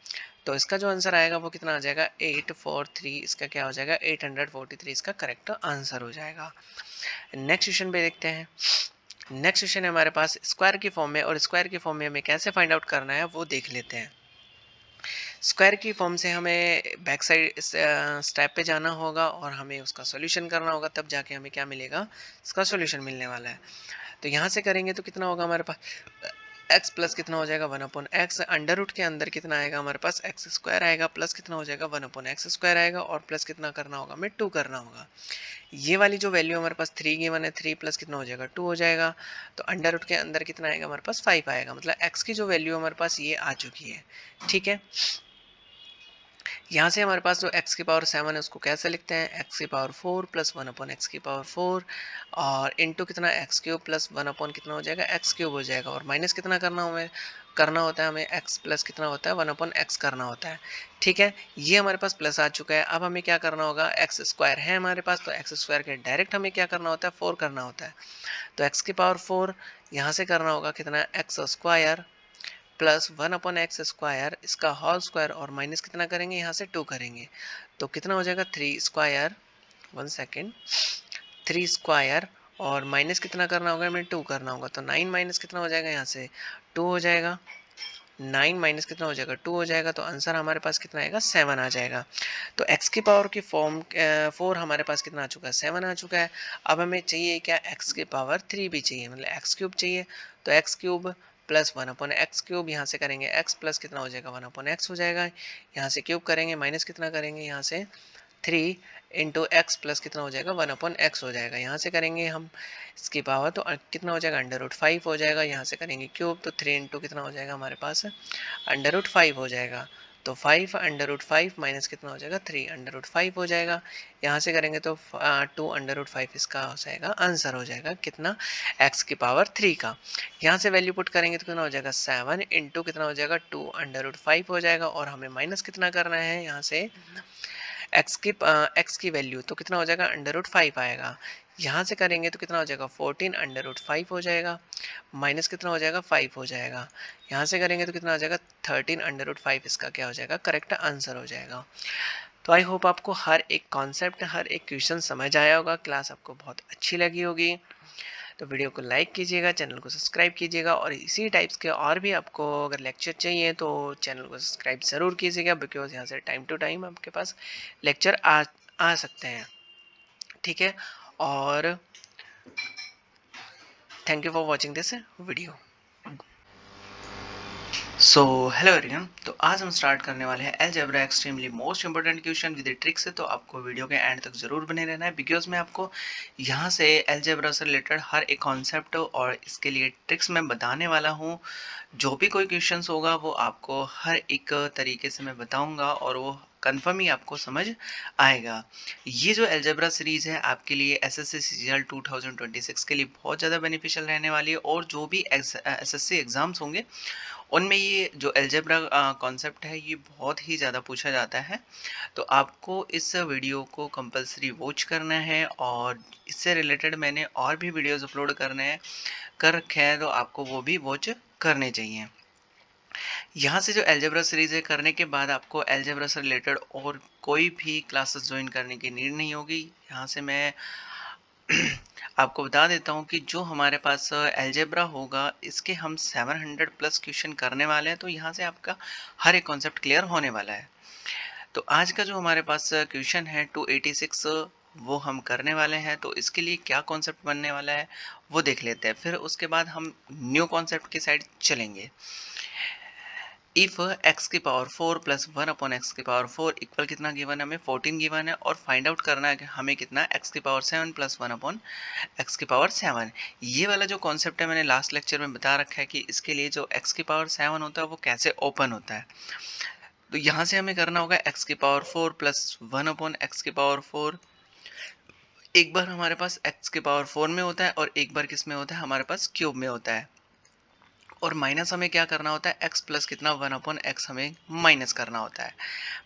तो इसका जो आंसर आएगा वो कितना आ जाएगा 843, इसका क्या हो जाएगा 843, इसका करेक्ट आंसर हो जाएगा। नेक्स्ट क्वेश्चन पे देखते हैं। नेक्स्ट क्वेश्चन है हमारे पास स्क्वायर की फॉर्म में, और स्क्वायर की फॉर्म में हमें कैसे फाइंड आउट करना है वो देख लेते हैं। स्क्वायर की फॉर्म से हमें बैक साइड स्टेप पे जाना होगा, और हमें उसका सॉल्यूशन करना होगा, तब जाके हमें क्या मिलेगा, इसका सॉल्यूशन मिलने वाला है। तो यहाँ से करेंगे तो कितना होगा हमारे पास x प्लस कितना हो जाएगा 1/x, अंडर रूट के अंदर कितना आएगा हमारे पास एक्स स्क्वायर आएगा, प्लस कितना हो जाएगा 1/x स्क्वायर आएगा, और प्लस कितना करना होगा, हमें 2 करना होगा। ये वाली जो वैल्यू हमारे पास 3 गिवन है, 3 प्लस कितना हो जाएगा 2 हो जाएगा। तो अंडर रूट के अंदर कितना आएगा हमारे पास 5 आएगा, मतलब x की जो वैल्यू हमारे पास ये आ चुकी है। ठीक है, यहाँ से हमारे पास जो x की पावर 7 है उसको कैसे लिखते हैं, x की पावर 4 प्लस 1/x की पावर 4, और इंटू कितना x क्यूब प्लस 1 कितना हो जाएगा x क्यूब हो जाएगा, और माइनस कितना करना होता है हमें x प्लस कितना होता है 1/x करना होता है। ठीक है, ये हमारे पास प्लस आ चुका है। अब हमें क्या करना होगा, एक्स स्क्वायर है हमारे पास, तो एक्स स्क्वायर के डायरेक्ट हमें क्या करना होता है 4 करना होता है। तो x की पावर 4 यहाँ से करना होगा कितना x square plus 1/x square, इसका होल स्क्वायर, और माइनस कितना करेंगे यहाँ से 2 करेंगे, तो कितना हो जाएगा 3 स्क्वायर, 1 सेकेंड, 3 स्क्वायर, और माइनस कितना करना होगा, हमें 2 करना होगा। तो 9 माइनस कितना हो जाएगा, यहाँ से 2 हो जाएगा, 9 माइनस कितना हो जाएगा 2 हो जाएगा, तो आंसर हमारे पास कितना आएगा 7 आ जाएगा। तो x की पावर की फॉर्म 4 हमारे पास कितना आ चुका है 7 आ चुका है। अब हमें चाहिए क्या, x की पावर 3 भी चाहिए, मतलब x क्यूब चाहिए। तो x cube plus 1/x cube, यहाँ से करेंगे x प्लस कितना हो जाएगा 1/x हो जाएगा, यहाँ से क्यूब करेंगे, माइनस कितना करेंगे यहाँ से 3 इंटू एक्स प्लस कितना हो जाएगा 1/x हो जाएगा। यहाँ से करेंगे हम इसकी पावर तो कितना हो जाएगा अंडर रूट 5 हो जाएगा, यहाँ से करेंगे क्यूब तो 3 इंटू कितना हो जाएगा हमारे पास अंडर रूट 5 हो जाएगा। तो 5 अंडर रूट 5 माइनस कितना हो जाएगा 3 अंडर रूट 5 हो जाएगा। यहाँ से करेंगे तो 2 अंडर रूट 5 इसका हो जाएगा आंसर हो जाएगा कितना x की पावर 3 का। यहाँ से वैल्यू पुट करेंगे तो कितना हो जाएगा 7 इंटू कितना हो जाएगा 2 अंडर रूट 5 हो जाएगा, और हमें माइनस कितना करना है यहाँ से x की वैल्यू, तो कितना हो जाएगा अंडर रूट 5 आएगा। यहाँ से करेंगे तो कितना हो जाएगा 14 अंडर रूट 5 हो जाएगा, माइनस कितना हो जाएगा 5 हो जाएगा। यहाँ से करेंगे तो कितना हो जाएगा 13 अंडर रूट 5, इसका क्या हो जाएगा करेक्ट आंसर हो जाएगा। तो आई होप आपको हर एक कॉन्सेप्ट, हर एक क्वेश्चन समझ आया होगा, क्लास आपको बहुत अच्छी लगी होगी। तो वीडियो को लाइक कीजिएगा, चैनल को सब्सक्राइब कीजिएगा, और इसी टाइप्स के और भी आपको अगर लेक्चर चाहिए तो चैनल को सब्सक्राइब ज़रूर कीजिएगा, बिकॉज यहाँ से टाइम टू टाइम आपके पास लेक्चर आ सकते हैं। ठीक है, और thank you for watching this video. So hello everyone, तो आज हम स्टार्ट करने वाले हैं algebra extremely most important question with tricks से। तो आपको वीडियो के एंड तक जरूर बने रहना है, बिकॉज मैं आपको यहाँ से अलजेब्रा से रिलेटेड हर एक कॉन्सेप्ट और इसके लिए ट्रिक्स मैं बताने वाला हूँ। जो भी कोई क्वेश्चंस होगा वो आपको हर एक तरीके से मैं बताऊंगा और वो कंफर्म ही आपको समझ आएगा। ये जो अलजेब्रा सीरीज है आपके लिए एसएससी सीजीएल 2026 के लिए बहुत ज़्यादा बेनिफिशियल रहने वाली है, और जो भी एसएससी एग्जाम्स होंगे उनमें ये जो अलजेब्रा कॉन्सेप्ट है ये बहुत ही ज़्यादा पूछा जाता है। तो आपको इस वीडियो को कंपलसरी वॉच करना है, और इससे रिलेटेड मैंने और भी वीडियोस अपलोड कर रखे हैं, तो आपको वो भी वॉच करने चाहिए। यहाँ से जो अलजेब्रा सीरीज है करने के बाद आपको अलजेब्रा से रिलेटेड और कोई भी क्लासेस ज्वाइन करने की नीड नहीं होगी। यहाँ से मैं आपको बता देता हूँ कि जो हमारे पास अलजेब्रा होगा इसके हम 700 प्लस क्वेश्चन करने वाले हैं, तो यहाँ से आपका हर एक कॉन्सेप्ट क्लियर होने वाला है। तो आज का जो हमारे पास क्वेश्चन है 286 वो हम करने वाले हैं। तो इसके लिए क्या कॉन्सेप्ट बनने वाला है वो देख लेते हैं, फिर उसके बाद हम न्यू कॉन्सेप्ट की साइड चलेंगे। इफ x की पावर 4 प्लस 1 अपॉन एक्स की पावर 4 इक्वल कितना गिवन है, हमें 14 गिवन है, और फाइंड आउट करना है कि हमें कितना x की पावर 7 प्लस 1 अपॉन एक्स की पावर 7। ये वाला जो कॉन्सेप्ट है मैंने लास्ट लेक्चर में बता रखा है कि इसके लिए जो x की पावर 7 होता है वो कैसे ओपन होता है। तो यहाँ से हमें करना होगा x की पावर 4 प्लस 1 अपॉन एक्स की पावर 4। एक बार हमारे पास x की पावर 4 में होता है और एक बार किस में होता है, हमारे पास क्यूब में होता है। और माइनस हमें क्या करना होता है, x प्लस कितना 1 अपॉन एक्स हमें माइनस करना होता है।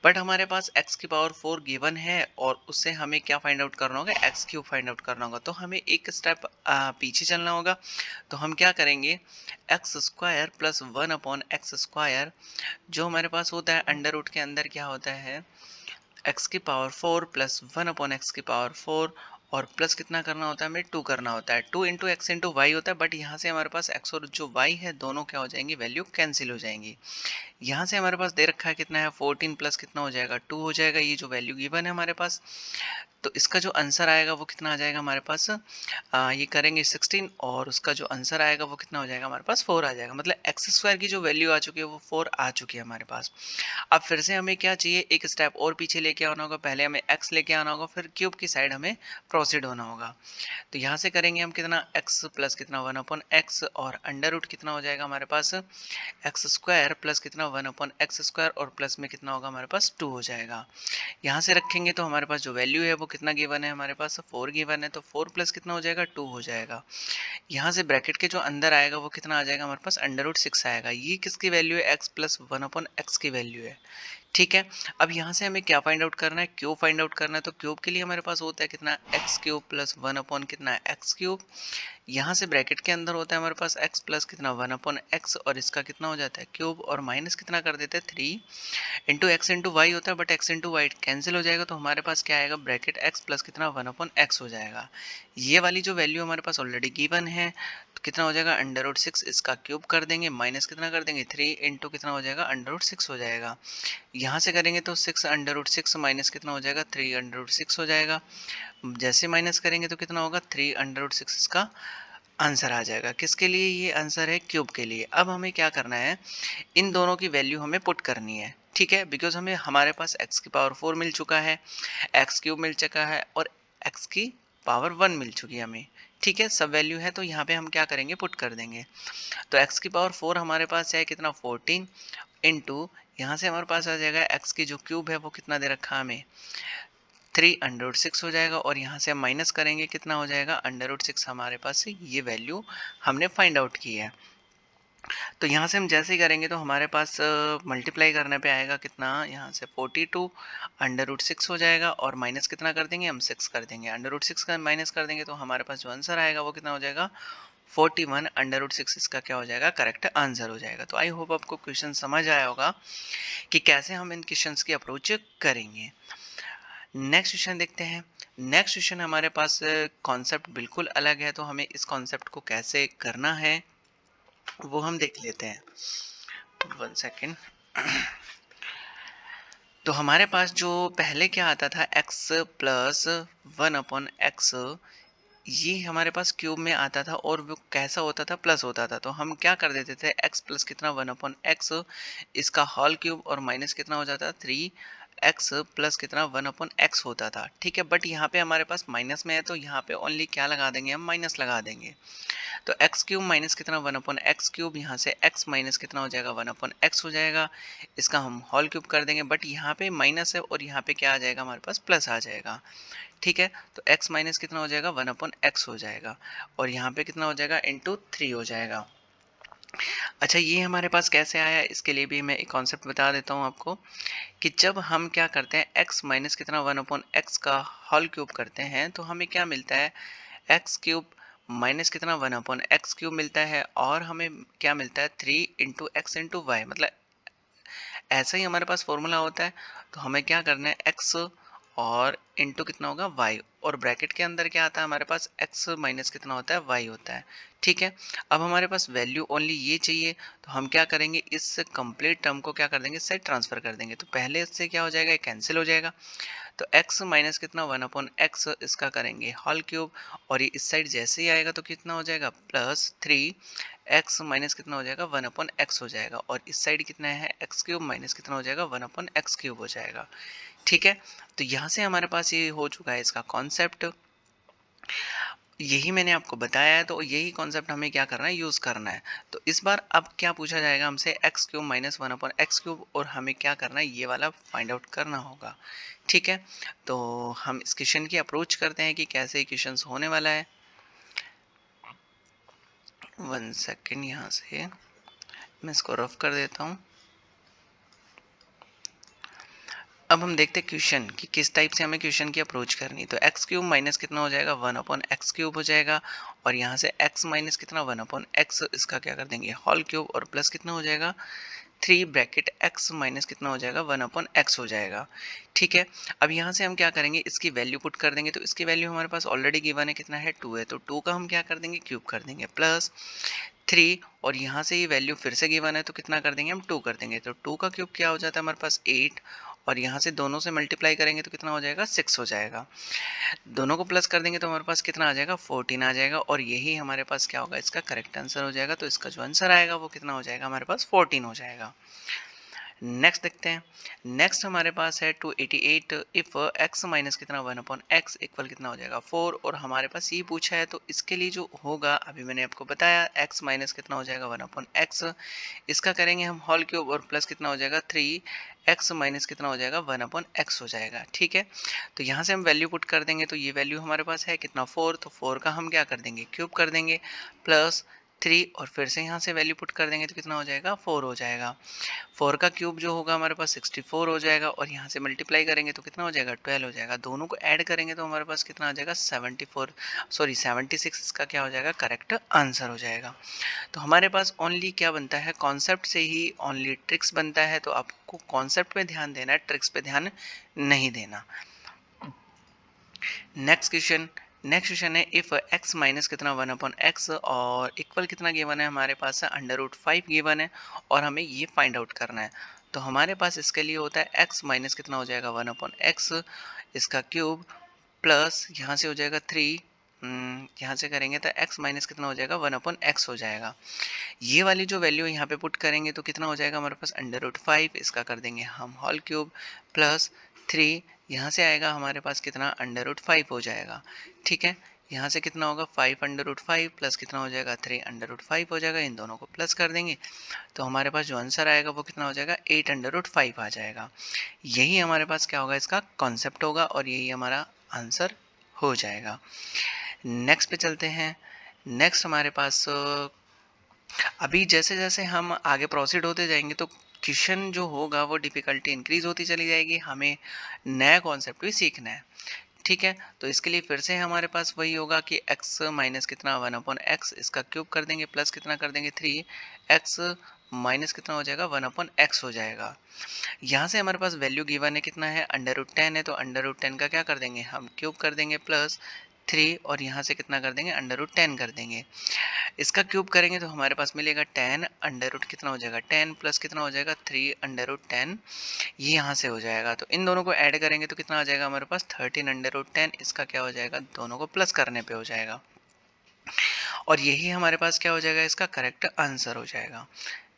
बट हमारे पास x की पावर 4 गिवन है और उससे हमें क्या फाइंड आउट करना होगा, एक्स क्यूब फाइंड आउट करना होगा। तो हमें एक स्टेप पीछे चलना होगा। तो हम क्या करेंगे, x square plus 1 upon x square जो हमारे पास होता है अंडर रूट के अंदर क्या होता है, एक्स की पावर 4 प्लस 1 अपॉन एक्स की पावर 4, और प्लस कितना करना होता है, हमें 2 करना होता है। 2 इंटू एक्स इंटू वाई होता है, बट यहाँ से हमारे पास एक्स और जो वाई है दोनों क्या हो जाएंगी, वैल्यू कैंसिल हो जाएंगी। यहाँ से हमारे पास दे रखा है कितना है, 14 प्लस कितना हो जाएगा, 2 हो जाएगा। ये जो वैल्यू गिवन है हमारे पास, तो इसका जो आंसर आएगा वो कितना आ जाएगा हमारे पास, ये करेंगे 16, और उसका जो आंसर आएगा वो कितना हो जाएगा हमारे पास, 4 आ जाएगा। मतलब एक्स स्क्वायर की जो वैल्यू आ चुकी है वो 4 आ चुकी है हमारे पास। अब फिर से हमें क्या चाहिए, एक स्टेप और पीछे लेके आना होगा। पहले हमें एक्स लेके आना होगा, फिर क्यूब की साइड हमें प्रोसीड होना होगा। तो यहाँ से करेंगे हम कितना, एक्स प्लस कितना 1 अपॉन एक्स, और अंडर रूट कितना हो जाएगा हमारे पास, एक्स स्क्वायर प्लस कितना 1 अपॉन एक्स स्क्वायर, और प्लस में कितना होगा हमारे पास 2 हो जाएगा। यहाँ से रखेंगे तो हमारे पास जो वैल्यू है वो कितना गिवन है, हमारे पास 4 गिवन है, तो 4 प्लस कितना हो जाएगा, 2 हो जाएगा। यहाँ से ब्रैकेट के जो अंदर आएगा वो कितना आ जाएगा हमारे पास, अंडर रूट 6 आएगा। ये किसकी वैल्यू है, एक्स प्लस 1 अपॉन एक्स की वैल्यू है। ठीक है, अब यहाँ से हमें क्या फाइंड आउट करना है, क्यूब फाइंड आउट करना है। तो क्यूब के लिए हमारे पास होता है कितना, एक्स क्यूब प्लस 1 अपॉन कितना, एक्स क्यूब। यहाँ से ब्रैकेट के अंदर होता है हमारे पास एक्स प्लस कितना 1 अपॉन एक्स, और इसका कितना हो जाता है क्यूब, और माइनस कितना कर देते हैं 3 इंटू एक्स इंटू वाई होता है, but x into y cancel हो जाएगा। तो हमारे पास क्या आएगा, ब्रैकेट एक्स प्लस कितना 1 अपॉन एक्स हो जाएगा। ये वाली जो वैल्यू हमारे पास ऑलरेडी गिवन है, तो कितना हो जाएगा, अंडर रूट 6, इसका क्यूब कर देंगे, माइनस कितना कर देंगे 3 इंटू कितना हो जाएगा, अंडर रूट 6 हो जाएगा। यहाँ से करेंगे तो 6 अंडर रूट 6 माइनस कितना हो जाएगा, 3 अंडर रूट 6 हो जाएगा। जैसे माइनस करेंगे तो कितना होगा, 3 अंडर रूट 6 इसका आंसर आ जाएगा। किसके लिए, ये आंसर है क्यूब के लिए। अब हमें क्या करना है, इन दोनों की वैल्यू हमें पुट करनी है। ठीक है, बिकॉज हमें हमारे पास एक्स की पावर 4 मिल चुका है, एक्स क्यूब मिल चुका है, और एक्स की पावर 1 मिल चुकी है हमें। ठीक है, सब वैल्यू है, तो यहाँ पे हम क्या करेंगे, पुट कर देंगे। तो एक्स की पावर 4 हमारे पास है कितना, 14 इंटू, यहाँ से हमारे पास आ जाएगा एक्स की जो क्यूब है वो कितना दे रखा है हमें, 3 अंडर रूट 6 हो जाएगा, और यहाँ से हम माइनस करेंगे कितना हो जाएगा, अंडर रूट 6 हमारे पास से ये वैल्यू हमने फाइंड आउट की है। तो यहाँ से हम जैसे ही करेंगे तो हमारे पास मल्टीप्लाई करने पे आएगा कितना, यहाँ से 42 अंडर रूट 6 हो जाएगा, और माइनस कितना कर देंगे हम, 6 कर देंगे। अंडर रूट 6 का माइनस कर देंगे तो हमारे पास जो आंसर आएगा वो कितना हो जाएगा, 41/6 इसका क्या हो जाएगा, करेक्ट आंसर हो जाएगा। तो आई होप आपको क्वेश्चन समझ आया होगा कि कैसे हम इन क्वेश्चंस की अप्रोच करेंगे। नेक्स्ट क्वेश्चन देखते हैं। नेक्स्ट क्वेश्चन हमारे पास कॉन्सेप्ट बिल्कुल अलग है, तो हमें इस कॉन्सेप्ट को कैसे करना है वो हम देख लेते हैं। 1 सेकेंड। तो हमारे पास जो पहले क्या आता था, x प्लस 1/x, ये हमारे पास क्यूब में आता था और वो कैसा होता था, प्लस होता था। तो हम क्या कर देते थे, x प्लस कितना 1/x, इसका होल क्यूब और माइनस कितना हो जाता था 3x प्लस कितना 1/x होता था। ठीक है, बट यहाँ पे हमारे पास माइनस में है तो यहाँ पे ओनली क्या लगा देंगे, हम माइनस लगा देंगे। तो एक्स क्यूब माइनस कितना 1/x क्यूब, यहाँ से x माइनस कितना हो जाएगा 1/x हो जाएगा। इसका हम होल क्यूब कर देंगे, बट यहाँ पे माइनस है और यहाँ पे क्या आ जाएगा, हमारे पास प्लस आ जाएगा। ठीक है, तो x माइनस कितना हो जाएगा 1/x हो जाएगा और यहाँ पे कितना हो जाएगा इंटू 3 हो जाएगा। अच्छा, ये हमारे पास कैसे आया, इसके लिए भी मैं एक कॉन्सेप्ट बता देता हूँ आपको कि जब हम क्या करते हैं x माइनस कितना 1/x का होल क्यूब करते हैं तो हमें क्या मिलता है, एक्स क्यूब माइनस कितना 1/x क्यूब मिलता है और हमें क्या मिलता है 3 × x × y, मतलब ऐसा ही हमारे पास फॉर्मूला होता है। तो हमें क्या करना है, x और इंटू कितना होगा y, और ब्रैकेट के अंदर क्या आता है हमारे पास, x माइनस कितना होता है y होता है। ठीक है, अब हमारे पास वैल्यू ओनली ये चाहिए, तो हम क्या करेंगे, इस कंप्लीट टर्म को क्या कर देंगे, साइड ट्रांसफर कर देंगे। तो पहले इससे क्या हो जाएगा, कैंसिल हो जाएगा। तो x माइनस कितना 1/x, इसका करेंगे होल क्यूब और ये इस साइड जैसे ही आएगा तो कितना हो जाएगा प्लस 3x माइनस कितना हो जाएगा 1/x हो जाएगा, और इस साइड कितना है x क्यूब माइनस कितना हो जाएगा 1/x क्यूब हो जाएगा। ठीक है, तो यहाँ से हमारे पास ये हो चुका है इसका कॉन्सेप्ट। यही मैंने आपको बताया है, तो यही कॉन्सेप्ट हमें क्या करना है, यूज़ करना है। तो इस बार अब क्या पूछा जाएगा हमसे, x cube minus 1/x cube, और हमें क्या करना है, ये वाला फाइंड आउट करना होगा। ठीक है, तो हम इस क्वेश्चन की अप्रोच करते हैं कि कैसे क्वेश्चन होने वाला है। 1 सेकेंड, यहाँ से मैं इसको रफ कर देता हूँ। अब हम देखते हैं क्वेश्चन कि किस टाइप से हमें क्वेश्चन की अप्रोच करनी। तो एक्स क्यूब माइनस कितना हो जाएगा 1/x क्यूब हो जाएगा, और यहाँ से x माइनस कितना 1/x, इसका क्या कर देंगे होल क्यूब, और प्लस कितना हो जाएगा 3 ब्रैकेट x माइनस कितना हो जाएगा 1/x हो जाएगा। ठीक है, अब यहाँ से हम क्या करेंगे, इसकी वैल्यू पुट कर देंगे। तो इसकी वैल्यू हमारे पास ऑलरेडी गिवन है, कितना है 2 है, तो 2 का हम क्या कर देंगे, क्यूब कर देंगे, प्लस 3, और यहाँ से ये वैल्यू फिर से गिवन है तो कितना कर देंगे, हम 2 कर देंगे। तो 2 का क्यूब क्या हो जाता है हमारे पास 8, और यहाँ से दोनों से मल्टीप्लाई करेंगे तो कितना हो जाएगा 6 हो जाएगा। दोनों को प्लस कर देंगे तो हमारे पास कितना आ जाएगा 14 आ जाएगा, और यही हमारे पास क्या होगा, इसका करेक्ट आंसर हो जाएगा। तो इसका जो आंसर आएगा वो कितना हो जाएगा, हमारे पास 14 हो जाएगा। नेक्स्ट देखते हैं। नेक्स्ट हमारे पास है 288, इफ x माइनस कितना 1/x इक्वल कितना हो जाएगा 4, और हमारे पास ये पूछा है तो इसके लिए जो होगा, अभी मैंने आपको बताया, x माइनस कितना हो जाएगा 1/x, इसका करेंगे हम होल क्यूब, और प्लस कितना हो जाएगा 3x माइनस कितना हो जाएगा 1/x हो जाएगा। ठीक है, तो यहाँ से हम वैल्यू पुट कर देंगे, तो ये वैल्यू हमारे पास है कितना 4, तो 4 का हम क्या कर देंगे, क्यूब कर देंगे, प्लस 3, और फिर से यहाँ से वैल्यू पुट कर देंगे तो कितना हो जाएगा 4 हो जाएगा। 4 का क्यूब जो होगा हमारे पास 64 हो जाएगा, और यहाँ से मल्टीप्लाई करेंगे तो कितना हो जाएगा 12 हो जाएगा। दोनों को ऐड करेंगे तो हमारे पास कितना आ जाएगा 76, इसका क्या हो जाएगा, करेक्ट आंसर हो जाएगा। तो हमारे पास ओनली क्या बनता है, कॉन्सेप्ट से ही ओनली ट्रिक्स बनता है, तो आपको कॉन्सेप्ट पे ध्यान देना है, ट्रिक्स पे ध्यान नहीं देना। नेक्स्ट क्वेश्चन है, इफ x माइनस कितना 1/x और इक्वल कितना गिवन है, हमारे पास √5 गिवन है, और हमें ये फाइंड आउट करना है। तो हमारे पास इसके लिए होता है x माइनस कितना हो जाएगा 1/x, इसका क्यूब, प्लस यहाँ से हो जाएगा 3, यहाँ से करेंगे तो x माइनस कितना हो जाएगा 1/x हो जाएगा। ये वाली जो वैल्यू यहाँ पे पुट करेंगे तो कितना हो जाएगा हमारे पास √5, इसका कर देंगे हम होल क्यूब, प्लस 3, यहाँ से आएगा हमारे पास कितना √5 हो जाएगा। ठीक है, यहाँ से कितना होगा 5 √5 प्लस कितना हो जाएगा 3 √5 हो जाएगा, इन दोनों को प्लस कर देंगे तो हमारे पास जो आंसर आएगा वो कितना हो जाएगा 8 √5 आ जाएगा। यही हमारे पास क्या होगा, इसका कॉन्सेप्ट होगा, और यही हमारा आंसर हो जाएगा। नेक्स्ट पे चलते हैं। नेक्स्ट हमारे पास अभी जैसे जैसे हम आगे प्रोसीड होते जाएंगे तो क्वेश्चन जो होगा वो डिफ़िकल्टी इंक्रीज होती चली जाएगी, हमें नया कॉन्सेप्ट भी सीखना है। ठीक है, तो इसके लिए फिर से हमारे पास वही होगा कि x माइनस कितना 1/x, इसका क्यूब कर देंगे, प्लस कितना कर देंगे 3x माइनस कितना हो जाएगा 1/x हो जाएगा। यहाँ से हमारे पास वैल्यू गिवन है कितना है √10 है, तो √10 का क्या कर देंगे हम क्यूब कर देंगे प्लस 3 और यहाँ से कितना कर देंगे √10 कर देंगे। इसका क्यूब करेंगे तो हमारे पास मिलेगा 10 अंडर रूट कितना हो जाएगा 10 प्लस कितना हो जाएगा 3/10, ये यहाँ से हो जाएगा। तो इन दोनों को ऐड करेंगे तो कितना आ जाएगा हमारे पास 13/10, इसका क्या हो जाएगा दोनों को प्लस करने पे हो जाएगा और यही हमारे पास क्या हो जाएगा इसका करेक्ट आंसर हो जाएगा।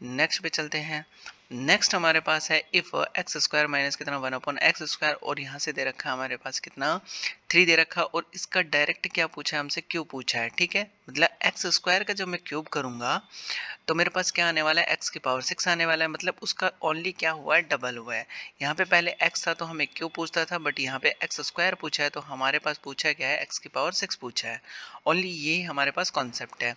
नेक्स्ट पे चलते हैं। नेक्स्ट हमारे पास है इफ एक्स स्क्वायर माइनस कितना 1/x² और यहाँ से दे रखा है हमारे पास कितना 3 दे रखा और इसका डायरेक्ट क्या पूछा है हमसे क्यूब पूछा है। ठीक है, मतलब एक्स स्क्वायर का जब मैं क्यूब करूंगा तो मेरे पास क्या आने वाला है एक्स की पावर 6 आने वाला है, मतलब उसका ओनली क्या हुआ है डबल हुआ है। यहाँ पे पहले एक्स था तो हमें क्यूब पूछता था, बट यहाँ पे एक्स स्क्वायर पूछा है तो हमारे पास पूछा क्या है एक्स की पावर 6 पूछा है। ओनली ये हमारे पास कॉन्सेप्ट है।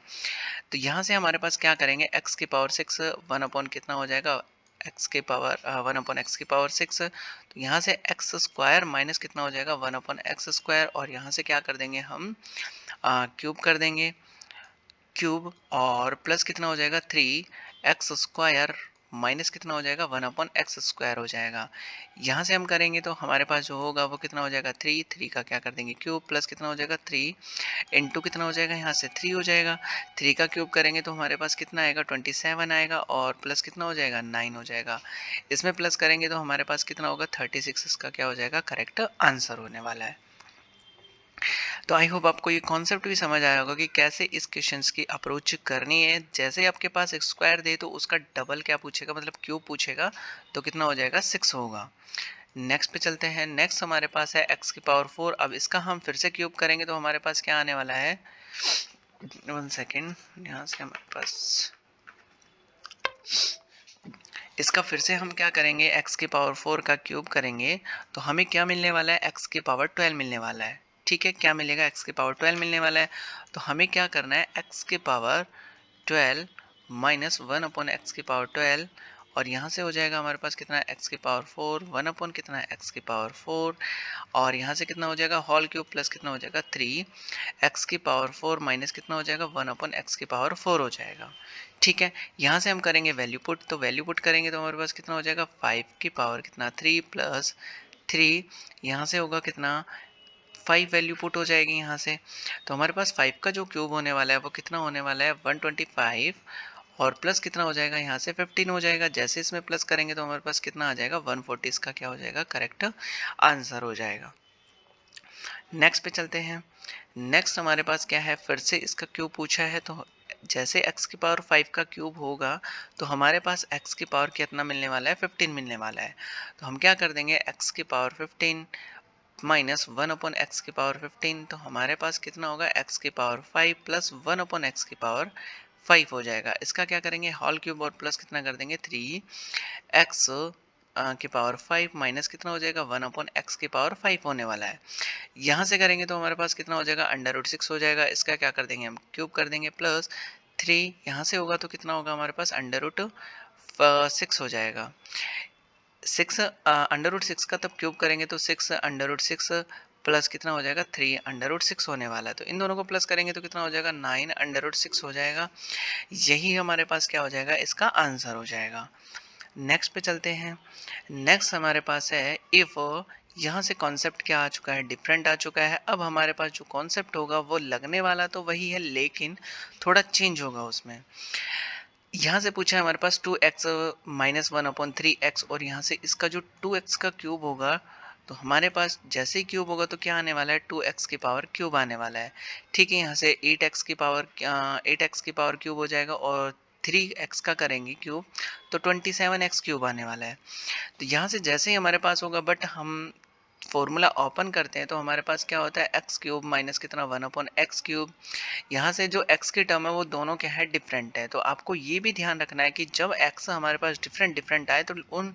तो यहाँ से हमारे पास क्या करेंगे एक्स की पावर 6 1 अपॉन कितना हो जाएगा एक्स के पावर 1/x की पावर 6, तो यहाँ से एक्स स्क्वायर माइनस कितना हो जाएगा 1/x² और यहाँ से क्या कर देंगे हम क्यूब कर देंगे क्यूब और प्लस कितना हो जाएगा 3x² माइनस कितना हो जाएगा 1/x² हो जाएगा। यहाँ से हम करेंगे तो हमारे पास जो होगा वो कितना हो जाएगा 3 का क्या कर देंगे क्यूब प्लस कितना हो जाएगा 3 इंटू कितना हो जाएगा यहाँ से 3 हो जाएगा। 3 का क्यूब करेंगे तो हमारे पास कितना आएगा 27 आएगा और प्लस कितना हो जाएगा 9 हो जाएगा। इसमें प्लस करेंगे तो हमारे पास कितना होगा 36, इसका क्या हो जाएगा करेक्ट आंसर होने वाला है। तो आई होप आपको ये कॉन्सेप्ट भी समझ आया होगा कि कैसे इस क्वेश्चंस की अप्रोच करनी है। जैसे आपके पास एक स्क्वायर दे तो उसका डबल क्या पूछेगा मतलब क्यूब पूछेगा तो कितना हो जाएगा 6 होगा। नेक्स्ट पे चलते हैं। नेक्स्ट हमारे पास है x की पावर 4। अब इसका हम फिर से क्यूब करेंगे तो हमारे पास क्या आने वाला है 1 सेकेंड, यहाँ से हमारे पास इसका फिर से हम क्या करेंगे x की पावर 4 का क्यूब करेंगे तो हमें क्या मिलने वाला है x की पावर 12 मिलने वाला है। ठीक है, क्या मिलेगा x की पावर 12 मिलने वाला है। तो हमें क्या करना है x की पावर 12 माइनस 1/x की पावर 12 और यहाँ से हो जाएगा हमारे पास कितना x की पावर 4 1 कितना x की पावर 4 और यहाँ से कितना हो जाएगा होल क्यूब प्लस कितना हो जाएगा 3x की पावर 4 माइनस कितना हो जाएगा 1/x की पावर 4 हो जाएगा। ठीक है, यहाँ से हम करेंगे वैल्यू पुट, तो वैल्यू पुट करेंगे तो हमारे पास कितना हो जाएगा 5 की पावर कितना 3 प्लस 3, यहाँ से होगा कितना 5 वैल्यू पुट हो जाएगी यहाँ से। तो हमारे पास 5 का जो क्यूब होने वाला है वो कितना होने वाला है 125 और प्लस कितना हो जाएगा यहाँ से 15 हो जाएगा। जैसे इसमें प्लस करेंगे तो हमारे पास कितना आ जाएगा 140, इसका क्या हो जाएगा करेक्ट आंसर हो जाएगा। नेक्स्ट पे चलते हैं। नेक्स्ट हमारे पास क्या है फिर से इसका क्यूब पूछा है तो जैसे x की पावर 5 का क्यूब होगा तो हमारे पास x की पावर कितना मिलने वाला है 15 मिलने वाला है। तो हम क्या कर देंगे x की पावर 15 माइनस 1/x की पावर 15, तो हमारे पास कितना होगा x की पावर 5 प्लस 1/x की पावर 5 हो जाएगा। इसका क्या करेंगे होल क्यूब और प्लस कितना कर देंगे 3x की पावर 5 माइनस कितना हो जाएगा 1/x की पावर 5 होने वाला है। यहाँ से करेंगे तो हमारे पास कितना हो जाएगा √6 हो जाएगा। इसका क्या कर देंगे हम क्यूब कर देंगे प्लस 3, यहाँ से होगा तो कितना होगा हमारे पास √6 हो जाएगा। 6 √6 का तब क्यूब करेंगे तो 6 √6 प्लस कितना हो जाएगा 3 √6 होने वाला है। तो इन दोनों को प्लस करेंगे तो कितना हो जाएगा 9 √6 हो जाएगा। यही हमारे पास क्या हो जाएगा इसका आंसर हो जाएगा। नेक्स्ट पे चलते हैं। नेक्स्ट हमारे पास है इफ, यहाँ से कॉन्सेप्ट क्या आ चुका है डिफरेंट आ चुका है। अब हमारे पास जो कॉन्सेप्ट होगा वो लगने वाला तो वही है लेकिन थोड़ा चेंज होगा उसमें। यहाँ से पूछा है हमारे पास 2x माइनस 1/3x और यहाँ से इसका जो 2x का क्यूब होगा तो हमारे पास जैसे ही क्यूब होगा तो क्या आने वाला है 2x की पावर क्यूब आने वाला है। ठीक है, यहाँ से 8x की पावर क्यूब हो जाएगा और 3x का करेंगे क्यूब तो 27x क्यूब आने वाला है। तो यहाँ से जैसे ही हमारे पास होगा बट हम फॉर्मूला ओपन करते हैं तो हमारे पास क्या होता है एक्स क्यूब माइनस कितना 1/x क्यूब। यहाँ से जो x की टर्म है वो दोनों क्या है डिफरेंट है। तो आपको ये भी ध्यान रखना है कि जब x हमारे पास डिफरेंट आए तो उन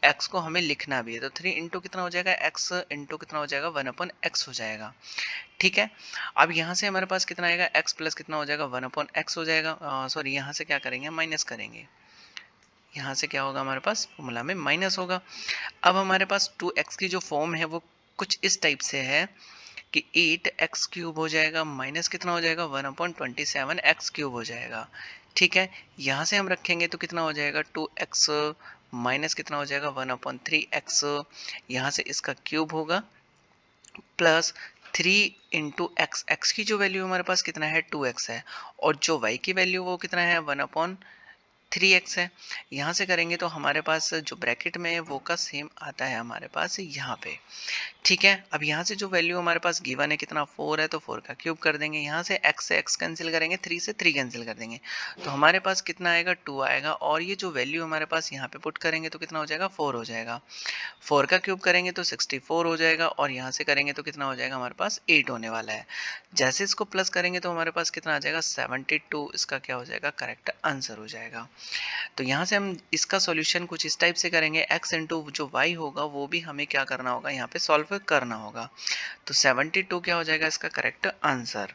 x को हमें लिखना भी है। तो 3 इंटू कितना हो जाएगा x इंटू कितना हो जाएगा 1/x हो जाएगा। ठीक है, अब यहाँ से हमारे पास कितना आएगा x प्लस कितना हो जाएगा 1/x हो जाएगा। सॉरी, यहाँ से क्या करेंगे माइनस करेंगे, यहाँ से क्या होगा हमारे पास फॉर्मूला में माइनस होगा। अब हमारे पास 2x की जो फॉर्म है वो कुछ इस टाइप से है कि 8x क्यूब हो जाएगा माइनस कितना हो जाएगा 1/27x क्यूब हो जाएगा। ठीक है, यहाँ से हम रखेंगे तो कितना हो जाएगा 2x माइनस कितना हो जाएगा 1/3x, यहाँ से इसका क्यूब होगा प्लस 3 इंटू एक्स, एक्स की जो वैल्यू हमारे पास कितना है 2x है, और जो y की वैल्यू वो कितना है 1/3x है। यहाँ से करेंगे तो हमारे पास जो ब्रैकेट में है वो का सेम आता है हमारे पास यहाँ पे। ठीक है, अब यहाँ से जो वैल्यू हमारे पास गिवन है कितना 4 है, तो 4 का क्यूब कर देंगे, यहाँ से x कैंसिल करेंगे, 3 से 3 कैंसिल कर देंगे, तो हमारे पास कितना आएगा 2 आएगा, और ये जो वैल्यू हमारे पास यहाँ पे पुट करेंगे तो कितना हो जाएगा 4 हो जाएगा। 4 का क्यूब करेंगे तो 64 हो जाएगा, और यहाँ से करेंगे तो कितना हो जाएगा हमारे पास 8 होने वाला है। जैसे इसको प्लस करेंगे तो हमारे पास कितना आ जाएगा 72, इसका क्या हो जाएगा करेक्ट आंसर हो जाएगा। तो यहाँ से हम इसका सॉल्यूशन कुछ इस टाइप से करेंगे, x इंटू जो y होगा वो भी हमें क्या करना होगा यहाँ पे सॉल्व करना होगा, तो 72 क्या हो जाएगा इसका करेक्ट आंसर।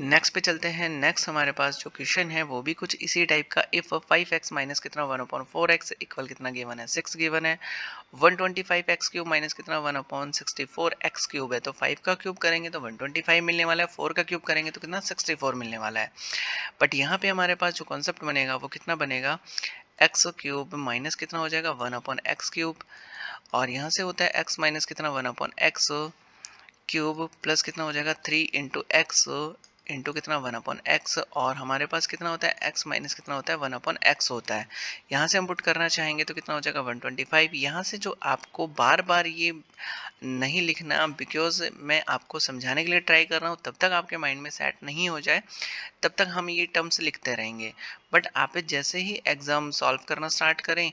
नेक्स्ट पे चलते हैं। नेक्स्ट हमारे पास जो क्वेश्चन है वो भी कुछ इसी टाइप का, इफ 5x माइनस कितना 1/4x इक्वल कितना गिवन है 6 गिवन है, 125x क्यूब माइनस कितना 1/64x क्यूब है, तो 5 का क्यूब करेंगे तो 125 मिलने वाला है, 4 का क्यूब करेंगे तो कितना 64 मिलने वाला है। बट यहाँ पे हमारे पास जो कॉन्सेप्ट बनेगा वो कितना बनेगा एक्स क्यूब माइनस कितना हो जाएगा 1/x क्यूब, और यहाँ से होता है x माइनस कितना 1/x क्यूब प्लस कितना हो जाएगा 3 इंटू एक्स इंटू कितना 1/x, और हमारे पास कितना होता है x माइनस कितना होता है 1/x होता है। यहाँ से हम पुट करना चाहेंगे तो कितना हो जाएगा 125। यहाँ से जो आपको बार बार ये नहीं लिखना, बिकॉज मैं आपको समझाने के लिए ट्राई कर रहा हूँ, तब तक आपके माइंड में सेट नहीं हो जाए तब तक हम ये टर्म्स लिखते रहेंगे। बट आप जैसे ही एग्ज़ाम सॉल्व करना स्टार्ट करें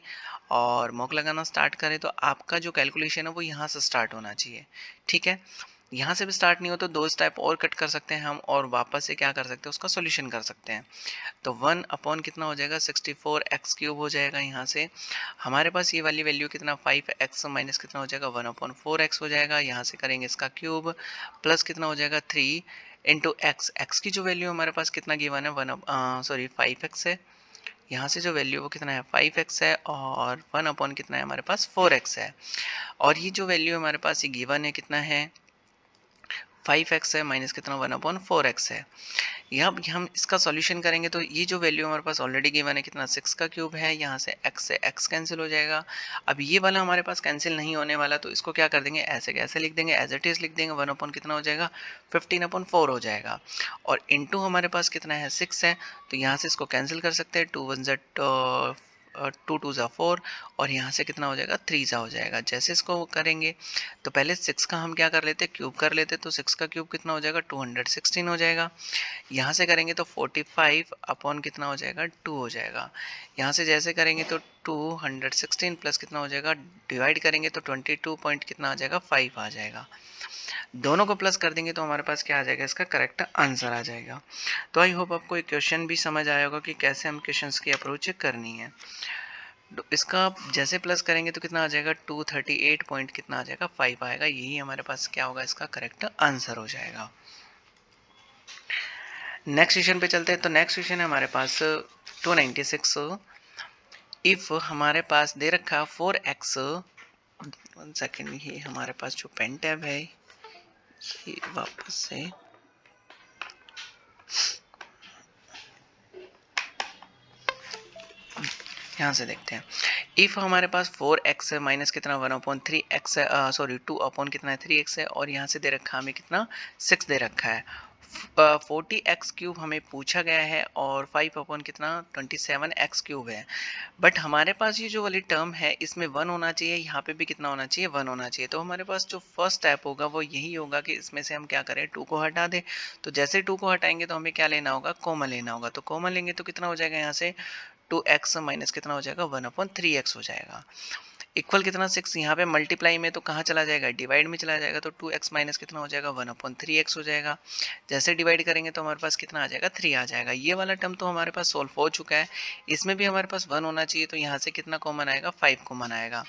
और मॉक लगाना स्टार्ट करें तो आपका जो कैलकुलेशन है वो यहाँ से स्टार्ट होना चाहिए। ठीक है, यहाँ से भी स्टार्ट नहीं हो तो 2 स्टेप और कट कर सकते हैं हम, और वापस से क्या कर सकते हैं उसका सॉल्यूशन कर सकते हैं। तो 1 अपॉन कितना हो जाएगा 64x क्यूब हो जाएगा, यहाँ से हमारे पास ये वाली वैल्यू कितना 5x माइनस कितना हो जाएगा 1/4x हो जाएगा, यहाँ से करेंगे इसका क्यूब प्लस कितना हो जाएगा 3 इंटू एक्स, एक्स की जो वैल्यू हमारे पास कितना गिवन है 5x है, यहाँ से जो वैल्यू वो कितना है 5x है, और 1 अपॉन कितना है हमारे पास 4x है, और ये जो वैल्यू हमारे पास ये गिवन है कितना है 5x है माइनस कितना 1/4x है। यहाँ हम इसका सॉल्यूशन करेंगे तो ये जो वैल्यू हमारे पास ऑलरेडी गिवन है कितना 6 का क्यूब है, यहाँ से x कैंसिल हो जाएगा। अब ये वाला हमारे पास कैंसिल नहीं होने वाला, तो इसको क्या कर देंगे ऐसे कैसे लिख देंगे, एज इट इज लिख देंगे, 1 अपॉन कितना हो जाएगा 15/4 हो जाएगा, और इनटू हमारे पास कितना है 6 है, तो यहाँ से इसको कैंसिल कर सकते हैं, 2 1 2 2 4, और यहाँ से कितना हो जाएगा 3 सा हो जाएगा। जैसे इसको करेंगे तो पहले 6 का हम क्या कर लेते हैं क्यूब कर लेते, तो 6 का क्यूब कितना हो जाएगा 216 हो जाएगा। यहाँ से करेंगे तो 45 अपॉन कितना हो जाएगा 2 हो जाएगा। यहाँ से जैसे करेंगे तो 216 प्लस कितना हो जाएगा, डिवाइड करेंगे तो 22 पॉइंट कितना आ जाएगा 5 आ जाएगा। दोनों को प्लस कर देंगे तो हमारे पास क्या आ जाएगा इसका करेक्ट आंसर आ जाएगा। तो आई होप आपको ये क्वेश्चन भी समझ आया होगा कि कैसे हम क्वेश्चंस की अप्रोच करनी है। इसका जैसे प्लस करेंगे तो कितना आ जाएगा 238 पॉइंट कितना आ जाएगा 5 आएगा, यही हमारे पास क्या होगा इसका करेक्ट आंसर हो जाएगा। नेक्स्ट क्वेश्चन पे चलते हैं। तो नेक्स्ट क्वेश्चन है हमारे पास 296, इफ हमारे पास दे रखा 4x, 1 सेकेंड, ये हमारे पास जो पेन टैब है ये वापस से यहाँ से देखते हैं। इफ हमारे पास 4x है माइनस कितना 1/3x है, सॉरी 2 अपॉन कितना है 3x है, और यहाँ से दे रखा हमें कितना 6 दे रखा है। 40x क्यूब हमें पूछा गया है, और 5 अपॉन कितना 27x क्यूब है। बट हमारे पास ये जो वाली टर्म है इसमें 1 होना चाहिए, यहाँ पे भी कितना होना चाहिए 1 होना चाहिए। तो हमारे पास जो फर्स्ट स्टेप होगा वो यही होगा कि इसमें से हम क्या करें 2 को हटा दें। तो जैसे 2 को हटाएंगे तो हमें क्या लेना होगा कॉमन लेना होगा, तो कॉमन लेंगे तो कितना हो जाएगा यहाँ से 2x माइनस कितना हो जाएगा 1/3x हो जाएगा, इक्वल कितना 6, यहाँ पे मल्टीप्लाई में तो कहाँ चला जाएगा डिवाइड में चला जाएगा, तो 2x माइनस कितना हो जाएगा 1/3x हो जाएगा। जैसे डिवाइड करेंगे तो हमारे पास कितना आ जाएगा 3 आ जाएगा। ये वाला टर्म तो हमारे पास सोल्व हो चुका है, इसमें भी हमारे पास 1 होना चाहिए, तो यहाँ से कितना कॉमन आएगा 5 कॉमन आएगा,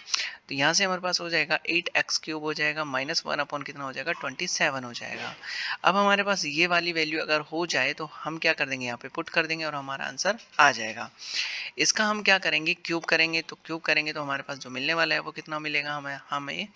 तो यहाँ से हमारे पास हो जाएगा 8x क्यूब हो जाएगा माइनस 1 अपॉन कितना हो जाएगा 27 हो जाएगा। अब हमारे पास ये वाली वैल्यू अगर हो जाए तो हम क्या कर देंगे यहाँ पे पुट कर देंगे और हमारा आंसर आ जाएगा। इसका हम क्या करेंगे क्यूब करेंगे, तो क्यूब करेंगे तो हमारे पास जो मिलने वाला है वो कितना मिलेगा हमें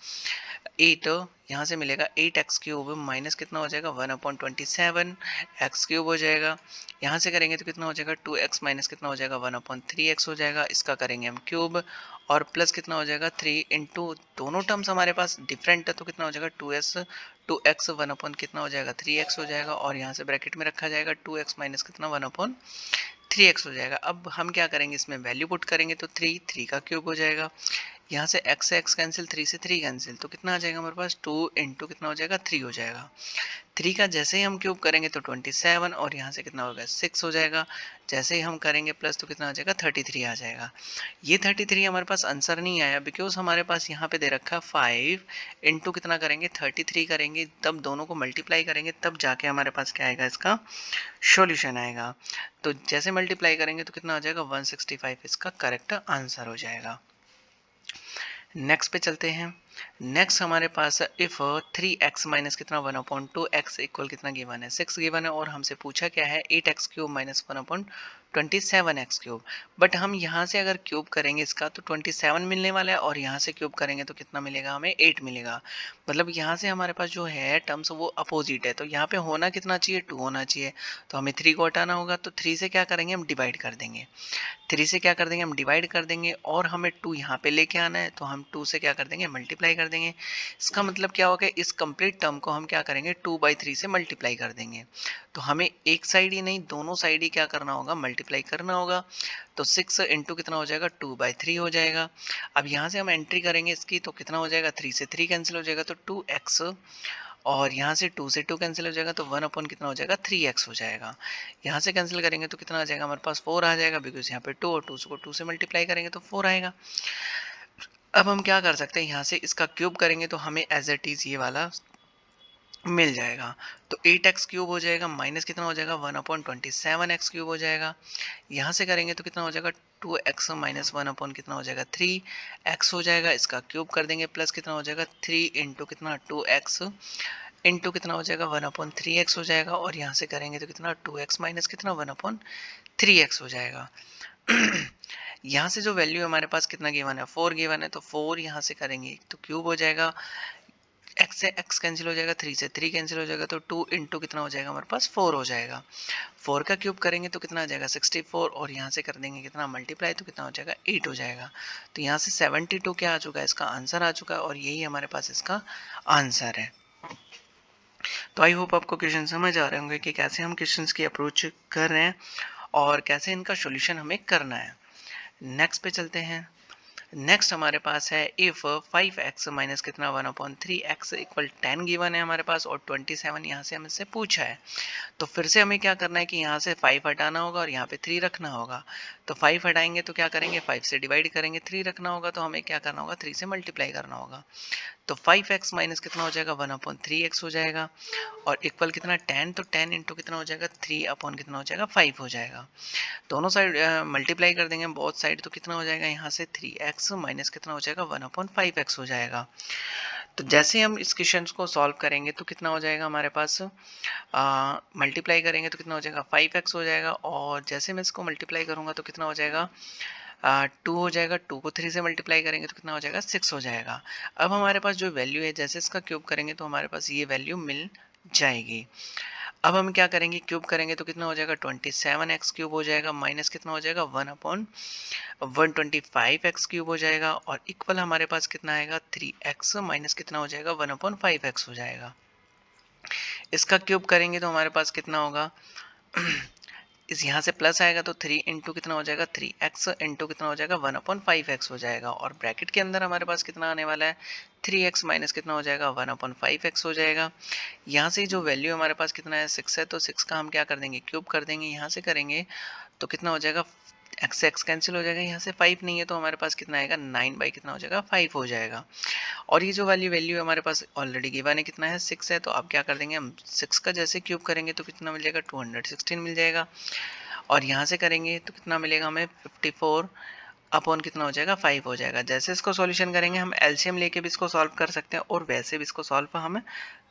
8, यहाँ से मिलेगा 8x³ माइनस कितना हो जाएगा 1/27 x³ हो जाएगा। यहाँ से करेंगे तो कितना हो जाएगा 2x माइनस कितना हो जाएगा 1/3x हो जाएगा। इसका करेंगे हम क्यूब और प्लस कितना हो जाएगा 3 इंटू, दोनों टर्म्स हमारे पास डिफरेंट है तो कितना हो जाएगा 2x 1 कितना हो जाएगा 3x हो जाएगा। और यहाँ से ब्रैकेट में रखा जाएगा 2x माइनस कितना 1/3x हो जाएगा। अब हम क्या करेंगे, इसमें वैल्यू पुट करेंगे तो 3 का क्यूब हो जाएगा। यहाँ से x से x कैंसिल, 3 से 3 कैंसिल, तो कितना आ जाएगा हमारे पास 2 इंटू कितना हो जाएगा 3 हो जाएगा। 3 का जैसे ही हम क्यूब करेंगे तो 27 और यहाँ से कितना होगा 6 हो जाएगा। जैसे ही हम करेंगे प्लस तो कितना आ जाएगा 33 आ जाएगा। ये 33 हमारे पास आंसर नहीं आया बिकॉज हमारे पास यहाँ पे दे रखा 5 इंटू कितना करेंगे 33 करेंगे, तब दोनों को मल्टीप्लाई करेंगे तब जाके हमारे पास क्या आएगा, इसका सॉल्यूशन आएगा। तो जैसे मल्टीप्लाई करेंगे तो कितना आ जाएगा 165 इसका करेक्ट आंसर हो जाएगा। नेक्स्ट पे चलते हैं। नेक्स्ट हमारे पास इफ 3x माइनस कितना 1/2x इक्वल कितना गिवन है 6 गिवन है और हमसे पूछा क्या है 8x³ माइनस 1/27x³। बट हम यहाँ से अगर क्यूब करेंगे इसका तो 27 मिलने वाला है और यहाँ से क्यूब करेंगे तो कितना मिलेगा हमें 8 मिलेगा। मतलब यहाँ से हमारे पास जो है टर्म्स वो अपोजिट है, तो यहाँ पे होना कितना चाहिए 2 होना चाहिए। तो हमें 3 को हटाना होगा तो 3 से क्या करेंगे हम डिवाइड कर देंगे। 3 से क्या कर देंगे हम डिवाइड कर देंगे और हमें 2 यहाँ पे लेके आना है तो हम 2 से क्या कर देंगे मल्टीप्लाई कर देंगे। इसका मतलब क्या होगा, इस कंप्लीट टर्म को हम क्या करेंगे 2/3 से मल्टीप्लाई कर देंगे। तो हमें एक साइड ही नहीं दोनों साइड ही क्या करना होगा मल्टीप्लाई करना होगा। तो 6 इंटू कितना हो जाएगा 2/3 हो जाएगा। अब यहाँ से हम एंट्री करेंगे इसकी तो कितना हो जाएगा 3 से 3 कैंसिल हो जाएगा तो 2x और यहाँ से 2 से 2 कैंसिल हो जाएगा तो 1 कितना हो जाएगा 3x हो जाएगा। यहाँ से कैंसिल करेंगे तो कितना आ जाएगा हमारे पास 4 आ जाएगा बिकॉज यहाँ पे 2 और 2 को 2 से मल्टीप्लाई करेंगे तो 4 आएगा। अब हम क्या कर सकते हैं, यहाँ से इसका क्यूब करेंगे तो हमें एज इट इज ये वाला मिल जाएगा। तो 8x³ हो जाएगा माइनस कितना हो जाएगा 1/27x³ हो जाएगा। यहाँ से करेंगे तो कितना हो जाएगा 2x माइनस 1 कितना हो जाएगा 3x हो जाएगा। इसका क्यूब कर देंगे प्लस कितना हो जाएगा 3 इंटू कितना 2x इंटू कितना हो जाएगा 1/3x हो जाएगा। और यहाँ से करेंगे तो कितना 2x माइनस कितना 1/3x हो जाएगा। यहाँ से जो वैल्यू हमारे पास कितना गिवन है 4 गिवन है तो 4 यहाँ से करेंगे तो क्यूब हो जाएगा। x से x कैंसिल हो जाएगा, 3 से 3 कैंसिल हो जाएगा तो 2 इंटू कितना हो जाएगा हमारे पास 4 हो जाएगा। 4 का क्यूब करेंगे तो कितना आ जाएगा 64 और यहाँ से कर देंगे कितना मल्टीप्लाई तो कितना हो जाएगा 8 हो जाएगा। तो यहाँ से 72 क्या आ चुका है, इसका आंसर आ चुका है और यही हमारे पास इसका आंसर है। तो आई होप आपको क्वेश्चन समझ आ रहे होंगे कि कैसे हम क्वेश्चंस की अप्रोच कर रहे हैं और कैसे इनका सॉल्यूशन हमें करना है। नेक्स्ट पे चलते हैं। नेक्स्ट हमारे पास है इफ 5x माइनस कितना 1/3x इक्वल 10 गिवन है हमारे पास और 27 यहाँ से हमसे पूछा है। तो फिर से हमें क्या करना है कि यहाँ से 5 हटाना होगा और यहाँ पे 3 रखना होगा। तो 5 हटाएंगे तो क्या करेंगे 5 से डिवाइड करेंगे, 3 रखना होगा तो हमें क्या करना होगा 3 से मल्टीप्लाई करना होगा। तो 5x माइनस कितना हो जाएगा 1/3x हो जाएगा और इक्वल कितना 10 तो 10 इंटू कितना हो जाएगा 3 अपॉन कितना हो जाएगा 5 हो जाएगा। दोनों साइड मल्टीप्लाई कर देंगे बोथ साइड तो कितना हो जाएगा यहाँ से 3x माइनस कितना हो जाएगा 1/5x हो जाएगा। तो जैसे हम इस क्वेश्चन को सॉल्व करेंगे तो कितना हो जाएगा हमारे पास मल्टीप्लाई करेंगे तो कितना हो जाएगा 5x हो जाएगा और जैसे मैं इसको मल्टीप्लाई करूँगा तो कितना हो जाएगा 2 हो जाएगा। 2 को 3 से मल्टीप्लाई करेंगे तो कितना हो जाएगा 6 हो जाएगा। अब हमारे पास जो वैल्यू है जैसे इसका क्यूब करेंगे तो हमारे पास ये वैल्यू मिल जाएगी। अब हम क्या करेंगे क्यूब करेंगे तो कितना हो जाएगा 27x³ हो जाएगा माइनस कितना हो जाएगा 1/125x³ हो जाएगा और इक्वल हमारे पास कितना आएगा 3x माइनस कितना हो जाएगा 1/5x हो जाएगा। इसका क्यूब करेंगे तो हमारे पास कितना होगा इस यहाँ से प्लस आएगा तो 3 इंटू कितना हो जाएगा 3x इंटू कितना हो जाएगा 1/5x हो जाएगा और ब्रैकेट के अंदर हमारे पास कितना आने वाला है 3x माइनस कितना हो जाएगा 1/5x हो जाएगा। यहाँ से जो वैल्यू हमारे पास कितना है 6 है तो 6 का हम क्या कर देंगे क्यूब कर देंगे। यहाँ से करेंगे तो कितना हो जाएगा x से x कैंसिल हो जाएगा, यहाँ से 5 नहीं है तो हमारे पास कितना आएगा 9 बाई कितना हो जाएगा 5 हो जाएगा। और ये जो वाली वैल्यू हमारे पास ऑलरेडी गिवन है कितना है 6 है तो अब क्या कर देंगे हम 6 का जैसे क्यूब करेंगे तो कितना मिल जाएगा 216 मिल जाएगा और यहाँ से करेंगे तो कितना मिलेगा हमें 54 अपॉन कितना हो जाएगा 5 हो जाएगा। जैसे इसको सॉल्यूशन करेंगे हम एलसीएम लेके भी इसको सॉल्व कर सकते हैं और वैसे भी इसको सॉल्व हम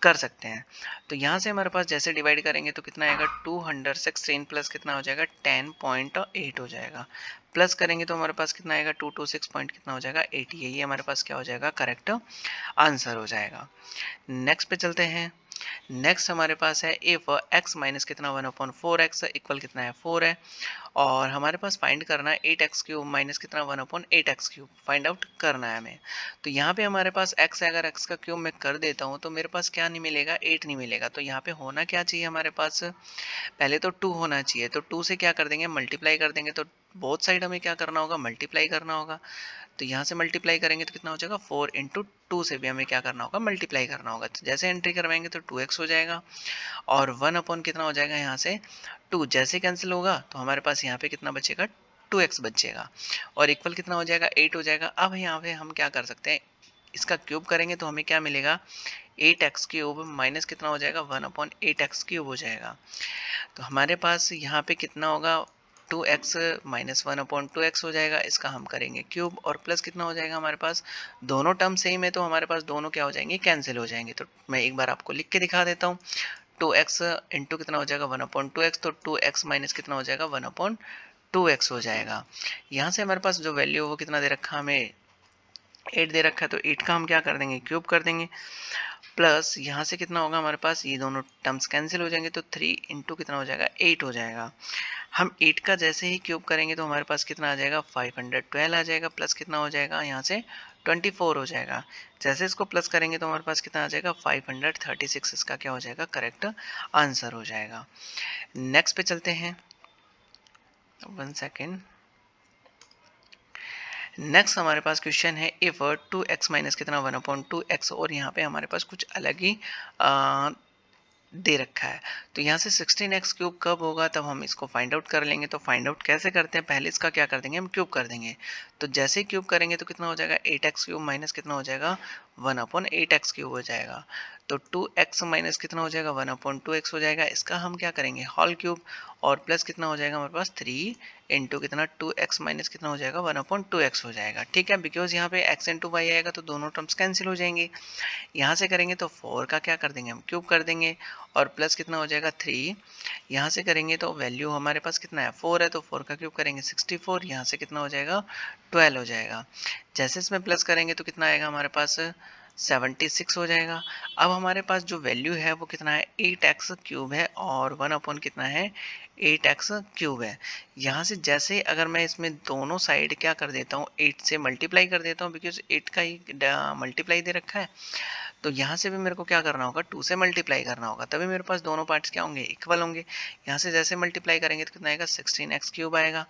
कर सकते हैं। तो यहाँ से हमारे पास जैसे डिवाइड करेंगे तो कितना आएगा 216 प्लस कितना हो जाएगा 10.8 हो जाएगा। प्लस करेंगे तो हमारे पास कितना आएगा 226 पॉइंट कितना हो जाएगा 80। यही हमारे पास क्या हो जाएगा करेक्ट आंसर हो जाएगा। नेक्स्ट पे चलते हैं। नेक्स्ट हमारे पास है इफ x माइनस कितना 1/4x इक्वल कितना है 4 है और हमारे पास फाइंड करना है 8x³ माइनस कितना 1/8x³ फाइंड आउट करना है हमें। तो यहाँ पे हमारे पास x है, अगर x का क्यूब मैं कर देता हूँ तो मेरे पास क्या नहीं मिलेगा 8 नहीं मिलेगा। तो यहाँ पे होना क्या चाहिए हमारे पास, पहले तो 2 होना चाहिए। तो 2 से क्या कर देंगे मल्टीप्लाई कर देंगे। तो बोथ साइड हमें क्या करना होगा मल्टीप्लाई करना होगा। तो यहाँ से मल्टीप्लाई करेंगे तो कितना हो जाएगा 4 इंटू 2 से भी हमें क्या करना होगा मल्टीप्लाई करना होगा। तो जैसे एंट्री करवाएंगे तो 2x हो जाएगा और 1 अपॉन कितना हो जाएगा यहाँ से 2। जैसे कैंसिल होगा तो हमारे पास यहाँ पे कितना बचेगा 2x बचेगा और इक्वल कितना हो जाएगा 8 हो जाएगा। अब यहाँ पे हम क्या कर सकते हैं, इसका क्यूब करेंगे तो हमें क्या मिलेगा 8x³ माइनस कितना हो जाएगा 1/8x³ हो जाएगा। तो हमारे पास यहाँ पे कितना होगा 2x माइनस 1/2x हो जाएगा। इसका हम करेंगे क्यूब और प्लस कितना हो जाएगा हमारे पास, दोनों टर्म सेम है तो हमारे पास दोनों क्या हो जाएंगे कैंसिल हो जाएंगे। तो मैं एक बार आपको लिख के दिखा देता हूँ। 2x इंटू कितना हो जाएगा 1/2x, तो 2x माइनस कितना हो जाएगा 1/2x हो जाएगा। यहाँ से हमारे पास जो वैल्यू वो कितना दे रखा हमें 8 दे रखा है। तो 8 का हम क्या कर देंगे क्यूब कर देंगे प्लस यहाँ से कितना होगा हमारे पास, ये दोनों टर्म्स कैंसिल हो जाएंगे तो 3 इंटू कितना हो जाएगा 8 हो जाएगा। हम 8 का जैसे ही क्यूब करेंगे तो हमारे पास कितना आ जाएगा 512 आ जाएगा प्लस कितना हो जाएगा यहाँ से 24 हो जाएगा। जैसे इसको प्लस करेंगे तो हमारे पास कितना आ जाएगा 536। इसका क्या हो जाएगा करेक्ट आंसर हो जाएगा। नेक्स्ट पे चलते हैं, 1 सेकेंड। नेक्स्ट हमारे पास क्वेश्चन है इफ 2x माइनस कितना 1/2x और यहाँ पे हमारे पास कुछ अलग ही दे रखा है। तो यहाँ से 16x³ कब होगा तब हम इसको फाइंड आउट कर लेंगे। तो फाइंड आउट कैसे करते हैं, पहले इसका क्या कर देंगे हम क्यूब कर देंगे। तो जैसे ही क्यूब करेंगे तो कितना हो जाएगा 8x³ माइनस कितना हो जाएगा 1/8x³ हो जाएगा। तो 2x माइनस कितना हो जाएगा 1/2x हो जाएगा। इसका हम क्या करेंगे होल क्यूब और प्लस कितना हो जाएगा हमारे पास 3 इंटू कितना 2x माइनस कितना हो जाएगा 1/2x हो जाएगा। ठीक है, बिकॉज यहाँ पे x इंटू वाई आएगा तो दोनों टर्म्स कैंसिल हो जाएंगे। यहाँ से करेंगे तो 4 का क्या कर देंगे हम क्यूब कर देंगे और प्लस कितना हो जाएगा 3। यहाँ से करेंगे तो वैल्यू हमारे पास कितना है 4 है तो 4 का क्यूब करेंगे 64। यहाँ से कितना हो जाएगा 12 हो जाएगा। जैसे इसमें प्लस करेंगे तो कितना आएगा हमारे पास 76 हो जाएगा। अब हमारे पास जो वैल्यू है वो कितना है 8x³ है और 1 अपॉन कितना है 8x³ है। यहाँ से जैसे अगर मैं इसमें दोनों साइड क्या कर देता हूँ 8 से मल्टीप्लाई कर देता हूँ, बिकॉज 8 का ही मल्टीप्लाई दे रखा है। तो यहाँ से भी मेरे को क्या करना होगा 2 से मल्टीप्लाई करना होगा, तभी मेरे पास दोनों पार्ट्स क्या होंगे इक्वल होंगे। यहाँ से जैसे मल्टीप्लाई करेंगे तो कितना आएगा 16x³ आएगा।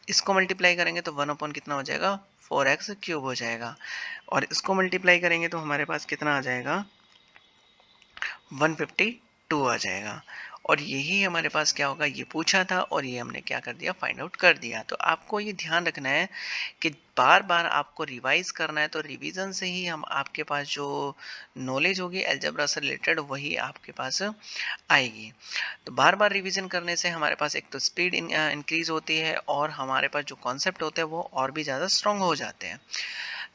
इसको मल्टीप्लाई करेंगे तो 1 अपॉन कितना हो जाएगा 4x³ हो जाएगा और इसको मल्टीप्लाई करेंगे तो हमारे पास कितना आ जाएगा 152 आ जाएगा। और यही हमारे पास क्या होगा ये पूछा था और ये हमने क्या कर दिया फाइंड आउट कर दिया। तो आपको ये ध्यान रखना है कि बार बार आपको रिवाइज करना है। तो रिवीजन से ही हम आपके पास जो नॉलेज होगी अलजेब्रा से रिलेटेड वही आपके पास आएगी। तो बार बार रिवीजन करने से हमारे पास एक तो स्पीड इंक्रीज होती है और हमारे पास जो कॉन्सेप्ट होते हैं वो और भी ज़्यादा स्ट्रॉन्ग हो जाते हैं।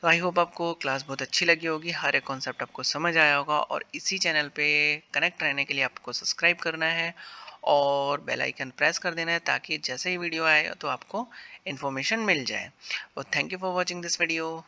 तो आई होप आपको क्लास बहुत अच्छी लगी होगी, हर एक कॉन्सेप्ट आपको समझ आया होगा और इसी चैनल पे कनेक्ट रहने के लिए आपको सब्सक्राइब करना है और बेल आइकन प्रेस कर देना है ताकि जैसे ही वीडियो आए तो आपको इन्फॉर्मेशन मिल जाए। और thank you for watching this video.